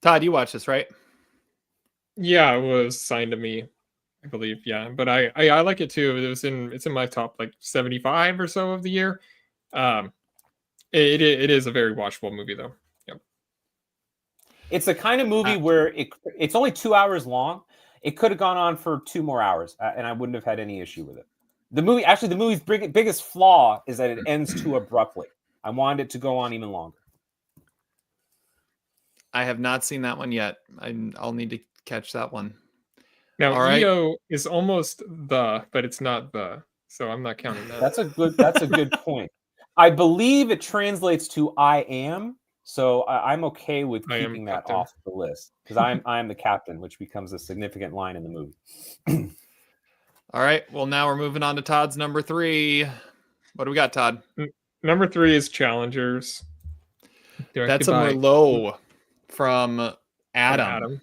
Todd, you watched this, right? Yeah, it was signed to me, I believe. Yeah, but I like it too. It's in my top 75 or so of the year. It is a very watchable movie though. Yep. It's the kind of movie where it's only 2 hours long. It could have gone on for 2 more hours, and I wouldn't have had any issue with it. The movie's biggest flaw is that it ends too abruptly. I wanted it to go on even longer. I have not seen that one yet. I'll need to catch that one. Now, all right. EO is almost but it's not so I'm not counting that. That's a good point. I believe it translates to I am, so I'm okay with keeping that off the list, because I'm the captain, which becomes a significant line in the movie. All right. Well, now we're moving on to Todd's number 3. What do we got, Todd? Number 3 is Challengers. That's a Merlot from Adam.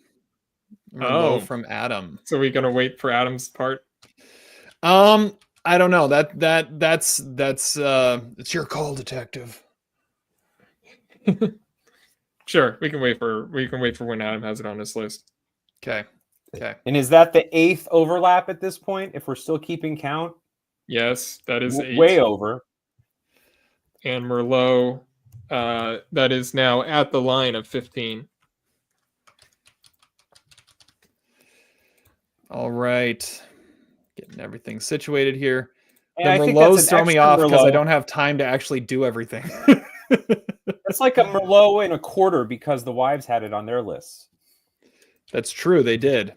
Merlot from Adam. So we're gonna wait for Adam's part. I don't know. That's it's your call, detective. Sure, we can wait for when Adam has it on his list. Okay. And is that the 8th overlap at this point? If we're still keeping count, Yes, that is 8. way over. And Merlot, that is now at the line of 15. All right. Getting everything situated here. And The I think that's Merlots an throw me extra off because I Merlot. don't have time to actually do everything. It's like a Merlot and a quarter because the wives had it on their lists. That's true. They did.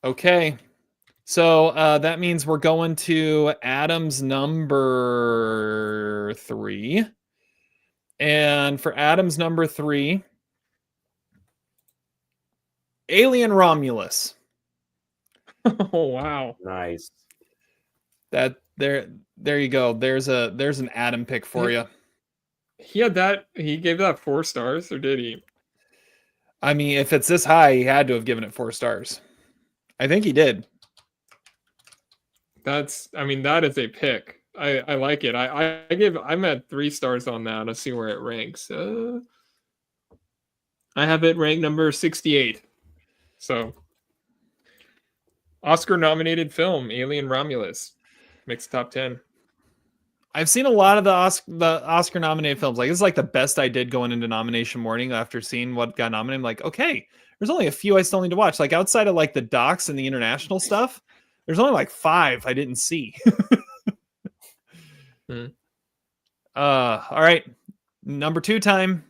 Okay. So that means we're going to Adam's number 3. And for Adam's number 3, Alien Romulus. Oh wow. Nice. That there you go. There's an Adam pick for you. He had that. He gave that 4 stars, or did he? I mean, if it's this high, he had to have given it 4 stars. I think he did. That is a pick. I like it. I'm at 3 stars on that. Let's see where it ranks. I have it ranked number 68. So Oscar nominated film, Alien Romulus. Makes top 10. I've seen a lot of the Oscar nominated films. Like, this is like the best I did going into nomination morning after seeing what got nominated. I'm like, okay, there's only a few I still need to watch. Like, outside of like the docs and the international stuff, there's only like 5 I didn't see. All right. Number 2 time.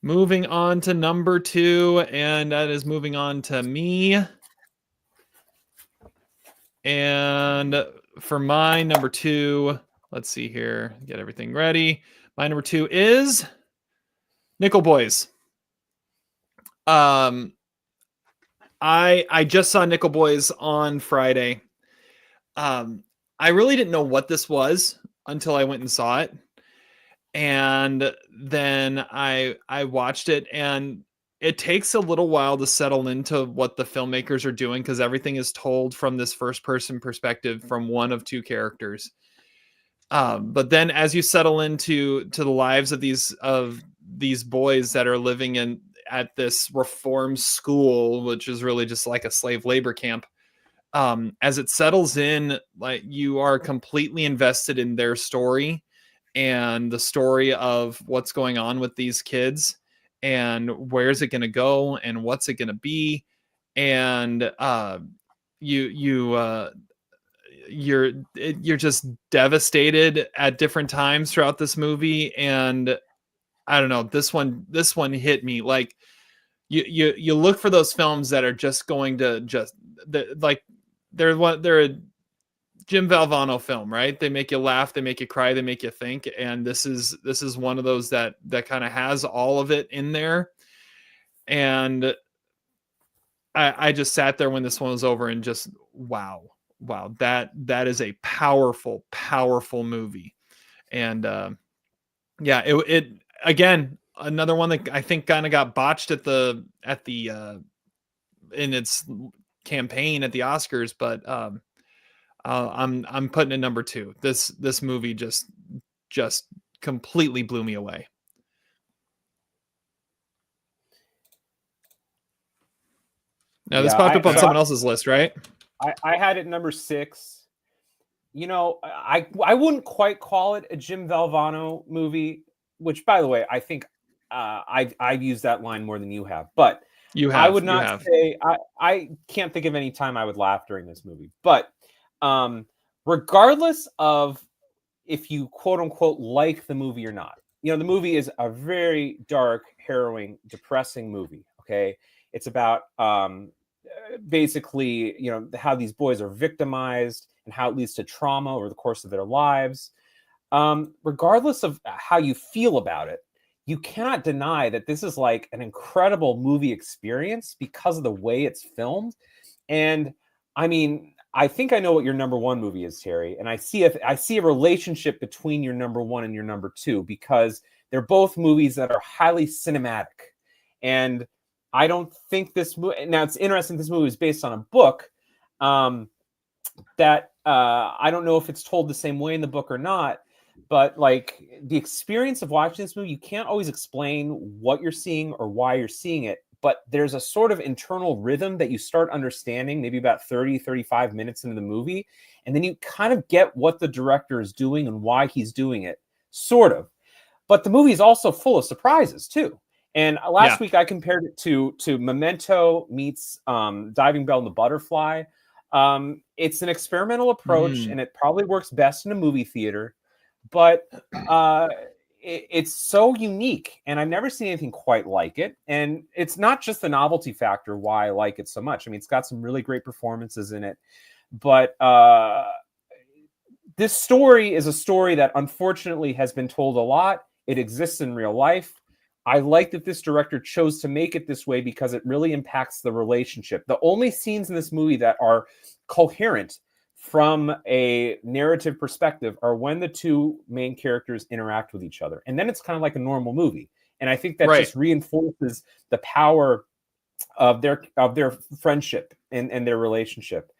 Moving on to number 2, and that is moving on to me. And for my number 2, let's see here, get everything ready. My number 2 is Nickel Boys. I just saw Nickel Boys on Friday. I really didn't know what this was until I went and saw it. And then I watched it, and it takes a little while to settle into what the filmmakers are doing because everything is told from this first person perspective from one of 2 characters. But then as you settle into the lives of these boys that are living at this reform school, which is really just like a slave labor camp, as it settles in, like, you are completely invested in their story and the story of what's going on with these kids and where's it going to go and what's it going to be. And you're just devastated at different times throughout this movie. And I don't know, this one hit me. Like, you look for those films that are just going to they're a Jim Valvano film, right? They make you laugh, they make you cry, they make you think. And this is one of those that kind of has all of it in there. And I just sat there when this one was over and just, wow, that is a powerful, powerful movie. And yeah, it again, another one that I think kind of got botched at the in its campaign at the Oscars, but I'm putting it number 2. This movie just completely blew me away. Now, this popped up on someone else's list, right? I had it number 6. You know, I wouldn't quite call it a Jim Valvano movie, which, by the way, I think I've used that line more than you have. But you have. I would not say I can't think of any time I would laugh during this movie. But regardless of if you quote unquote like the movie or not, you know, the movie is a very dark, harrowing, depressing movie. Okay, it's about basically, you know, how these boys are victimized and how it leads to trauma over the course of their lives. Regardless of how you feel about it, you cannot deny that this is like an incredible movie experience because of the way it's filmed. And I mean, I think I know what your number 1 movie is, Terry. And I see a relationship between your number 1 and your number 2 because they're both movies that are highly cinematic. And I don't think this movie. Now it's interesting. This movie is based on a book that I don't know if it's told the same way in the book or not. But like the experience of watching this movie, you can't always explain what you're seeing or why you're seeing it. But there's a sort of internal rhythm that you start understanding maybe about 30, 35 minutes into the movie. And then you kind of get what the director is doing and why he's doing it, sort of. But the movie is also full of surprises, too. And last week I compared it to Memento meets Diving Bell and the Butterfly. It's an experimental approach, and it probably works best in a movie theater. But it's so unique, and I've never seen anything quite like it. And it's not just the novelty factor why I like it so much. I mean, it's got some really great performances in it. But this story is a story that unfortunately has been told a lot. It exists in real life. I like that this director chose to make it this way because it really impacts the relationship. The only scenes in this movie that are coherent from a narrative perspective are when the two main characters interact with each other. And then it's kind of like a normal movie. And I think that just reinforces the power of their friendship and their relationship.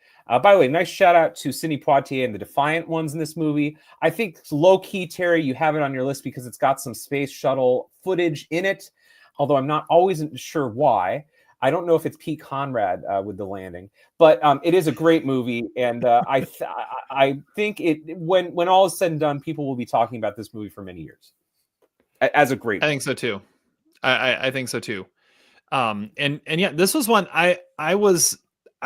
By the way, nice shout out to Sidney Poitier and the Defiant Ones in this movie. I think low key, Terry, you have it on your list because it's got some space shuttle footage in it, although I'm not always sure why. I don't know if it's Pete Conrad with the landing, but it is a great movie, and I think it when all is said and done, people will be talking about this movie for many years as a great. I think so too. I think so too. And yeah, this was one I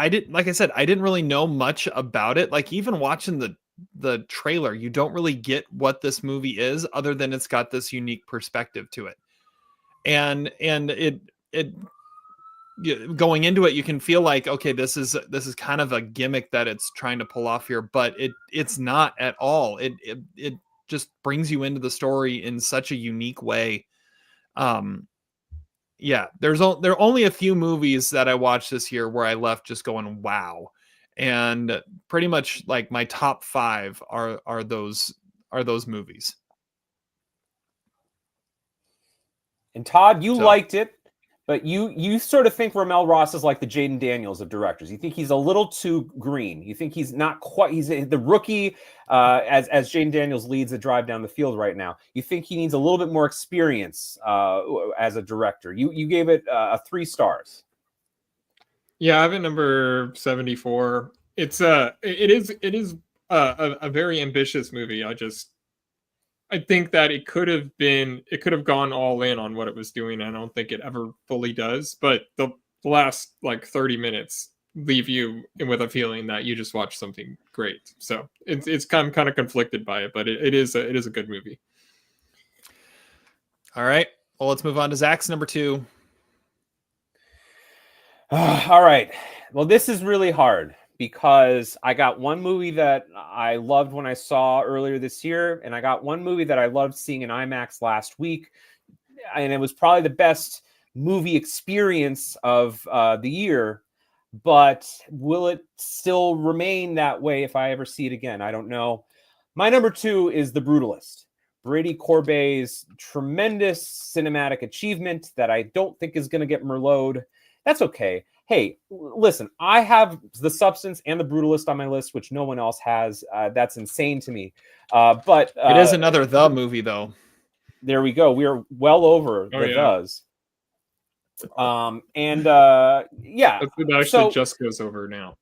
didn't, like I said, I didn't really know much about it. Like even watching the trailer, you don't really get what this movie is, other than it's got this unique perspective to it, and it going into it, you can feel like, okay, this is kind of a gimmick that it's trying to pull off here, but it's not at all. It just brings you into the story in such a unique way. Yeah, there are only a few movies that I watched this year where I left just going, wow. And pretty much like my top 5 are those movies. And Todd, you liked it, but you sort of think Ramel Ross is like the Jaden Daniels of directors. You think he's a little too green. You think he's not quite. He's the rookie as Jaden Daniels leads the drive down the field right now. You think he needs a little bit more experience as a director. You gave it 3 stars. Yeah, I have it number 74. It is a very ambitious movie. I think that it could have gone all in on what it was doing. I don't think it ever fully does, but the last like 30 minutes leave you with a feeling that you just watched something great. So it's kind of conflicted by it, but it is a good movie. All right. Well, let's move on to Zach's number 2. All right. Well, this is really hard because I got one movie that I loved when I saw earlier this year, and I got one movie that I loved seeing in IMAX last week, and it was probably the best movie experience of the year. But will it still remain that way if I ever see it again? I don't know. My number 2 is The Brutalist. Brady Corbet's tremendous cinematic achievement that I don't think is going to get Merlot'd. That's okay. Hey, listen, I have The Substance and The Brutalist on my list, which no one else has. That's insane to me. But it is another The movie, though. There we go. We are well over the Thes. Yeah. That actually just goes over now.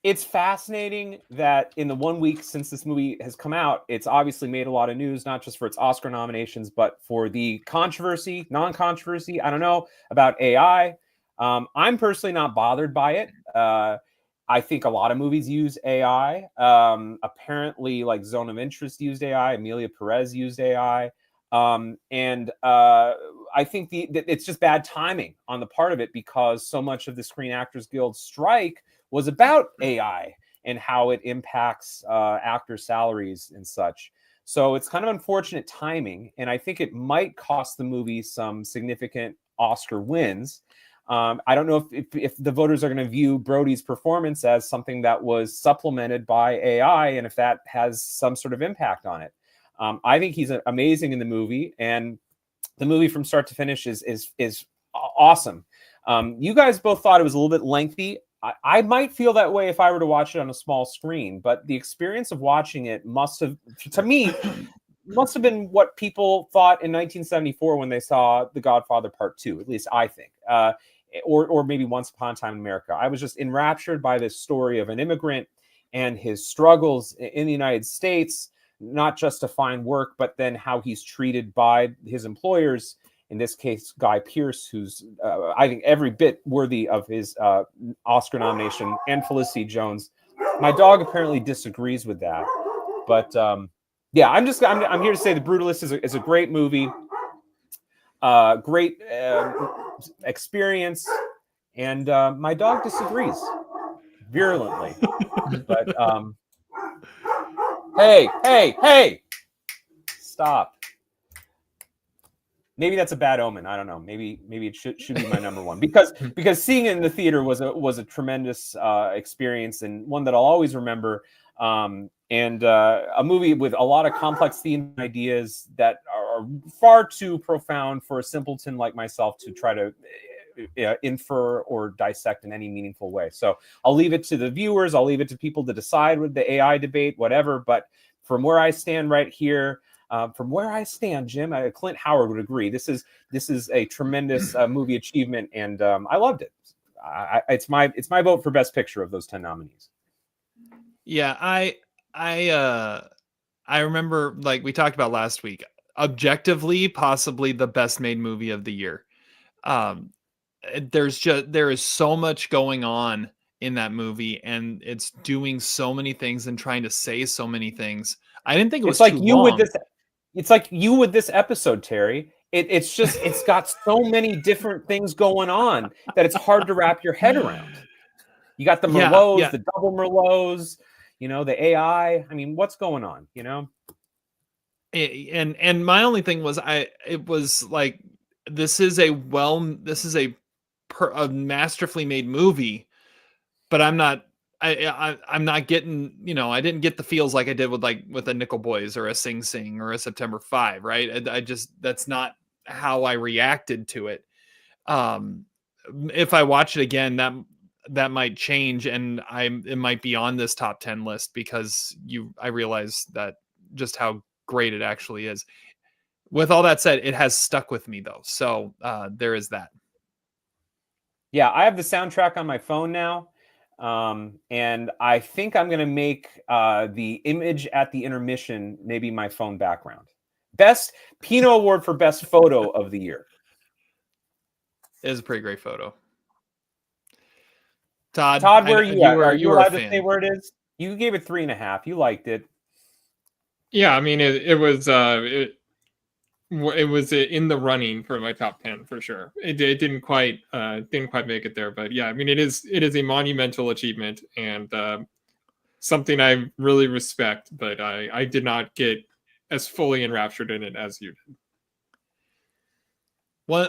It's fascinating that in the 1 week since this movie has come out, it's obviously made a lot of news, not just for its Oscar nominations, but for the controversy, non-controversy, I don't know, about AI. I'm personally not bothered by it. I think a lot of movies use AI. Apparently, like Zone of Interest used AI. Amelia Perez used AI. And I think it's just bad timing on the part of it because so much of the Screen Actors Guild strike was about AI and how it impacts actor salaries and such. So it's kind of unfortunate timing, and I think it might cost the movie some significant Oscar wins. I don't know if the voters are going to view Brody's performance as something that was supplemented by AI, and if that has some sort of impact on it. I think he's amazing in the movie, and the movie from start to finish is awesome. You guys both thought it was a little bit lengthy. I might feel that way if I were to watch it on a small screen, but the experience of watching it must have been what people thought in 1974 when they saw The Godfather Part 2, at least I think, or maybe Once Upon a Time in America. I was just enraptured by this story of an immigrant and his struggles in the United States, not just to find work, but then how he's treated by his employers. In this case, Guy Pearce, who's I think every bit worthy of his Oscar nomination, and Felicity Jones. My dog apparently disagrees with that, but yeah, I'm here to say The Brutalist is a great movie, great experience, and my dog disagrees virulently. But hey, stop. Maybe that's a bad omen. I don't know. Maybe it should be my number one because seeing it in the theater was a tremendous experience, and one that I'll always remember. And a movie with a lot of complex themes and ideas that are far too profound for a simpleton like myself to try to infer or dissect in any meaningful way. So I'll leave it to the viewers. I'll leave it to people to decide with the AI debate, whatever. But from where I stand right here. Jim, Clint Howard would agree. This is a tremendous movie achievement, and I loved it. It's my vote for Best Picture of those 10 nominees. Yeah, I remember, like we talked about last week, objectively, possibly the best made movie of the year. There is so much going on in that movie, and it's doing so many things and trying to say so many things. I didn't think it was it's like too you long. with this. It's like you with this episode, Terry. It's got so many different things going on that it's hard to wrap your head around. You got the Merlots, the double Merlots, the AI. I mean, what's going on, And my only thing was it was like, this is a masterfully made movie, but I'm not getting, I didn't get the feels like I did with a Nickel Boys or a Sing Sing or a September 5, right? That's not how I reacted to it. If I watch it again, that might change, and it might be on this top 10 list because I realize that just how great it actually is. With all that said, it has stuck with me though. So there is that. Yeah, I have the soundtrack on my phone now. And I think I'm going to make the image at the intermission maybe my phone background. Best Pinot Award for Best Photo of the Year. It is a pretty great photo. Todd, where are you at? Are you allowed to fan. say where it is? You gave it 3.5. You liked it. Yeah, I mean, it was in the running for my top 10 for sure. It didn't quite make it there, but yeah, I mean, it is a monumental achievement and something I really respect, but I did not get as fully enraptured in it as you did.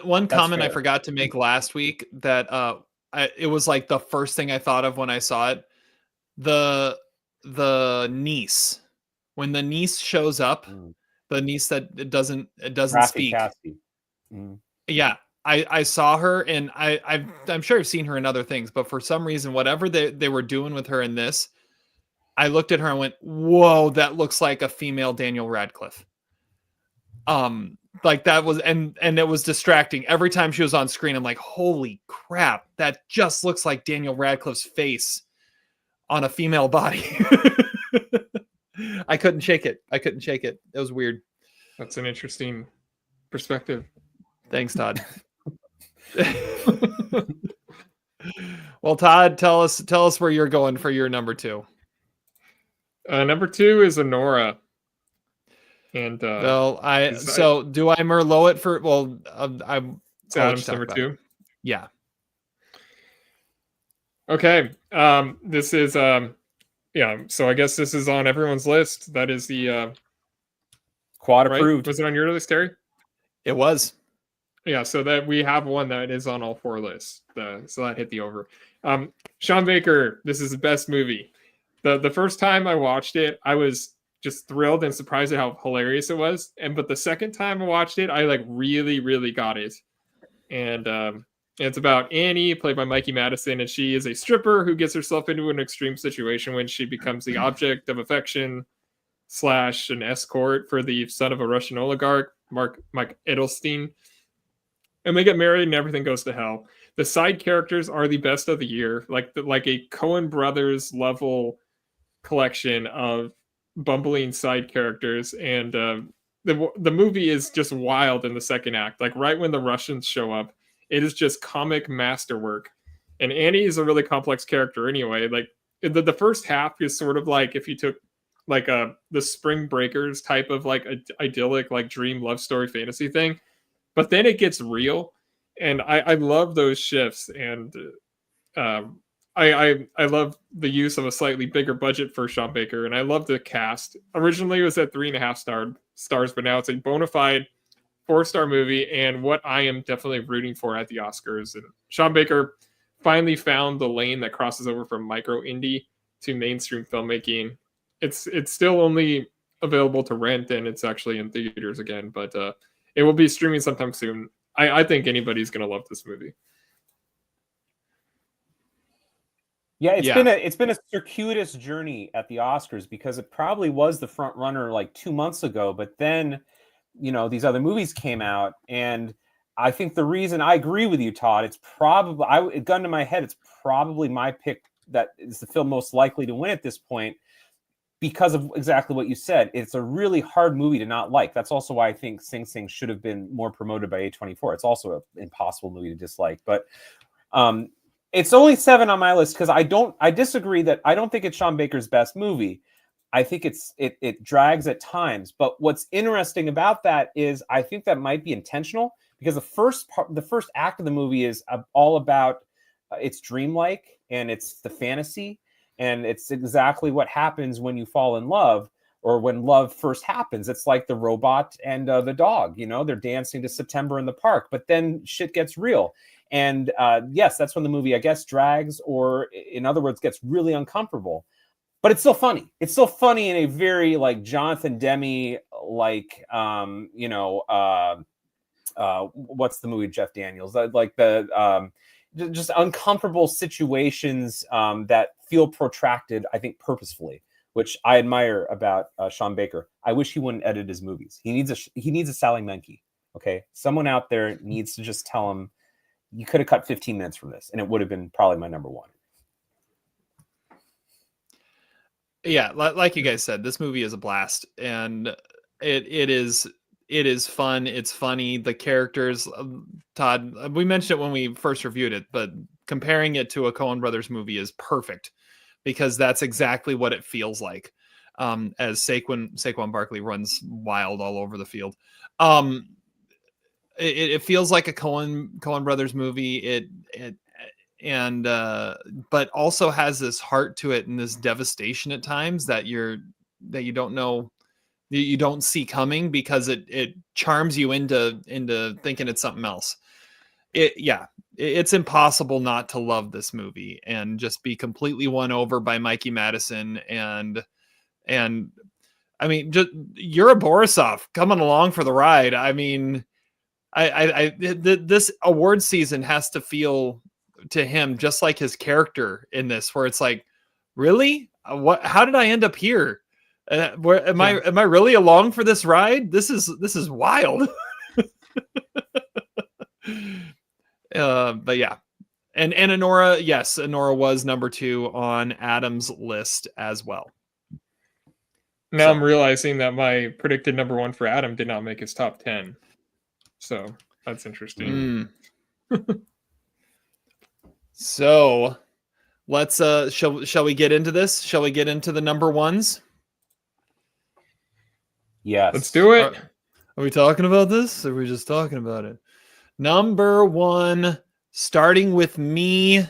One comment fair. I forgot to make last week that it was like the first thing I thought of when I saw it. The niece, when the niece shows up, the niece that it doesn't Rafi speak. Mm. Yeah, I saw her, and I'm sure I've seen her in other things, but for some reason, whatever they were doing with her in this, I looked at her and went, "Whoa, that looks like a female Daniel Radcliffe." Like that was, and it was distracting every time she was on screen. I'm like, "Holy crap, that just looks like Daniel Radcliffe's face on a female body." I couldn't shake it. It was weird. That's an interesting perspective. Thanks, Todd. Well, Todd, tell us where you're going for your number 2. Number 2 is Anora. And so do I Merlot it for? Well, Adam's number 2. Yeah. Okay. This is yeah. So I guess this is on everyone's list. That is the quad right? approved. Was it on your list, Terry? It was. Yeah. So that we have one that is on all 4 lists. So that hit the over. Sean Baker. This is the best movie. The first time I watched it, I was just thrilled and surprised at how hilarious it was. But the second time I watched it, I really, really got it. and it's about Annie, played by Mikey Madison, and she is a stripper who gets herself into an extreme situation when she becomes the object of affection / an escort for the son of a Russian oligarch, Mike Edelstein. And they get married, and everything goes to hell. The side characters are the best of the year, like a Coen Brothers level collection of bumbling side characters, and the movie is just wild in the second act. Like right when the Russians show up, it is just comic masterwork. And Annie is a really complex character anyway. Like the first half is sort of like if you took like the Spring Breakers type of like idyllic like dream love story fantasy thing, but then it gets real, and I love those shifts, and I love the use of a slightly bigger budget for Sean Baker, and I love the cast. Originally, it was at 3.5 stars, but now it's a bona fide 4-star movie, and what I am definitely rooting for at the Oscars. And Sean Baker finally found the lane that crosses over from micro indie to mainstream filmmaking. It's still only available to rent, and it's actually in theaters again, but it will be streaming sometime soon. I think anybody's going to love this movie. Yeah, it's been a circuitous journey at the Oscars, because it probably was the front runner like 2 months ago, but then, you know, these other movies came out, and I think the reason, I agree with you, Todd, it's probably, gun to my head, it's probably my pick that is the film most likely to win at this point, because of exactly what you said. It's a really hard movie to not like. That's also why I think Sing Sing should have been more promoted by A24. It's also an impossible movie to dislike, but it's only 7 on my list because I disagree that I don't think it's Sean Baker's best movie. I think it drags at times. But what's interesting about that is I think that might be intentional, because the first act of the movie is all about it's dreamlike, and it's the fantasy, and it's exactly what happens when you fall in love, or when love first happens. It's like the robot and the dog, you know, they're dancing to September in the park, but then shit gets real. And yes, that's when the movie, I guess, drags, or in other words, gets really uncomfortable. But it's still funny. It's still funny in a very like Jonathan Demme, like, what's the movie, Jeff Daniels? Like the just uncomfortable situations that feel protracted, I think purposefully, which I admire about Sean Baker. I wish he wouldn't edit his movies. He needs a Sally Menke. Okay, someone out there needs to just tell him, you could have cut 15 minutes from this, and it would have been probably my number one. Yeah, like you guys said, this movie is a blast, and it is fun. It's funny. The characters, Todd, we mentioned it when we first reviewed it, but comparing it to a Coen Brothers movie is perfect, because that's exactly what it feels like. As Saquon Barkley runs wild all over the field. It feels like a Coen Brothers movie. But also has this heart to it, and this devastation at times that you don't know, you don't see coming, because it charms you into thinking it's something else. It's impossible not to love this movie and just be completely won over by Mikey Madison, and I mean, just Yuri Borisov coming along for the ride. I mean, this award season has to feel to him just like his character in this, where it's like, really, how did I end up here? Where am I really along for this ride? This is wild. But yeah, and Anora, yes, Anora was number 2 on Adam's list as well. Now I'm realizing that my predicted number 1 for Adam did not make his top 10. So that's interesting. So let's shall we get into this? Shall we get into the number ones? Yes. Let's do it. Are we talking about this, or are we just talking about it? Number 1, starting with me.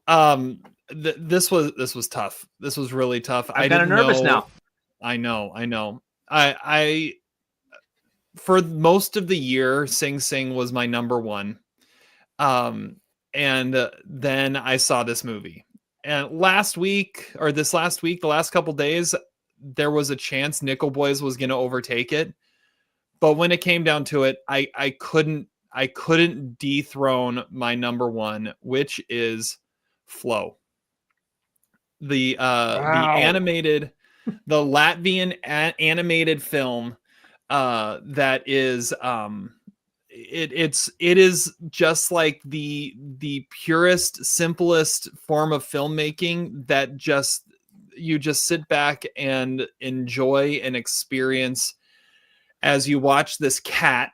This was tough. This was really tough. I'm kind of nervous now. I know. I for most of the year, Sing Sing was my number 1. And then I saw this movie. And the last couple days, there was a chance Nickel Boys was going to overtake it. But when it came down to it, I couldn't I couldn't dethrone my number one, which is Flow. The animated, the Latvian animated film that is it is just like the purest, simplest form of filmmaking that you just sit back and enjoy and experience as you watch this cat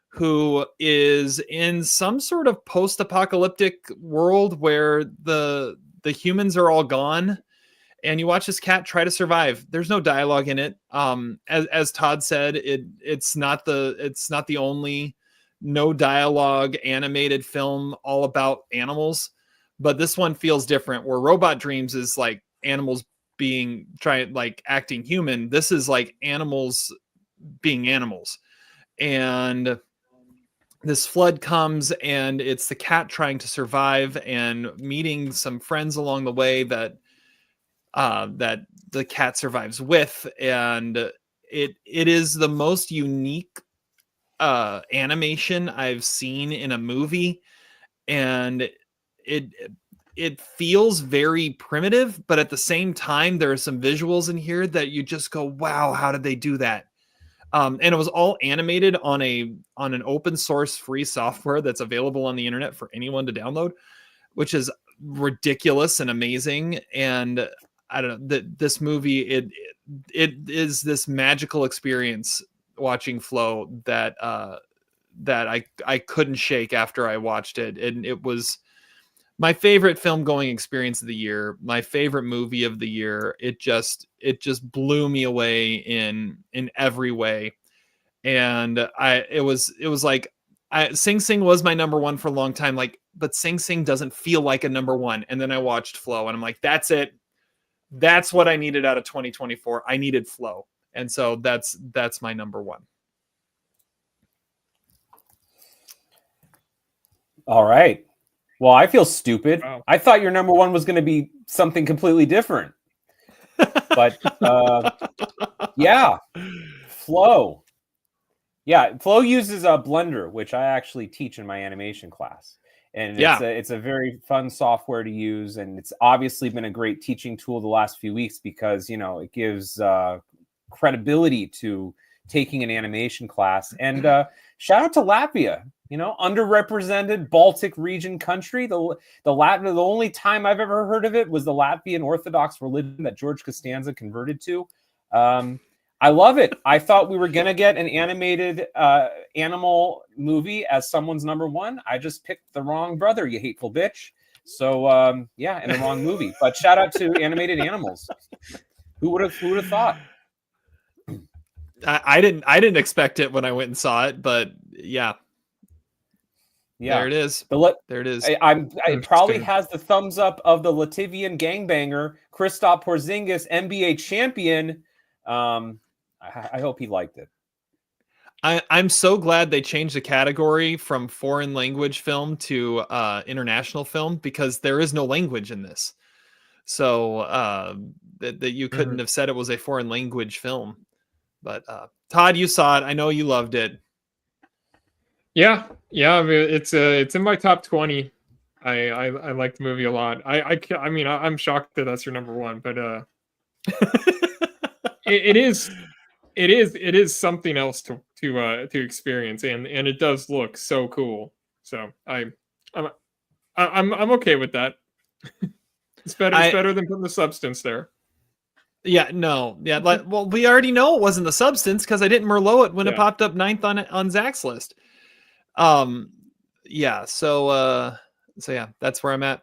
who is in some sort of post-apocalyptic world where the humans are all gone, and you watch this cat try to survive. There's no dialogue in it. As Todd said, it's not the only no dialogue animated film all about animals, but this one feels different, where Robot Dreams is like animals acting human. This is like animals being animals. And this flood comes, and it's the cat trying to survive and meeting some friends along the way that the cat survives with. And it is the most unique animation I've seen in a movie. And it feels very primitive, but at the same time, there are some visuals in here that you just go, wow, how did they do that? And it was all animated on an open source free software that's available on the internet for anyone to download, which is ridiculous and amazing. And I don't know, this movie, it is this magical experience watching Flow that I couldn't shake after I watched it. And it was my favorite film going experience of the year, my favorite movie of the year. It just blew me away in every way. And it was like, Sing Sing was my number one for a long time, like, but Sing Sing doesn't feel like a number one. And then I watched Flow, and I'm like, that's it. That's what I needed out of 2024. I needed Flow. And so that's my number one. All right. Well, I feel stupid. Wow. I thought your number one was going to be something completely different. But yeah, Flow. Yeah, Flow uses a Blender, which I actually teach in my animation class. And it's a very fun software to use. And it's obviously been a great teaching tool the last few weeks because, it gives credibility to taking an animation class. And shout out to Latvia. Underrepresented Baltic region country. The only time I've ever heard of it was the Latvian Orthodox religion that George Costanza converted to. I love it. I thought we were going to get an animated animal movie as someone's number one. I just picked the wrong brother, you hateful bitch. So, and the wrong movie. But shout out to animated animals. Who would have thought? I didn't expect it when I went and saw it, but yeah. There it is. There it is. It probably has the thumbs up of the Latvian gangbanger, Kristaps Porzingis, NBA champion. I hope he liked it. I'm so glad they changed the category from foreign language film to international film, because there is no language in this. So that you couldn't have said it was a foreign language film. But Todd, you saw it. I know you loved it. Yeah. I mean, it's in my top 20. I like the movie a lot. I mean, I'm shocked that that's your number one, but it is something else to experience, and it does look so cool. So I'm okay with that. It's better than putting the substance there. Yeah, no, yeah. Well, we already know it wasn't the substance because I didn't Merlot it when it popped up 9th on Zach's list. Yeah. So yeah, that's where I'm at.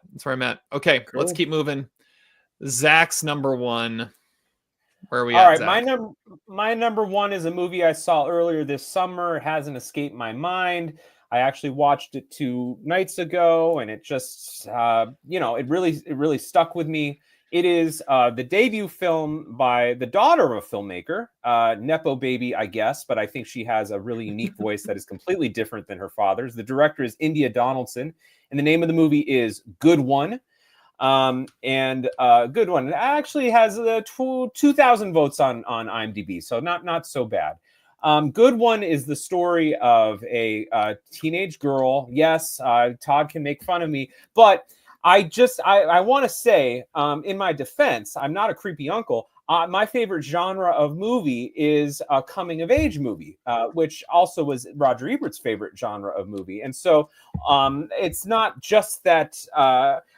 Okay, cool. Let's keep moving. Zach's number one. Where are we at, Zach? My number one is a movie I saw earlier this summer. It hasn't escaped my mind. I actually watched it 2 nights ago, and it just, it really stuck with me. It is the debut film by the daughter of a filmmaker, Nepo baby, I guess, but I think she has a really unique voice that is completely different than her father's. The director is India Donaldson, and the name of the movie is Good One. Good One. It actually has 2,000 votes on IMDb, so not so bad. Good one is the story of a teenage girl. Yes, Todd can make fun of me, but I want to say, in my defense, I'm not a creepy uncle. My favorite genre of movie is a coming of age movie, which also was Roger Ebert's favorite genre of movie. And so it's not just that.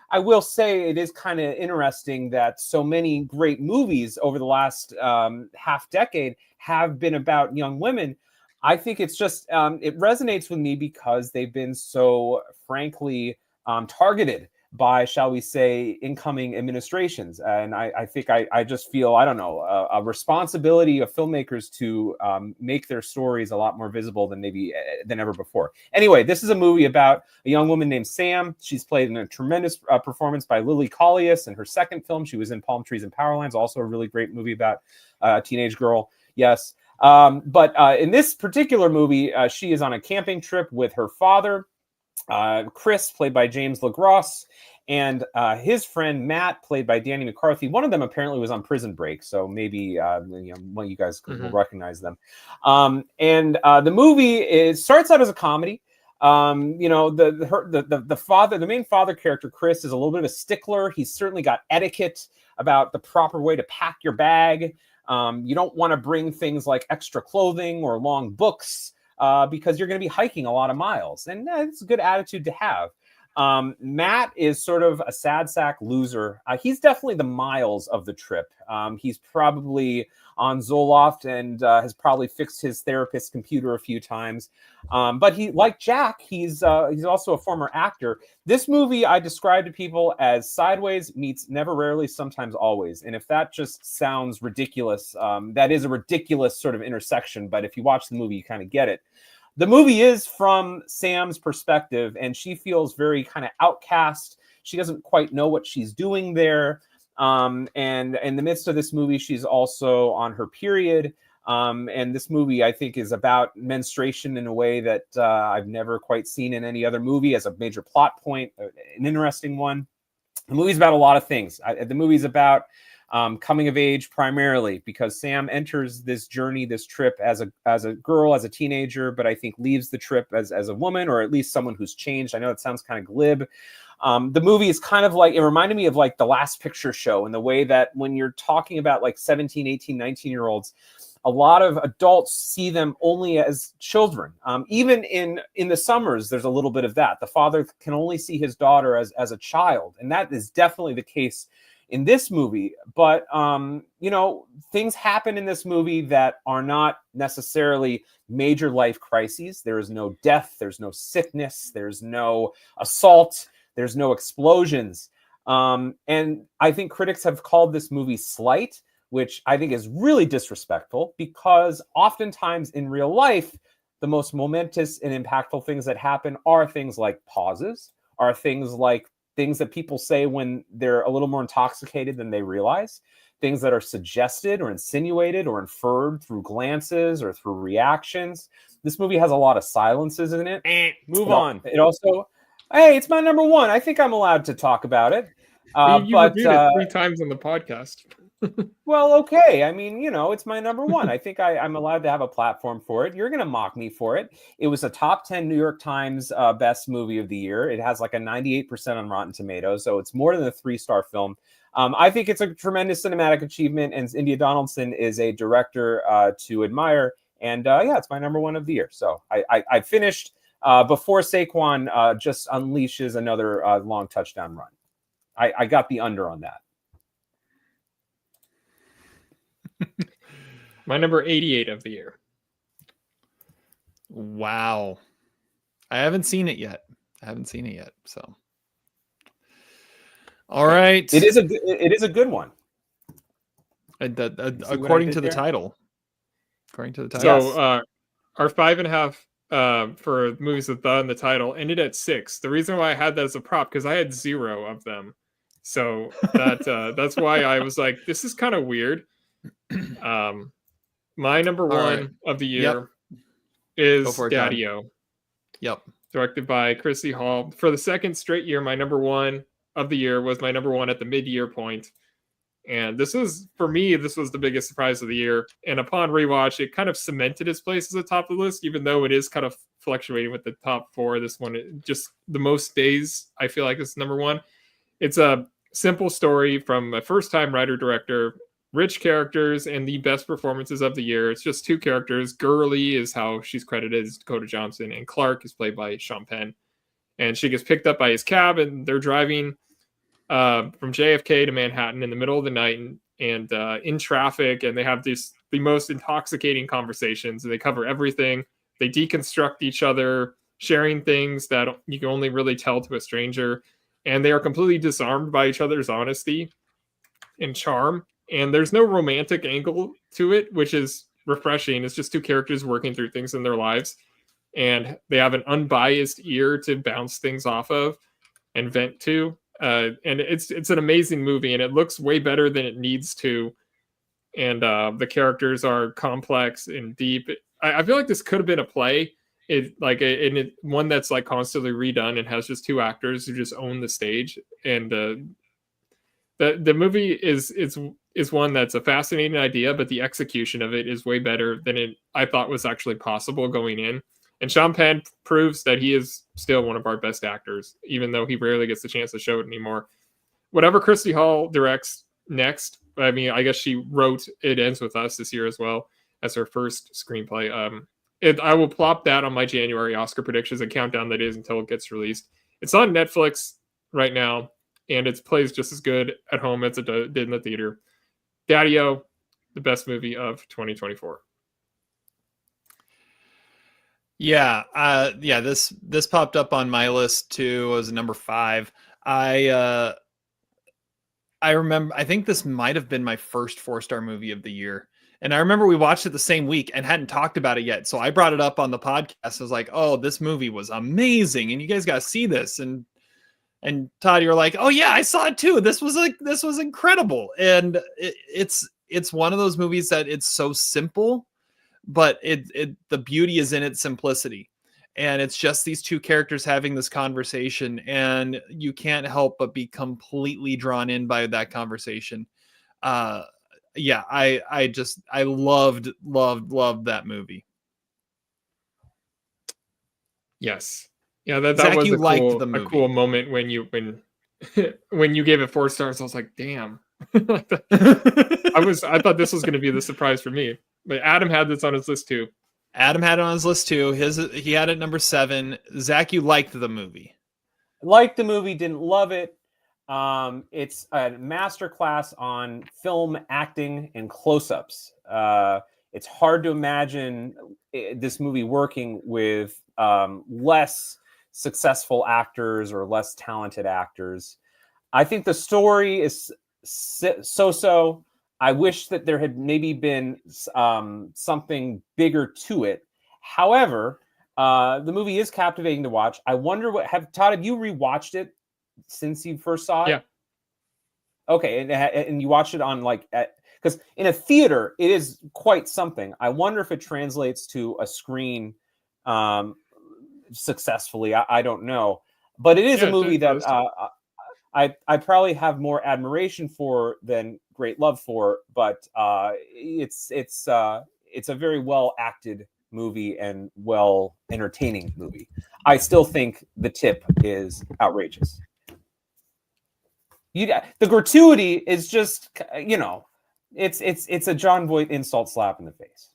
I will say it is kind of interesting that so many great movies over the last half decade have been about young women. I think it's just it resonates with me because they've been so frankly targeted by, shall we say, incoming administrations. And I think I just feel, I don't know, a responsibility of filmmakers to make their stories a lot more visible than maybe than ever before. Anyway, this is a movie about a young woman named Sam. She's played in a tremendous performance by Lily Collius in her second film. She was in Palm Trees and Power Lines, also a really great movie about a teenage girl. Yes. But in this particular movie, she is on a camping trip with her father, Chris, played by James LaGrosse, and his friend Matt, played by Danny McCarthy. One of them apparently was on Prison Break, so maybe one of you guys will recognize them. And the movie starts out as a comedy. The father, the main father character, Chris, is a little bit of a stickler. He's certainly got etiquette about the proper way to pack your bag. You don't want to bring things like extra clothing or long books, because you're going to be hiking a lot of miles. And it's a good attitude to have. Matt is sort of a sad sack loser. He's definitely the Miles of the trip. He's probably on Zoloft and has probably fixed his therapist's computer a few times. But he, like Jack, he's also a former actor. This movie I describe to people as Sideways meets Never, Rarely, Sometimes, Always. And if that just sounds ridiculous, that is a ridiculous sort of intersection. But if you watch the movie, you kind of get it. The movie is from Sam's perspective, and she feels very kind of outcast. She doesn't quite know what she's doing there. And in the midst of this movie, she's also on her period. And this movie, I think, is about menstruation in a way that I've never quite seen in any other movie as a major plot point, an interesting one. The movie's about a lot of things. The movie's about coming of age primarily, because Sam enters this journey, this trip as a girl, as a teenager, but I think leaves the trip as a woman, or at least someone who's changed. I know it sounds kind of glib. The movie is kind of like, it reminded me of like The Last Picture Show, in the way that when you're talking about like 17, 18, 19-year-olds, a lot of adults see them only as children. Even in the summers, there's a little bit of that. The father can only see his daughter as a child. And that is definitely the case in this movie. But, things happen in this movie that are not necessarily major life crises. There is no death. There's no sickness. There's no assault. There's no explosions. And I think critics have called this movie slight, which I think is really disrespectful, because oftentimes in real life, the most momentous and impactful things that happen are things like pauses, are things like things that people say when they're a little more intoxicated than they realize, things that are suggested or insinuated or inferred through glances or through reactions. This movie has a lot of silences in it. Move on. It also, hey, it's my number one. I think I'm allowed to talk about it. You reviewed it 3 times on the podcast. Well, okay. I mean, it's my number one. I think I'm allowed to have a platform for it. You're going to mock me for it. It was a top 10 New York Times best movie of the year. It has like a 98% on Rotten Tomatoes, so it's more than a 3-star film. I think it's a tremendous cinematic achievement, and India Donaldson is a director to admire. And it's my number one of the year. So I finished before Saquon just unleashes another long touchdown run. I got the under on that. My number 88 of the year. Wow. I haven't seen it yet. So, all right. It is a good one. According to the title. According to the title. So our 5.5 for movies with the in the title ended at 6. The reason why I had that as a prop, because I had 0 of them. So that's why I was like, this is kind of weird. My number one of the year is Daddy-O. Yep. Directed by Chrissy Hall. For the second straight year, my number one of the year was my number one at the mid-year point. And this was, for me, this was the biggest surprise of the year. And upon rewatch, it kind of cemented its place at the top of the list, even though it is kind of fluctuating with the top four. This one, just the most days, I feel like it's number one. It's a simple story from a first-time writer-director, rich characters, and the best performances of the year. It's just two characters. Gurley is how she's credited as Dakota Johnson, and Clark is played by Sean Penn. And she gets picked up by his cab, and they're driving from JFK to Manhattan in the middle of the night and in traffic, and they have the most intoxicating conversations. They cover everything. They deconstruct each other, sharing things that you can only really tell to a stranger, and they are completely disarmed by each other's honesty and charm. And there's no romantic angle to it, which is refreshing. It's just two characters working through things in their lives, and they have an unbiased ear to bounce things off of and vent to. And it's an amazing movie, and it looks way better than it needs to. And the characters are complex and deep. I feel like this could have been a play. One that's like constantly redone and has just two actors who just own the stage. And the movie is one that's a fascinating idea, but the execution of it is way better than I thought was actually possible going in. And Sean Penn proves that he is still one of our best actors, even though he rarely gets the chance to show it anymore. Whatever Christy Hall directs next, I mean, I guess she wrote It Ends With Us this year as well as her first screenplay. I will plop that on my January Oscar predictions and countdown that is until it gets released. It's on Netflix right now, and it plays just as good at home as it did in the theater. Daddy-O, the best movie of 2024. Yeah, this popped up on my list too as number 5. I remember, I think this might have been my first 4-star movie of the year. And I remember we watched it the same week and hadn't talked about it yet. So I brought it up on the podcast. I was like, "Oh, this movie was amazing, and you guys got to see this." And Todd, you're like, "Oh yeah, I saw it too. This was incredible." And it's one of those movies that it's so simple, but the beauty is in its simplicity. And it's just these two characters having this conversation, and you can't help but be completely drawn in by that conversation. Yeah, I loved that movie. Yes. Yeah, that Zach, was you liked the a movie. cool moment when you gave it 4 stars. I was like, damn. I thought this was going to be the surprise for me. But Adam had this on his list too. Adam had it on his list too. He had it number 7. Zach, you liked the movie. Liked the movie, didn't love it. It's a masterclass on film acting and close-ups. It's hard to imagine this movie working with less successful actors or less talented actors. I think the story is so-so. I wish that there had maybe been something bigger to it. However, the movie is captivating to watch. I wonder Todd, have you rewatched it since you first saw it? Yeah. Okay, and you watched it on because in a theater it is quite something. I wonder if it translates to a screen successfully. I don't know, but it is a movie that I probably have more admiration for than great love for. But it's a very well acted movie and well entertaining movie. I still think the tip is outrageous. The gratuity is just, it's a John Voight insult slap in the face.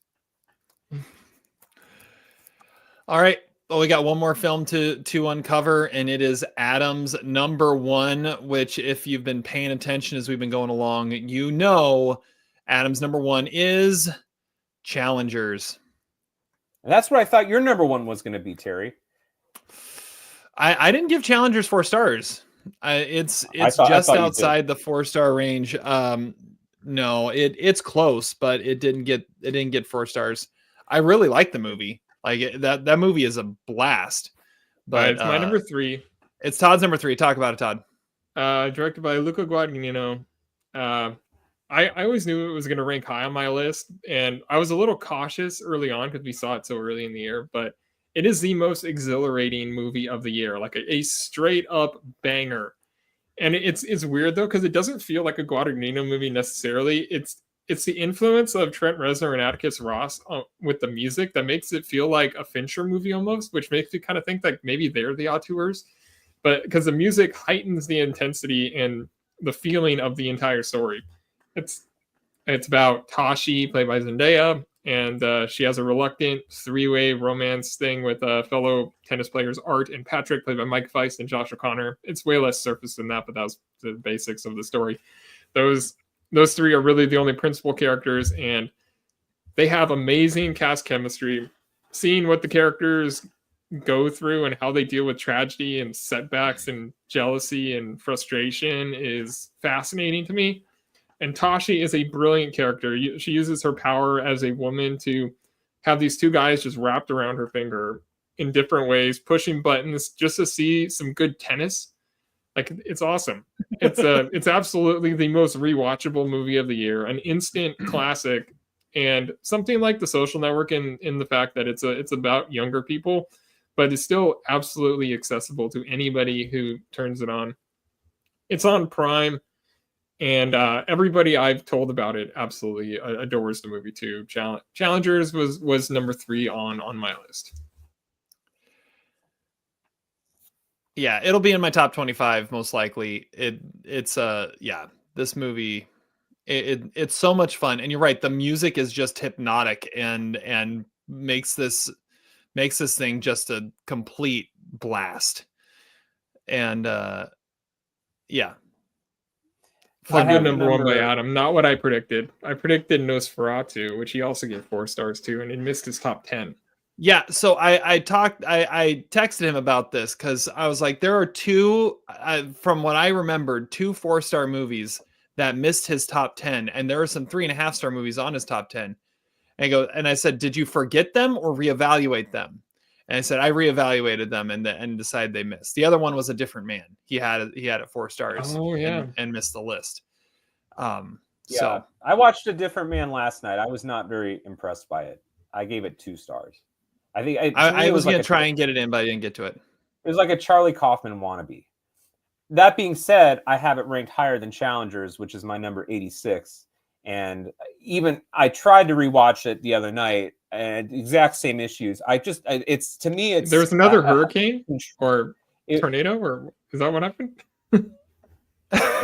All right. Well, we got one more film to uncover, and it is Adam's number 1, which if you've been paying attention as we've been going along, you know Adam's number 1 is Challengers. And that's what I thought your number 1 was going to be, Terry. I didn't give Challengers 4 stars. It's just outside the 4-star range. No, it's close, but it didn't get 4 stars. I really like the movie. Like that movie is a blast. But it's my number 3. It's Todd's number 3. Talk about it, Todd. Directed by Luca Guadagnino. I always knew it was going to rank high on my list, and I was a little cautious early on because we saw it so early in the year, but it is the most exhilarating movie of the year, like a straight up banger. And it's weird though, because it doesn't feel like a Guadagnino movie necessarily. It's the influence of Trent Reznor and Atticus Ross with the music that makes it feel like a Fincher movie almost, which makes you kind of think like maybe they're the auteurs. But because the music heightens the intensity and the feeling of the entire story. It's about Tashi, played by Zendaya, and she has a reluctant three-way romance thing with fellow tennis players Art and Patrick, played by Mike Feist and Josh O'Connor. It's way less surface than that, but that was the basics of the story. Those three are really the only principal characters, and they have amazing cast chemistry. Seeing what the characters go through and how they deal with tragedy and setbacks and jealousy and frustration is fascinating to me. And Tashi is a brilliant character. She uses her power as a woman to have these two guys just wrapped around her finger in different ways, pushing buttons just to see some good tennis. Like, it's awesome. It's absolutely the most rewatchable movie of the year, an instant classic, and something like The Social Network in the fact that it's about younger people, but it's still absolutely accessible to anybody who turns it on. It's on Prime. And everybody I've told about it absolutely adores the movie too. Challengers was number 3 on my list. Yeah, it'll be in my top 25 most likely. It's this movie it's so much fun, and you're right, the music is just hypnotic and makes this thing just a complete blast. And yeah. A good number 1 by Adam. Not what I predicted. I predicted Nosferatu, which he also gave 4 stars to, and he missed his top 10. Yeah, so I texted him about this because I was like, there are two, from what I remembered, 2 4-star movies that missed his top 10, and there are some 3.5-star movies on his top 10. And I said, did you forget them or reevaluate them? And I said, I reevaluated them and decided they missed. The other one was A Different Man. He had it 4 stars. Oh, yeah. and missed the list. So I watched A Different Man last night. I was not very impressed by it. I gave it 2 stars. I think I was going to try and get it in, but I didn't get to it. It was like a Charlie Kaufman wannabe. That being said, I have it ranked higher than Challengers, which is my number 86. And even I tried to rewatch it the other night, and exact same issues. It's to me, it's there's another hurricane or tornado, or is that what happened?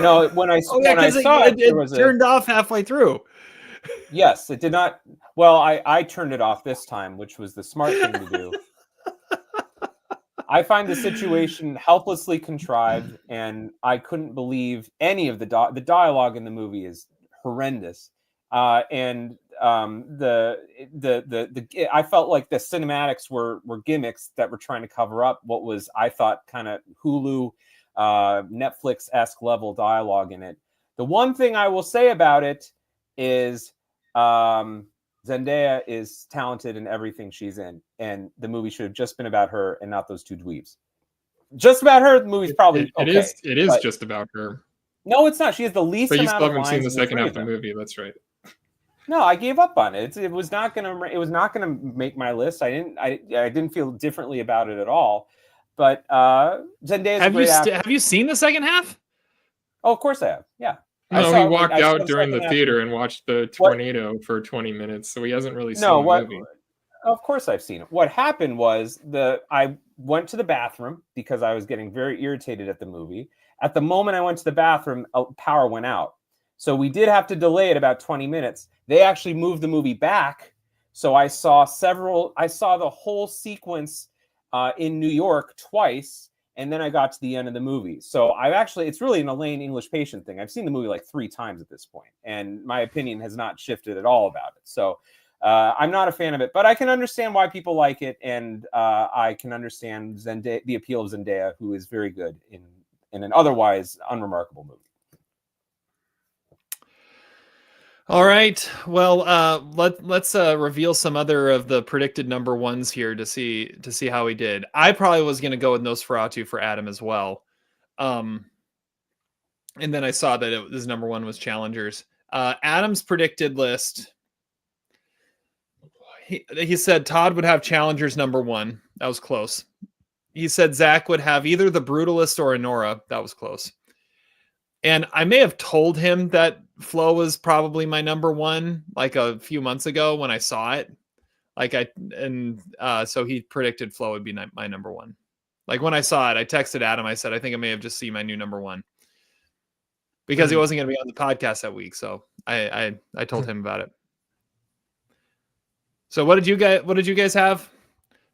No, when I saw it turned off halfway through. Yes, it did not. Well, I turned it off this time, which was the smart thing to do. I find the situation helplessly contrived, and I couldn't believe any of the dialogue in the movie is horrendous. I felt like the cinematics were gimmicks that were trying to cover up what was, I thought, kind of Hulu, Netflix-esque level dialogue in it. The one thing I will say about it is Zendaya is talented in everything she's in, and the movie should have just been about her and not those 2 dweebs. Just about her, the movie's probably okay. It is just about her. No, it's not. She has the least amount of lines. But you still haven't seen the second half of the movie. That's right. No, I gave up on it. It was not gonna make my list. I didn't feel differently about it at all. But Zendaya's a great actor. Have you seen the second half? Oh, of course I have. Yeah. No, he walked out during the theater and watched the tornado for 20 minutes, so he hasn't really seen the movie. Of course I've seen it. What happened was I went to the bathroom because I was getting very irritated at the movie. At the moment I went to the bathroom, power went out. So we did have to delay it about 20 minutes. They actually moved the movie back. So I saw the whole sequence in New York twice. And then I got to the end of the movie. So it's really an Elaine English Patient thing. I've seen the movie like 3 times at this point, and my opinion has not shifted at all about it. So I'm not a fan of it, but I can understand why people like it. And I can understand the appeal of Zendaya, who is very good in an otherwise unremarkable movie. All right. Well, let's reveal some other of the predicted number 1s here to see how he did. I probably was going to go with Nosferatu for Adam as well. And then I saw that his number 1 was Challengers. Adam's predicted list. He said Todd would have Challengers number 1. That was close. He said Zach would have either The Brutalist or Anora. That was close. And I may have told him that Flo was probably my number one, like a few months ago when I saw it. So he predicted Flo would be my number one. Like when I saw it, I texted Adam. I said, I think I may have just seen my new number one because he wasn't going to be on the podcast that week. So I told him about it. So what did you guys have?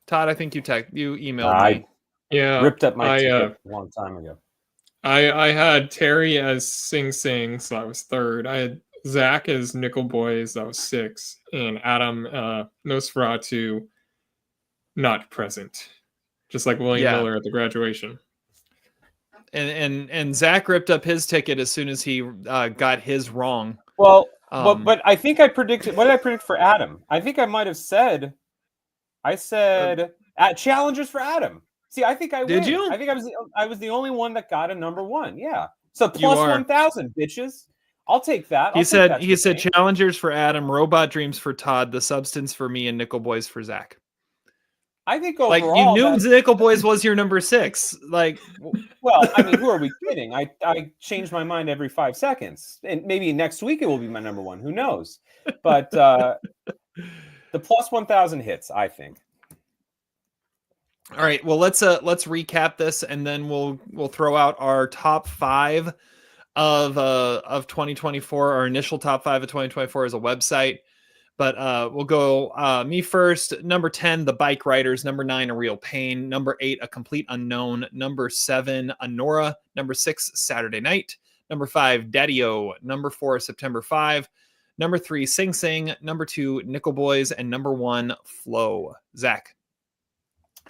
Todd, I think you emailed me. Yeah, Ripped up my ticket a long time ago. I had Terry as Sing Sing, so that was third. I had Zach as Nickel Boys, that was 6, and Adam Nosferatu not present, just like William Miller at the graduation. And Zach ripped up his ticket as soon as he got his wrong. Well, but I think I predicted. What did I predict for Adam? I think I might have said. I said Challengers for Adam. See, I think I did win. you? I think I was the only one that got a number one. Yeah. So plus 1,000, bitches. I'll take that. He said Challengers for Adam, Robot Dreams for Todd, The Substance for me, and Nickel Boys for Zach. I think overall, like you knew Nickel Boys was your number 6. Like, well, I mean, who are we kidding? I change my mind every 5 seconds, and maybe next week it will be my number one. Who knows? But the plus 1,000 hits, I think. All right, well let's recap this, and then we'll throw out our top 5 of 2024. Our initial top 5 of 2024 is a website, but we'll go me first. Number 10, The Bike Riders. Number 9, A Real Pain. Number 8, A Complete Unknown. Number 7, Anora. Number 6, Saturday Night. Number 5, Daddy-O. Number 4, September 5. Number 3, Sing Sing. Number 2, Nickel Boys, and number 1, Flo. Zach.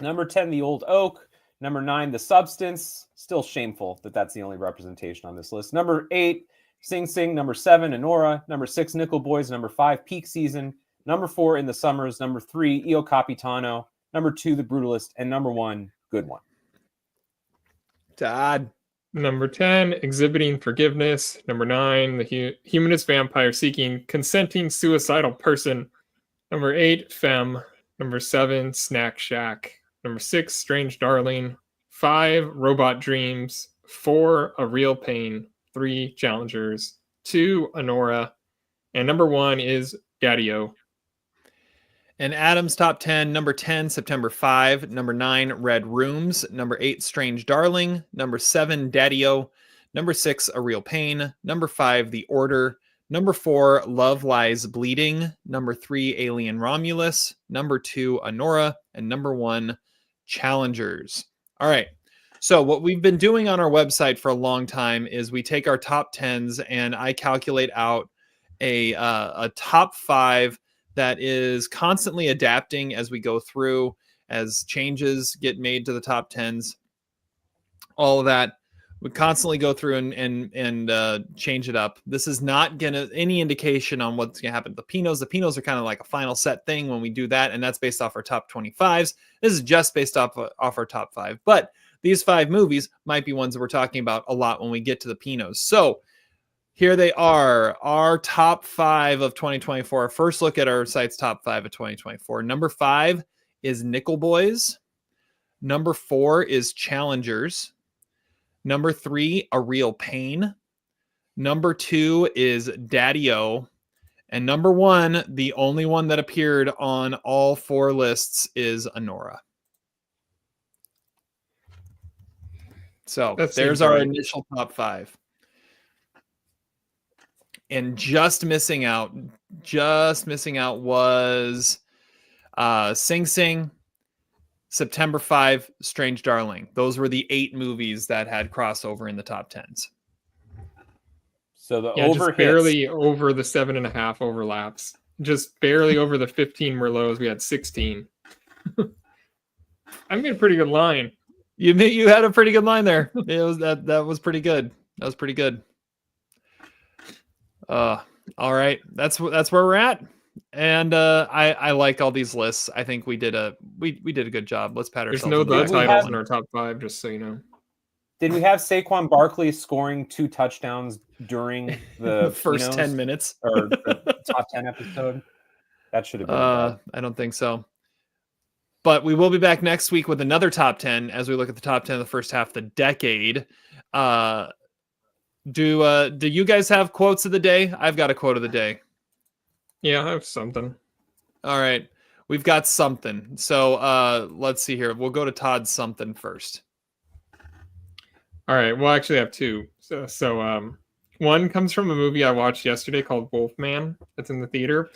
Number 10, The Old Oak. Number 9, The Substance. Still shameful that that's the only representation on this list. Number 8, Sing Sing. Number 7, Anora. Number 6, Nickel Boys. Number 5, Peak Season. Number 4, In the Summers. Number 3, Io Capitano. Number 2, The Brutalist. And number 1, Good One. Todd. Number 10, Exhibiting Forgiveness. Number 9, The Humanist Vampire Seeking Consenting Suicidal Person. Number 8, Femme. Number 7, Snack Shack. Number 6, Strange Darling. 5, Robot Dreams. 4, A Real Pain. 3, Challengers. 2, Anora. And number 1 is Daddy-O. And Adam's top 10, number 10, September 5. Number 9, Red Rooms. Number 8, Strange Darling. Number 7, Daddy-O. Number 6, A Real Pain. Number 5, The Order. Number 4, Love Lies Bleeding. Number 3, Alien Romulus. Number 2, Anora. And number 1, Challengers. All right. So what we've been doing on our website for a long time is we take our top 10s and I calculate out a top 5 that is constantly adapting as we go through, as changes get made to the top 10s. All of that. We constantly go through and change it up. This is not gonna any indication on what's gonna happen to the Pinos. The Pinos are kind of like a final set thing when we do that, and that's based off our top 25s. This is just based off our top 5. But these 5 movies might be ones that we're talking about a lot when we get to the Pinos. So here they are, our top 5 of 2024. First look at our site's top 5 of 2024. Number 5 is Nickel Boys. Number 4 is Challengers. Number 3, A Real Pain. Number 2 is Daddy-O. And number 1, the only one that appeared on all 4 lists, is Anora. So there's our initial top 5. And just missing out was Sing Sing, September 5, Strange Darling. Those were the 8 movies that had crossover in the top 10s. So the just barely over the 7.5 overlaps. Just barely over the 15 Merlots. We had 16. I made a pretty good line. You had a pretty good line there. It was that was pretty good. That was pretty good. All right. That's where we're at. And I like all these lists. I think we did a good job. Let's pat ourselves. There's no the titles in our top 5, just so you know. Did we have Saquon Barkley scoring 2 touchdowns during the first 10 minutes or the top 10 episode? That should have been. I don't think so. But we will be back next week with another top 10 as we look at the top 10 of the first half of the decade. Do you guys have quotes of the day? I've got a quote of the day. Yeah, I have something. All right. We've got something. So let's see here. We'll go to Todd's something first. All right. Well, actually, I have two. So one comes from a movie I watched yesterday called Wolfman. It's in the theater,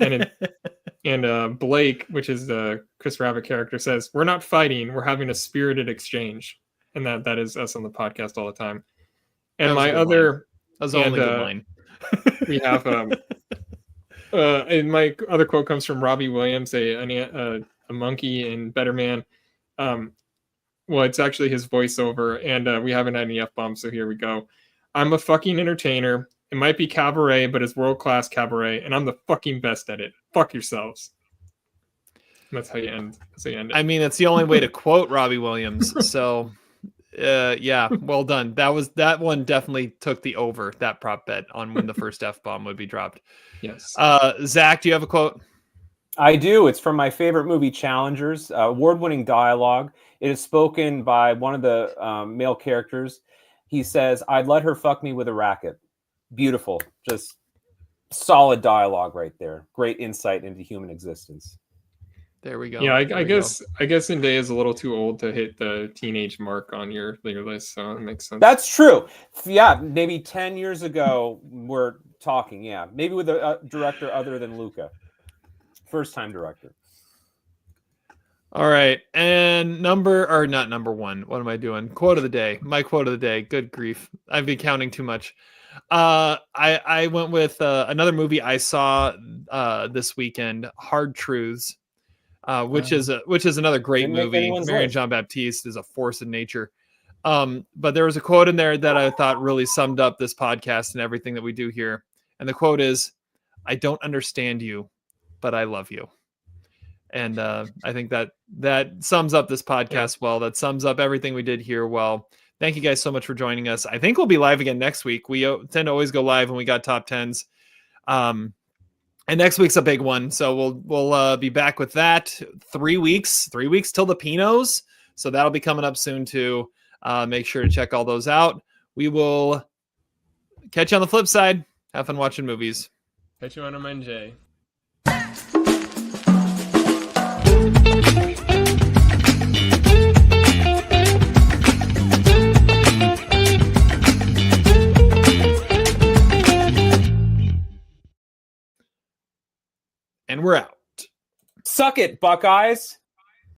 and Blake, which is the Chris Rabbit character, says, "We're not fighting. We're having a spirited exchange," and that is us on the podcast all the time. And my other, that was the only good line. We have and my other quote comes from Robbie Williams, a monkey in Better Man. Well, it's actually his voiceover, and we haven't had any F-bombs, so here we go. "I'm a fucking entertainer. It might be cabaret, but it's world-class cabaret, and I'm the fucking best at it. Fuck yourselves." That's how you end. It. I mean, it's the only way to quote Robbie Williams. So, yeah, well done. That one definitely took the over, that prop bet on when the first F-bomb would be dropped. Yes. Zach, do you have a quote? I do. It's from my favorite movie, Challengers. Award-winning dialogue. It is spoken by one of the male characters. He says, "I'd let her fuck me with a racket." Beautiful. Just solid dialogue right there. Great insight into human existence. There we go. Yeah, I guess Zendaya is a little too old to hit the teenage mark on your list, so it makes sense. That's true. Yeah, maybe 10 years ago we're talking. Yeah, maybe with a director other than Luca. First-time director. All right, and not number one. What am I doing? Quote of the day. My quote of the day. Good grief, I've been counting too much. I went with another movie I saw this weekend, Hard Truths, which is another great movie. Marion Jean-Baptiste is a force of nature. But there was a quote in there that I thought really summed up this podcast and everything that we do here. And the quote is, "I don't understand you, but I love you." And I think that sums up this podcast well. That sums up everything we did here well. Thank you guys so much for joining us. I think we'll be live again next week. We tend to always go live when we got top 10s. And next week's a big one. So we'll be back with that. 3 weeks till the Pinos. So that'll be coming up soon too. Make sure to check all those out. We will catch you on the flip side. Have fun watching movies. Catch you on a Monday. And we're out. Suck it, Buckeyes.